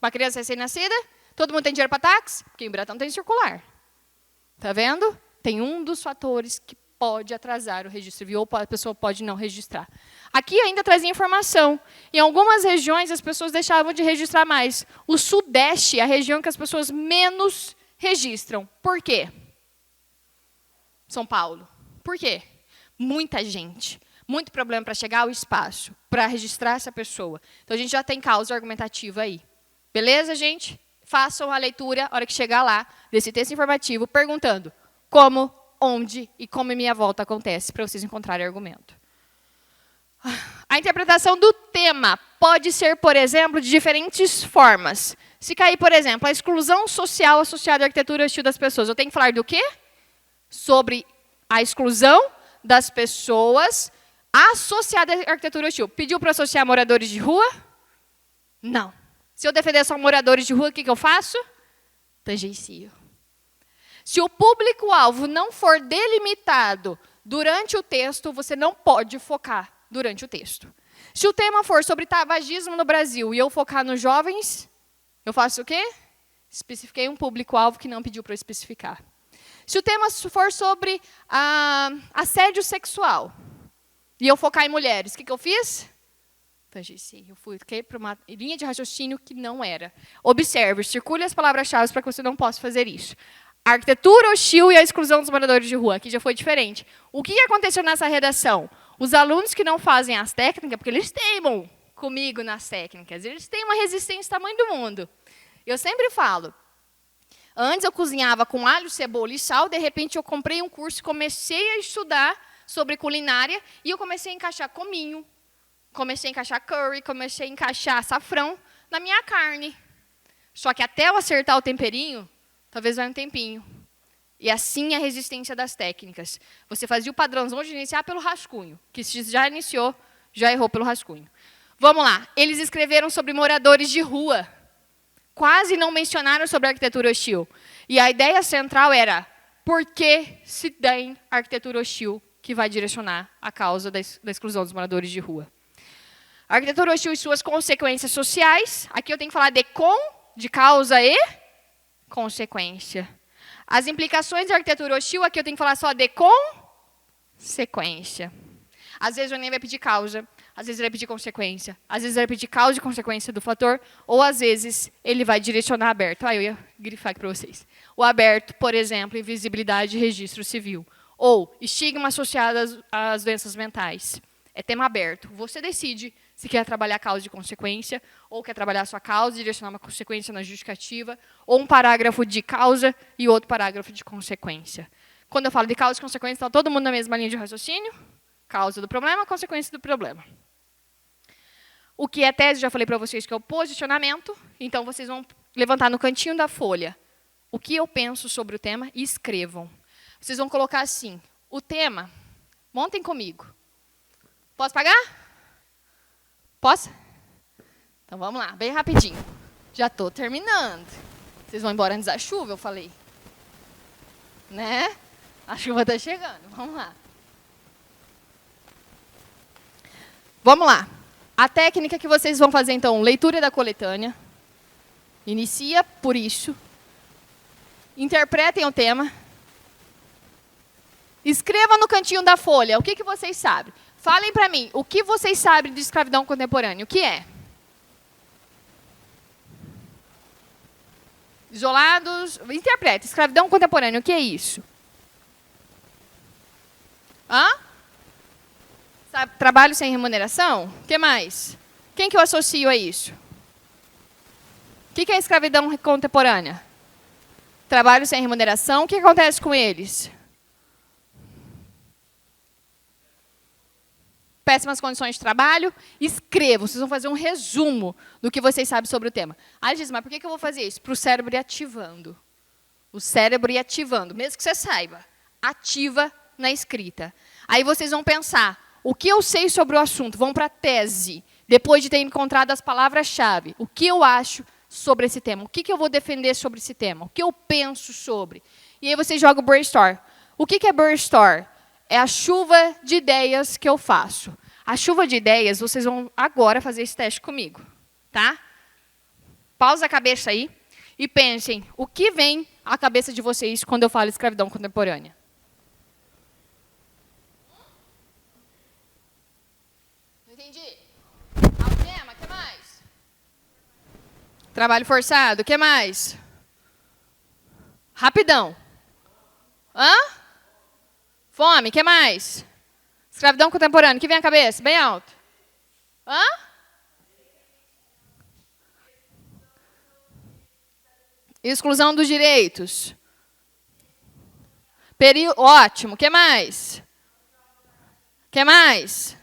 Speaker 1: Uma criança recém-nascida? Todo mundo tem dinheiro para táxi? Porque em Ubiratã não tem circular. Está vendo? Tem um dos fatores que pode atrasar o registro civil, ou a pessoa pode não registrar. Aqui ainda trazia informação. Em algumas regiões, as pessoas deixavam de registrar mais. O Sudeste é a região que as pessoas menos registram. Por quê? São Paulo. Por quê? Muita gente. Muito problema para chegar ao espaço, para registrar essa pessoa. Então, a gente já tem causa argumentativa aí. Beleza, gente? Façam a leitura, a hora que chegar lá, desse texto informativo, perguntando como, onde e como em minha volta acontece, para vocês encontrarem argumento. A interpretação do tema pode ser, por exemplo, de diferentes formas. Se cair, por exemplo, a exclusão social associada à arquitetura hostil das pessoas, eu tenho que falar do quê? Sobre a exclusão das pessoas associada à arquitetura hostil. Pediu para associar moradores de rua? Não. Se eu defender só moradores de rua, o que eu faço? Tangencio. Se o público-alvo não for delimitado durante o texto, você não pode focar durante o texto. Se o tema for sobre tabagismo no Brasil e eu focar nos jovens, eu faço o quê? Especifiquei um público-alvo que não pediu para eu especificar. Se o tema for sobre assédio sexual e eu focar em mulheres, o que eu fiz? Tangenciei. Eu fiquei para uma linha de raciocínio que não era. Observe, circule as palavras-chave para que você não possa fazer isso. A arquitetura hostil e a exclusão dos moradores de rua. Aqui já foi diferente. O que aconteceu nessa redação? Os alunos que não fazem as técnicas, porque eles teimam comigo nas técnicas, eles têm uma resistência do tamanho do mundo. Eu sempre falo, antes eu cozinhava com alho, cebola e sal, de repente eu comprei um curso e comecei a estudar sobre culinária, e eu comecei a encaixar cominho, Comecei a encaixar curry, comecei a encaixar açafrão na minha carne. Só que até eu acertar o temperinho, talvez vai um tempinho. E assim é a resistência das técnicas. Você fazia o padrãozão de iniciar pelo rascunho, que se já iniciou, já errou pelo rascunho. Vamos lá. Eles escreveram sobre moradores de rua. Quase não mencionaram sobre arquitetura hostil. E a ideia central era, por que se tem arquitetura hostil que vai direcionar a causa da exclusão dos moradores de rua? A arquitetura hostil e suas consequências sociais. Aqui eu tenho que falar de causa e consequência. As implicações da arquitetura hostil, aqui eu tenho que falar só de consequência. Às vezes o Enem vai pedir causa, às vezes ele vai pedir consequência, às vezes ele vai pedir causa e consequência do fator, ou às vezes ele vai direcionar aberto. Eu ia grifar aqui para vocês. O aberto, por exemplo, invisibilidade e registro civil. Ou estigma associado às doenças mentais. É tema aberto. Você decide se quer trabalhar causa e consequência, ou quer trabalhar a sua causa e direcionar uma consequência na justificativa, ou um parágrafo de causa e outro parágrafo de consequência. Quando eu falo de causa e consequência, está todo mundo na mesma linha de raciocínio? Causa do problema, consequência do problema. O que é tese, já falei para vocês que é o posicionamento. Então, vocês vão levantar no cantinho da folha o que eu penso sobre o tema e escrevam. Vocês vão colocar assim, o tema, montem comigo. Posso pagar? Posso? Então, vamos lá, bem rapidinho. Já estou terminando. Vocês vão embora antes da chuva, eu falei. Né? A chuva está chegando, vamos lá. Vamos lá. A técnica que vocês vão fazer, então, leitura da coletânea. Inicia por isso. Interpretem o tema. Escreva no cantinho da folha o que vocês sabem. Falem para mim, o que vocês sabem de escravidão contemporânea? O que é? Isolados. Interprete. Escravidão contemporânea, o que é isso? Hã? Sabe, trabalho sem remuneração? O que mais? Quem que eu associo a isso? O que é escravidão contemporânea? Trabalho sem remuneração. O que acontece com eles? Péssimas condições de trabalho. Escrevam. Vocês vão fazer um resumo do que vocês sabem sobre o tema. Ah, diz, mas por que eu vou fazer isso? Para o cérebro ir ativando. O cérebro ir ativando. Mesmo que você saiba. Ativa na escrita. Aí vocês vão pensar, o que eu sei sobre o assunto? Vão para a tese. Depois de ter encontrado as palavras-chave. O que eu acho sobre esse tema? O que eu vou defender sobre esse tema? O que eu penso sobre? E aí vocês jogam o brainstorm. O que é brainstorm? É a chuva de ideias que eu faço. A chuva de ideias, vocês vão agora fazer esse teste comigo. Tá? Pausa a cabeça aí e pensem o que vem à cabeça de vocês quando eu falo escravidão contemporânea. Não entendi. Algema, o que mais? Trabalho forçado, o que mais? Rapidão. Hã? Fome, o que mais? Escravidão contemporânea, o que vem à cabeça? Bem alto. Hã? Exclusão dos direitos. Ótimo, o que mais? O que mais?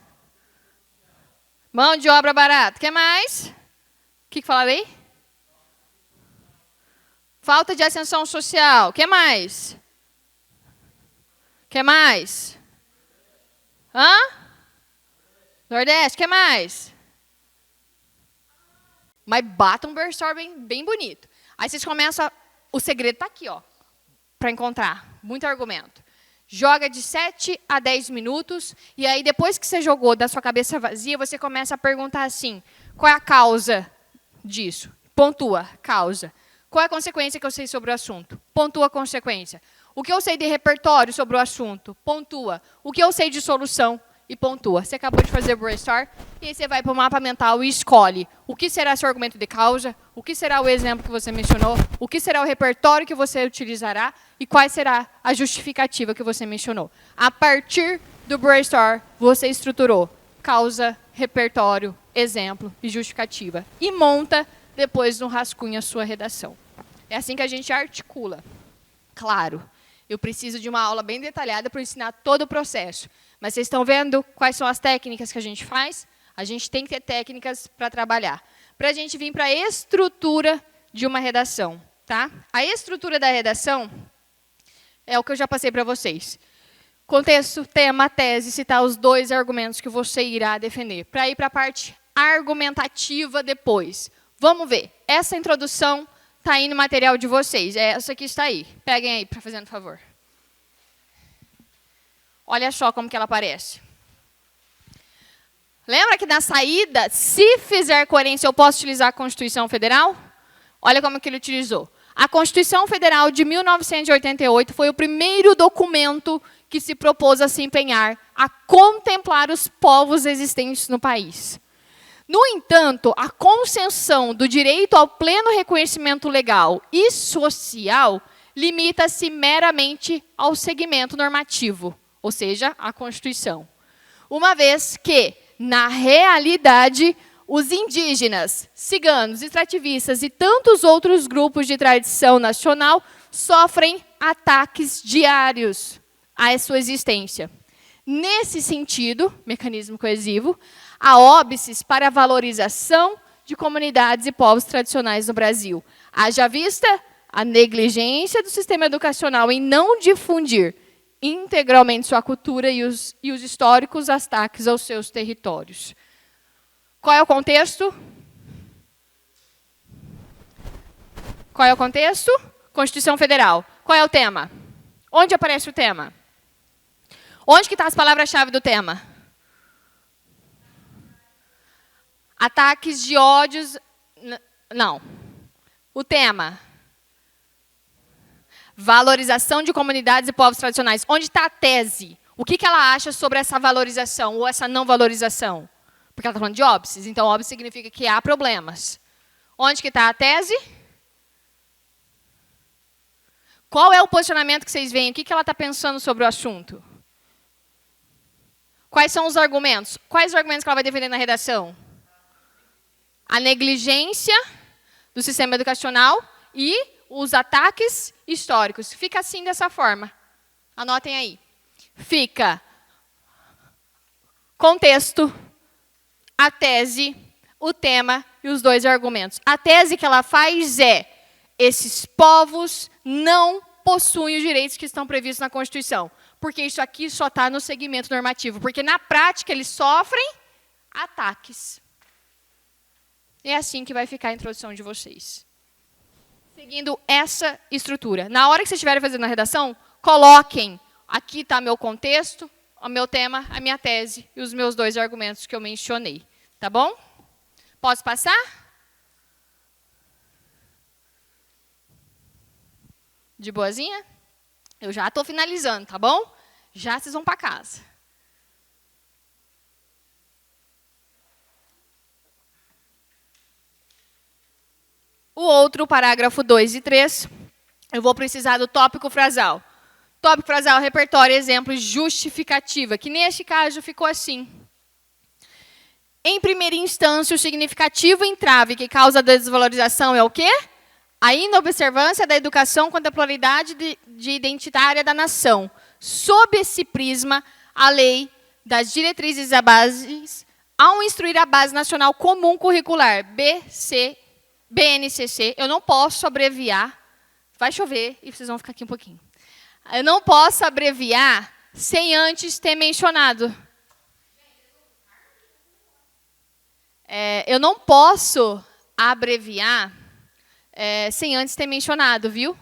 Speaker 1: Mão de obra barata, o que mais? O que falei? Falta de ascensão social, o que mais? O que mais? Hã? Nordeste, o que mais? Mas bata um brainstorm bem bonito. Aí vocês começam, o segredo está aqui, ó, para encontrar. Muito argumento. Joga de 7 a 10 minutos, e aí depois que você jogou da sua cabeça vazia, você começa a perguntar assim, qual é a causa disso? Pontua, causa. Qual é a consequência que eu sei sobre o assunto? Pontua a consequência. O que eu sei de repertório sobre o assunto? Pontua. O que eu sei de solução? E pontua. Você acabou de fazer o brainstorm, e aí você vai para o mapa mental e escolhe o que será seu argumento de causa, o que será o exemplo que você mencionou, o que será o repertório que você utilizará e qual será a justificativa que você mencionou. A partir do brainstorm, você estruturou causa, repertório, exemplo e justificativa. E monta, depois, no rascunho, a sua redação. É assim que a gente articula. Claro, eu preciso de uma aula bem detalhada para ensinar todo o processo. Mas vocês estão vendo quais são as técnicas que a gente faz? A gente tem que ter técnicas para trabalhar. Para a gente vir para a estrutura de uma redação. Tá? A estrutura da redação é o que eu já passei para vocês. Contexto, tema, tese, citar os 2 argumentos que você irá defender. Para ir para a parte argumentativa depois. Vamos ver. Essa introdução está aí no material de vocês. Essa aqui está aí. Peguem aí, para fazer um favor. Olha só como que ela aparece. Lembra que na saída, se fizer coerência, eu posso utilizar a Constituição Federal? Olha como que ele utilizou. A Constituição Federal de 1988 foi o primeiro documento que se propôs a se empenhar a contemplar os povos existentes no país. No entanto, a concessão do direito ao pleno reconhecimento legal e social limita-se meramente ao segmento normativo, ou seja, à Constituição. Uma vez que, na realidade, os indígenas, ciganos, extrativistas e tantos outros grupos de tradição nacional sofrem ataques diários à sua existência. Nesse sentido, mecanismo coesivo, há óbices para a valorização de comunidades e povos tradicionais no Brasil. Haja vista a negligência do sistema educacional em não difundir integralmente sua cultura e os históricos ataques aos seus territórios. Qual é o contexto? Qual é o contexto? Constituição Federal. Qual é o tema? Onde aparece o tema? Onde que estão as palavras-chave do tema? Ataques de ódios... Não. O tema? Valorização de comunidades e povos tradicionais. Onde está a tese? O que ela acha sobre essa valorização ou essa não valorização? Porque ela está falando de óbices, então óbice significa que há problemas. Onde que está a tese? Qual é o posicionamento que vocês veem? O que ela está pensando sobre o assunto? Quais são os argumentos? Quais os argumentos que ela vai defender na redação? A negligência do sistema educacional e os ataques históricos. Fica assim, dessa forma. Anotem aí. Fica contexto, a tese, o tema e os 2 argumentos. A tese que ela faz é: esses povos não possuem os direitos que estão previstos na Constituição, porque isso aqui só está no segmento normativo, porque na prática eles sofrem ataques. É assim que vai ficar a introdução de vocês. Seguindo essa estrutura. Na hora que vocês estiverem fazendo a redação, coloquem: aqui está meu contexto, o meu tema, a minha tese e os meus 2 argumentos que eu mencionei. Tá bom? Posso passar? De boazinha? Eu já estou finalizando, tá bom? Já vocês vão para casa. O outro, parágrafo 2 e 3, eu vou precisar do tópico frasal. Tópico frasal, repertório, exemplo, justificativa, que neste caso ficou assim. Em primeira instância, o significativo entrave que causa a desvalorização é o quê? A inobservância da educação quanto à pluralidade de identitária da nação. Sob esse prisma, a lei das diretrizes e bases, ao instruir a Base Nacional Comum Curricular, BNCC, eu não posso abreviar, vai chover e vocês vão ficar aqui um pouquinho. Eu não posso abreviar sem antes ter mencionado. Eu não posso abreviar sem antes ter mencionado, viu?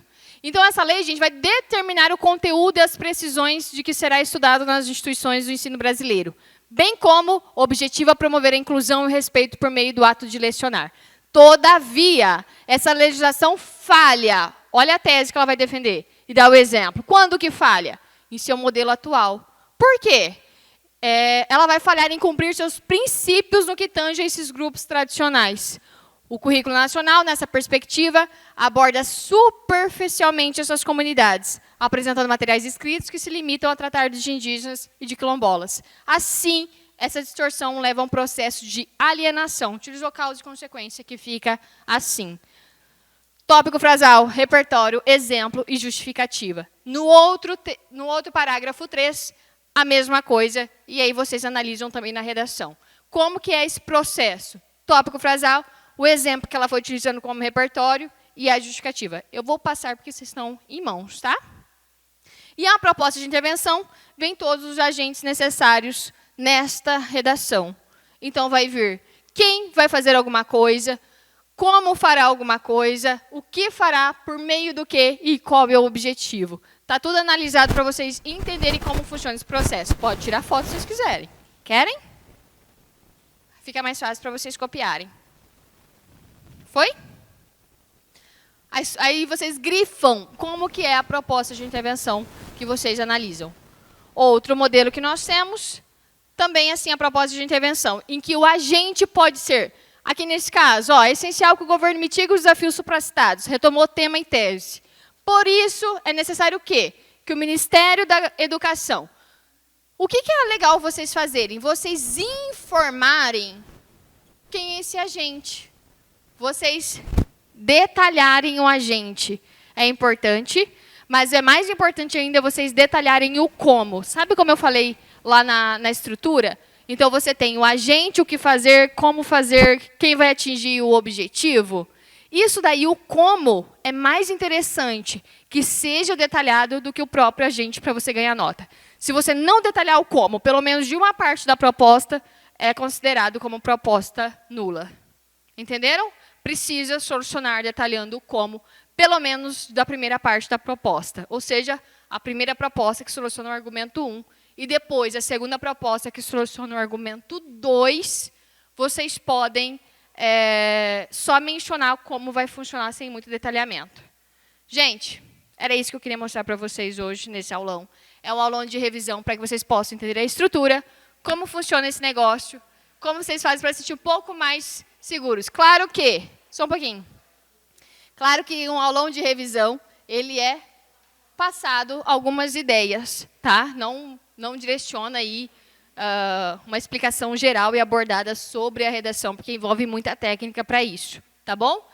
Speaker 1: Então, essa lei, gente, vai determinar o conteúdo e as precisões de que será estudado nas instituições do ensino brasileiro, bem como o objetivo a promover a inclusão e o respeito por meio do ato de lecionar. Todavia, essa legislação falha. Olha a tese que ela vai defender e dá o exemplo. Quando que falha? Em seu modelo atual. Por quê? Ela vai falhar em cumprir seus princípios no que tange a esses grupos tradicionais. O currículo nacional, nessa perspectiva, aborda superficialmente essas comunidades, apresentando materiais escritos que se limitam a tratar de indígenas e de quilombolas. Assim, essa distorção leva a um processo de alienação, utilizou causa e consequência, que fica assim. Tópico frasal, repertório, exemplo e justificativa. No outro parágrafo 3, a mesma coisa, e aí vocês analisam também na redação.
Speaker 2: como que é esse processo. Tópico frasal, o exemplo que ela foi utilizando como repertório e a justificativa. Eu vou passar porque vocês estão em mãos, tá? E a proposta de intervenção vem todos os agentes necessários nesta redação. Então, vai vir quem vai fazer alguma coisa, como fará alguma coisa, o que fará, por meio do quê e qual é o objetivo. Está tudo analisado para vocês entenderem como funciona esse processo. Pode tirar foto se vocês quiserem. Querem? Fica mais fácil para vocês copiarem. Foi? Aí vocês grifam como que é a proposta de intervenção que vocês analisam. Outro modelo que nós temos, também assim a proposta de intervenção, em que o agente pode ser, aqui nesse caso, é essencial que o governo mitigue os desafios supracitados, retomou o tema em tese. Por isso, é necessário o quê? Que o Ministério da Educação, o que é legal vocês fazerem? Vocês informarem quem é esse agente. Vocês detalharem o agente. É importante, mas é mais importante ainda vocês detalharem o como. Sabe como eu falei lá na estrutura? Então, você tem o agente, o que fazer, como fazer, quem vai atingir o objetivo. Isso daí, o como, é mais interessante que seja detalhado do que o próprio agente para você ganhar nota. Se você não detalhar o como, pelo menos de uma parte da proposta, é considerado como proposta nula. Entenderam? Precisa solucionar detalhando o como, pelo menos da primeira parte da proposta. Ou seja, a primeira proposta que soluciona o argumento 1, e depois a segunda proposta que soluciona o argumento 2, vocês podem só mencionar como vai funcionar sem muito detalhamento. Gente, era isso que eu queria mostrar para vocês hoje nesse aulão. É um aulão de revisão para que vocês possam entender a estrutura, como funciona esse negócio, como vocês fazem para se sentir um pouco mais seguros. Claro que, só um pouquinho. Claro que um aulão de revisão, ele é passado algumas ideias, tá? Não direciona aí uma explicação geral e abordada sobre a redação, porque envolve muita técnica para isso, tá bom?